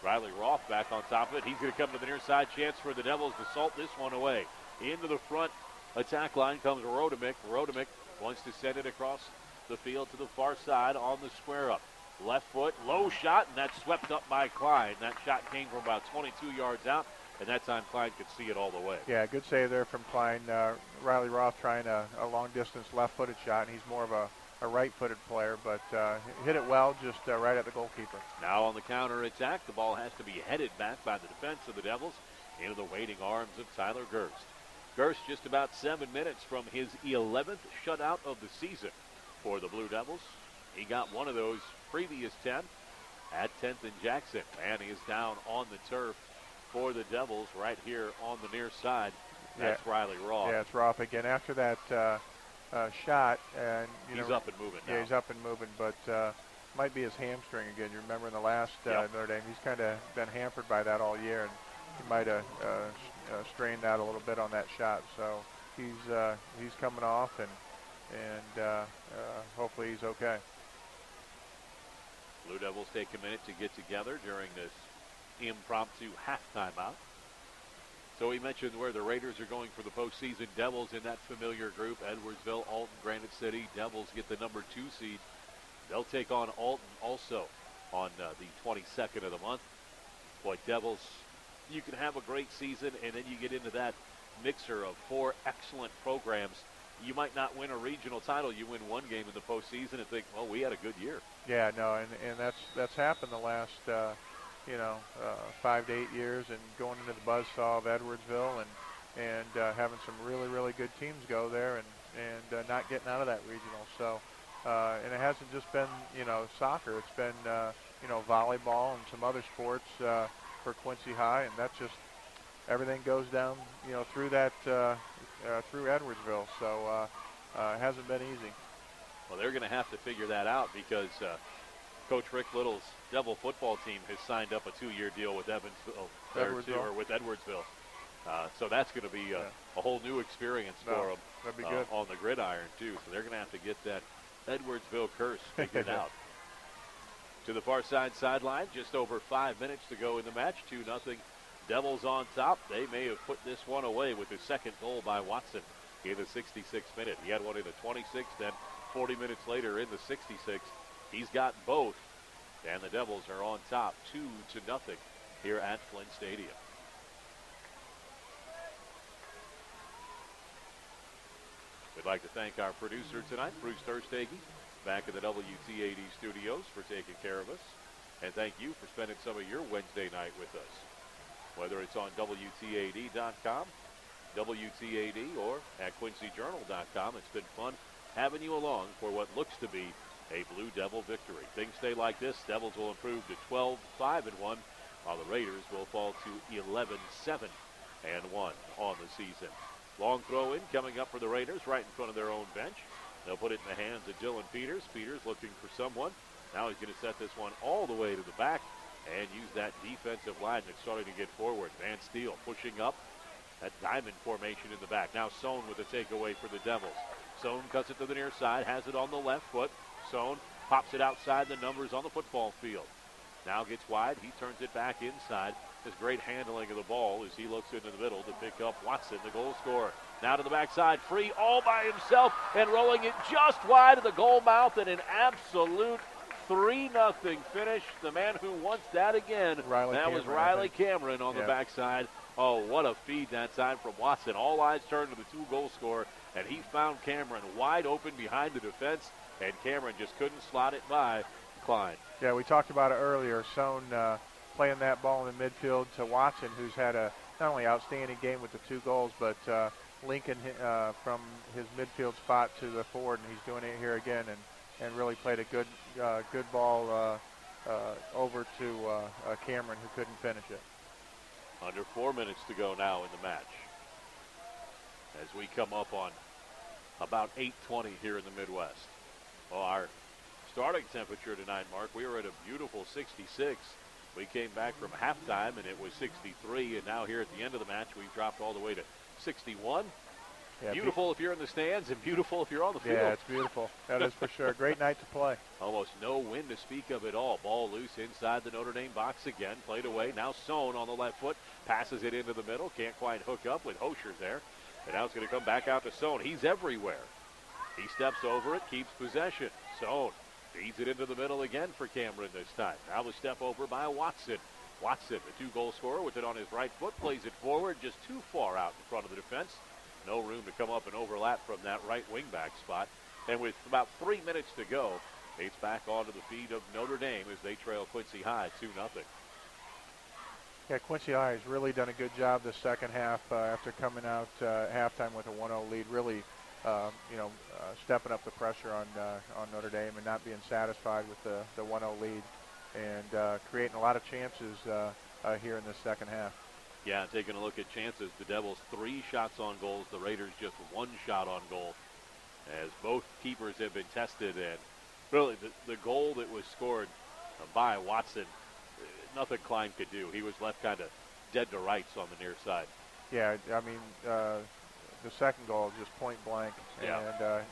Riley Roth back on top of it. He's going to come to the near side. Chance for the Devils to salt this one away. Into the front attack line comes Rodemick. Rodemick wants to send it across the field to the far side on the square up. Left foot, low shot, and that's swept up by Klein. That shot came from about 22 yards out, and that time Klein could see it all the way. Yeah, good save there from Klein. Riley Roth trying a long-distance left-footed shot, and he's more of a right-footed player, but hit it well just right at the goalkeeper. Now on the counter-attack, the ball has to be headed back by the defense of the Devils into the waiting arms of Tyler Gerst. Gerst just about 7 minutes from his 11th shutout of the season for the Blue Devils. He got one of those previous 10 at 10th and Jackson, and he is down on the turf for the Devils right here on the near side That's Riley Roth. Yeah, it's Roth again. After that shot, and he's up and moving now. Yeah, he's up and moving, but might be his hamstring again. You remember in the last Notre Dame, he's kind of been hampered by that all year, and he might have strained out a little bit on that shot. So he's coming off, and hopefully he's okay. Blue Devils take a minute to get together during this impromptu halftime out. So we mentioned where the Raiders are going for the postseason. Devils in that familiar group. Edwardsville, Alton, Granite City. Devils get the number 2 seed. They'll take on Alton also on the 22nd of the month. Boy, Devils, you can have a great season, and then you get into that mixer of 4 excellent programs. You might not win a regional title. You win one game in the postseason and think, well, we had a good year. Yeah, no, and that's happened the last 5 to 8 years, and going into the buzzsaw of Edwardsville and having some really good teams go there and not getting out of that regional. So and it hasn't just been soccer. It's been volleyball and some other sports for Quincy High, and that's just everything goes down through that through Edwardsville. So it hasn't been easy. Well, they're going to have to figure that out because Coach Rick Little's Devil football team has signed up a 2-year deal with with Edwardsville. So that's going to be a whole new experience for them. That'd be good. On the gridiron, too. So they're going to have to get that Edwardsville curse figured out. To the far sideline, just over 5 minutes to go in the match. 2-0. Devils on top. They may have put this one away with the second goal by Watson in the 66th minute. He had one in the 26th, then 40 minutes later in the 66th. He's got both, and the Devils are on top 2-0 here at Flynn Stadium. We'd like to thank our producer tonight, Bruce Thurstagey, back in the WTAD studios for taking care of us. And thank you for spending some of your Wednesday night with us. Whether it's on WTAD.com, WTAD, or at QuincyJournal.com, it's been fun having you along for what looks to be a Blue Devil victory. Things stay like this, Devils will improve to 12-5-1, while the Raiders will fall to 11-7-1 on the season. Long throw in coming up for the Raiders right in front of their own bench. They'll put it in the hands of Dylan Peters. Peters looking for someone. Now he's going to set this one all the way to the back and use that defensive line that's starting to get forward. Van Steele pushing up that diamond formation in the back. Now Sohn with a takeaway for the Devils. Sohn cuts it to the near side, has it on the left foot. Sohn pops it outside the numbers on the football field. Now gets wide. He turns it back inside. His great handling of the ball as he looks into the middle to pick up Watson, the goal scorer. Now to the backside, free all by himself and rolling it just wide of the goal mouth, and an absolute 3-0 finish. The man who wants that again, was Riley Cameron on the backside. Oh, what a feed that time from Watson. All eyes turned to the 2-goal scorer, and he found Cameron wide open behind the defense, and Cameron just couldn't slot it by Klein. Yeah, we talked about it earlier. Sohn playing that ball in the midfield to Watson, who's had a not only outstanding game with the 2 goals, but linking from his midfield spot to the forward, and he's doing it here again, and really played a good ball over to Cameron, who couldn't finish it. Under 4 minutes to go now in the match, as we come up on about 8:20 here in the Midwest. Well, our starting temperature tonight, Mark, we were at a beautiful 66. We came back from halftime, and it was 63, and now here at the end of the match, we've dropped all the way to 61. Yeah, beautiful if you're in the stands, and beautiful if you're on the field. Yeah, it's beautiful. That is for sure. Great night to play. Almost no wind to speak of at all. Ball loose inside the Notre Dame box again. Played away. Now Sohn on the left foot. Passes it into the middle. Can't quite hook up with Hosher there. And now it's going to come back out to Sohn. He's everywhere. He steps over it, keeps possession. Sohn feeds it into the middle again for Cameron this time. Now the step over by Watson. Watson, the 2-goal scorer, with it on his right foot, plays it forward just too far out in front of the defense. No room to come up and overlap from that right wing-back spot. And with about 3 minutes to go, it's back onto the feet of Notre Dame as they trail Quincy High 2-0. Yeah, Quincy High has really done a good job this second half after coming out halftime with a 1-0 lead, really stepping up the pressure on Notre Dame and not being satisfied with the 1-0 lead, and creating a lot of chances here in the second half. Yeah, taking a look at chances, the Devils 3 shots on goals, the Raiders just 1 shot on goal, as both keepers have been tested. And really, the goal that was scored by Watson, nothing Klein could do. He was left kind of dead to rights on the near side. Yeah, I mean, the second goal just point blank, Yeah.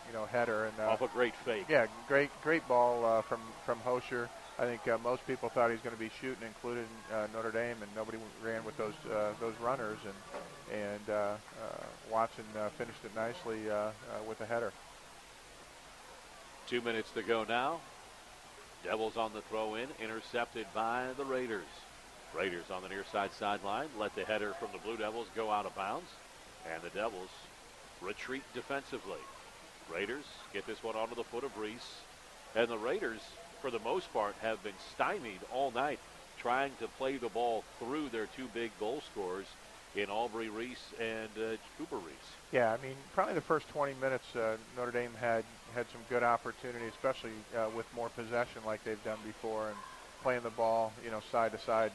and header, and off a great fake. Yeah, great ball from Hosher. I think most people thought he was going to be shooting, including Notre Dame, and nobody ran with those runners, and Watson finished it nicely with a header. 2 minutes to go now. Devils on the throw-in, intercepted by the Raiders. Raiders on the near side sideline, let the header from the Blue Devils go out of bounds, and the Devils retreat defensively. Raiders get this one onto the foot of Reese, and the Raiders, for the most part, have been stymied all night trying to play the ball through their 2 big goal scorers in Aubrey Reese and Cooper Reese. Yeah, I mean, probably the first 20 minutes, Notre Dame had some good opportunity, especially with more possession like they've done before and playing the ball, side to side.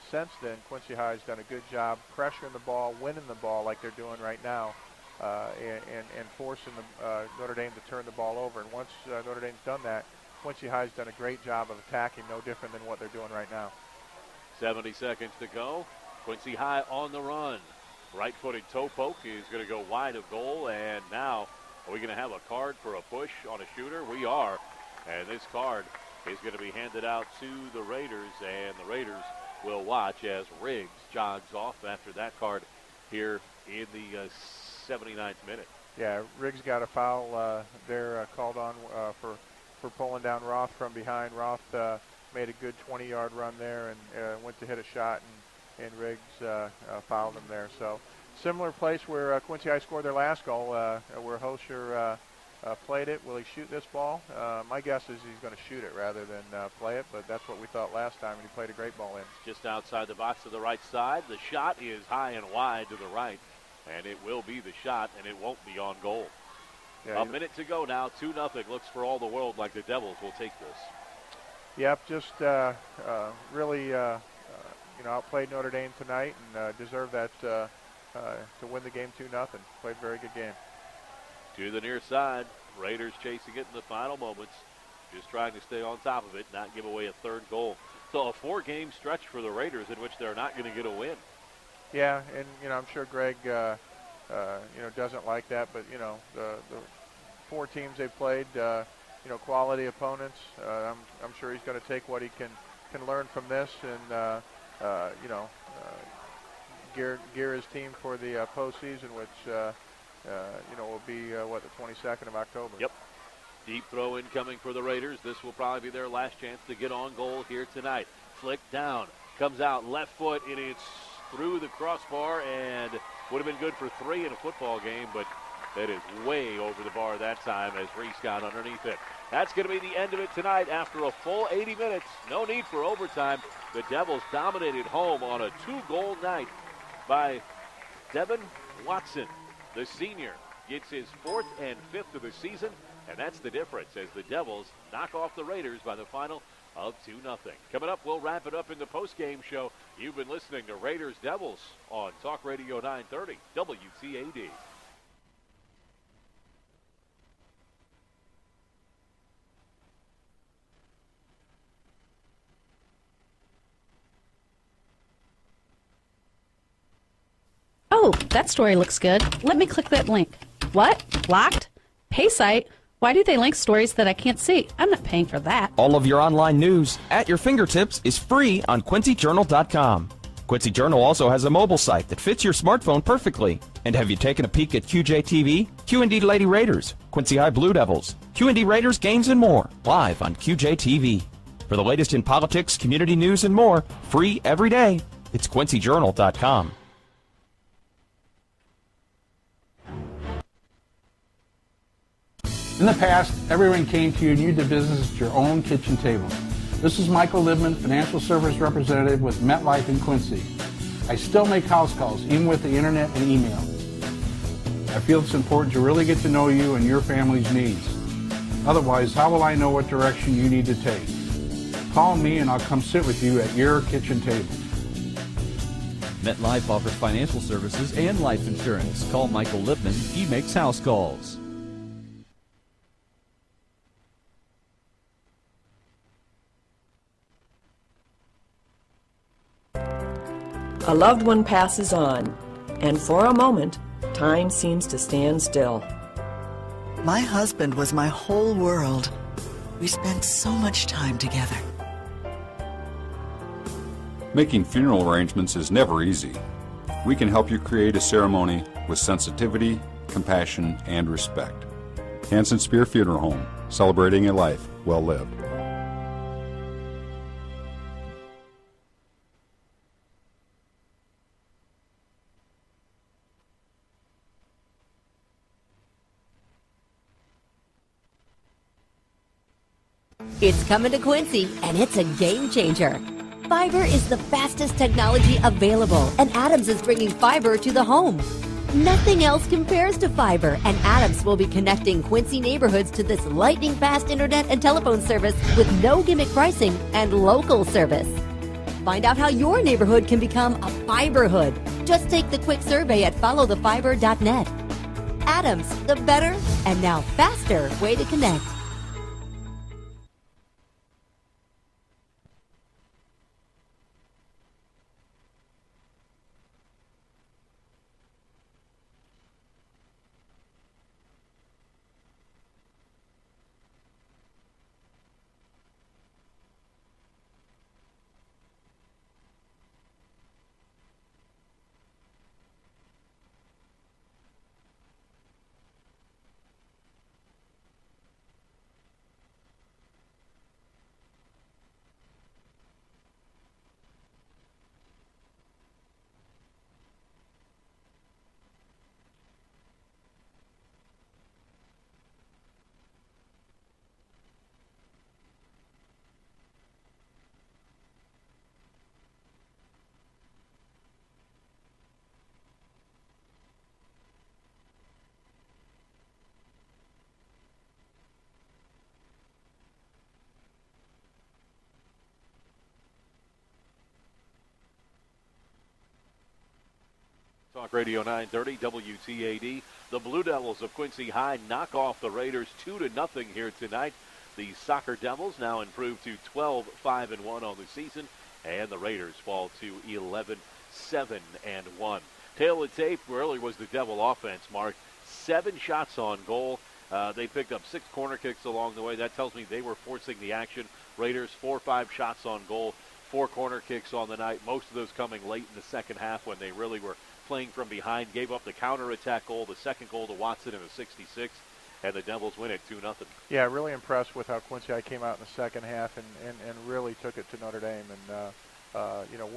Since then, Quincy High has done a good job pressuring the ball, winning the ball like they're doing right now, and forcing Notre Dame to turn the ball over. And once Notre Dame's done that, Quincy High's done a great job of attacking, no different than what they're doing right now. 70 seconds to go. Quincy High on the run. Right-footed toe poke is going to go wide of goal, and now are we going to have a card for a push on a shooter? We are, and this card is going to be handed out to the Raiders, and the Raiders will watch as Riggs jogs off after that card here in the 79th minute. Yeah, Riggs got a foul there called on for pulling down Roth from behind. Roth made a good 20-yard run there and went to hit a shot, and Riggs fouled him there. So similar place where Quincy High scored their last goal, where Hosher played it. Will he shoot this ball? My guess is he's going to shoot it rather than play it, but that's what we thought last time, and he played a great ball in. Just outside the box to the right side. The shot is high and wide to the right, and it will be the shot, and it won't be on goal. Yeah, a minute to go now, 2-0. Looks for all the world like the Devils will take this. Yep, just really outplayed Notre Dame tonight and deserved that to win the game 2-0. Played a very good game. To the near side, Raiders chasing it in the final moments, just trying to stay on top of it, not give away a third goal. So a 4-game stretch for the Raiders in which they're not going to get a win. Yeah, and I'm sure Greg doesn't like that, but the 4 teams they've played, quality opponents. I'm sure he's going to take what he can learn from this and gear his team for the postseason, which will be the 22nd of October. Yep. Deep throw in coming for the Raiders. This will probably be their last chance to get on goal here tonight. Flick down, comes out left foot, and it's through the crossbar, and would have been good for 3 in a football game, but that is way over the bar that time as Reese got underneath it. That's going to be the end of it tonight after a full 80 minutes. No need for overtime. The Devils dominated home on a 2-goal night by Devin Watson. The senior gets his 4th and 5th of the season, and that's the difference as the Devils knock off the Raiders by the final of 2-0. Coming up, we'll wrap it up in the post-game show. You've been listening to Raiders Devils on Talk Radio 930 WTAD. Oh, that story looks good. Let me click that link. What? Locked? Pay site? Why do they link stories that I can't see? I'm not paying for that. All of your online news at your fingertips is free on QuincyJournal.com. Quincy Journal also has a mobile site that fits your smartphone perfectly. And have you taken a peek at QJ TV, QND Lady Raiders, Quincy High Blue Devils, QND Raiders games and more, live on QJ TV. For the latest in politics, community news, and more, free every day, it's QuincyJournal.com. In the past, everyone came to you and you did business at your own kitchen table. This is Michael Libman, Financial Service Representative with MetLife in Quincy. I still make house calls, even with the internet and email. I feel it's important to really get to know you and your family's needs. Otherwise, how will I know what direction you need to take? Call me and I'll come sit with you at your kitchen table. MetLife offers financial services and life insurance. Call Michael Lipman. He makes house calls. A loved one passes on, and for a moment, time seems to stand still. My husband was my whole world. We spent so much time together. Making funeral arrangements is never easy. We can help you create a ceremony with sensitivity, compassion, and respect. Hanson Spear Funeral Home, celebrating a life well lived. It's coming to Quincy, and it's a game changer. Fiber is the fastest technology available, and Adams is bringing fiber to the home. Nothing else compares to fiber, and Adams will be connecting Quincy neighborhoods to this lightning-fast internet and telephone service with no gimmick pricing and local service. Find out how your neighborhood can become a fiberhood. Just take the quick survey at followthefiber.net. Adams, the better and now faster way to connect. Talk Radio 930 WTAD. The Blue Devils of Quincy High knock off the Raiders 2-0 here tonight. The Soccer Devils now improved to 12-5-1 on the season, and the Raiders fall to 11-7-1. Tail of the tape really was the Devil offense, Mark. 7 shots on goal. They picked up 6 corner kicks along the way. That tells me they were forcing the action. Raiders 4 or 5 shots on goal, 4 corner kicks on the night. Most of those coming late in the second half when they really were playing from behind. Gave up the counterattack goal, the second goal to Watson in the 66th, and the Devils win it 2-0. Yeah, really impressed with how Quincy High came out in the second half and really took it to Notre Dame. And,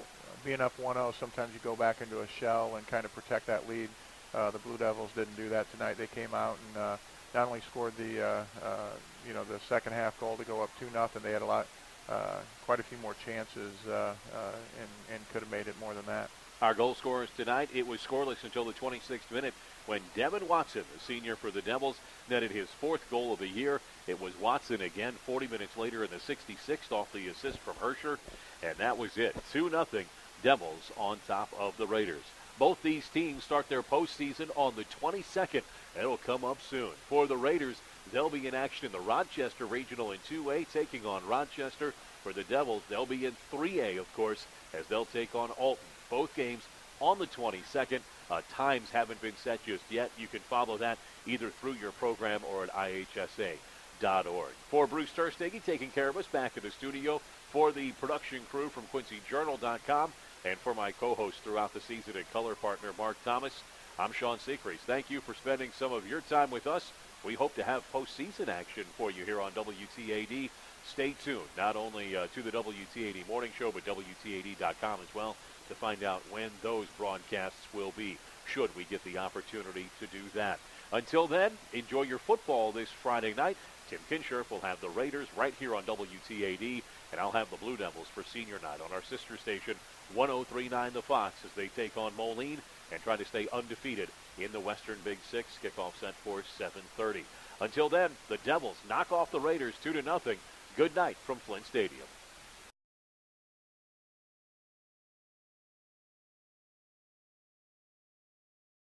being up 1-0, sometimes you go back into a shell and kind of protect that lead. The Blue Devils didn't do that tonight. They came out and not only scored the second half goal to go up 2-0, they had quite a few more chances and could have made it more than that. Our goal scorers tonight, it was scoreless until the 26th minute when Devin Watson, the senior for the Devils, netted his 4th goal of the year. It was Watson again 40 minutes later in the 66th off the assist from Hersher, and that was it. 2-0, Devils on top of the Raiders. Both these teams start their postseason on the 22nd. It'll come up soon. For the Raiders, they'll be in action in the Rochester Regional in 2A, taking on Rochester. For the Devils, they'll be in 3A, of course, as they'll take on Alton. Both games on the 22nd. Times haven't been set just yet. You can follow that either through your program or at ihsa.org. For Bruce Terstegen taking care of us back in the studio, for the production crew from QuincyJournal.com, and for my co-host throughout the season and color partner Mark Thomas, I'm Sean Seacrease. Thank you for spending some of your time with us. We hope to have postseason action for you here on WTAD. Stay tuned, not only to the WTAD Morning Show, but WTAD.com as well, to find out when those broadcasts will be, should we get the opportunity to do that. Until then, enjoy your football this Friday night. Tim Kinsherf will have the Raiders right here on WTAD, and I'll have the Blue Devils for senior night on our sister station, 103.9 The Fox, as they take on Moline and try to stay undefeated in the Western Big Six. Kickoff set for 7:30. Until then, the Devils knock off the Raiders 2-0. Good night from Flint Stadium.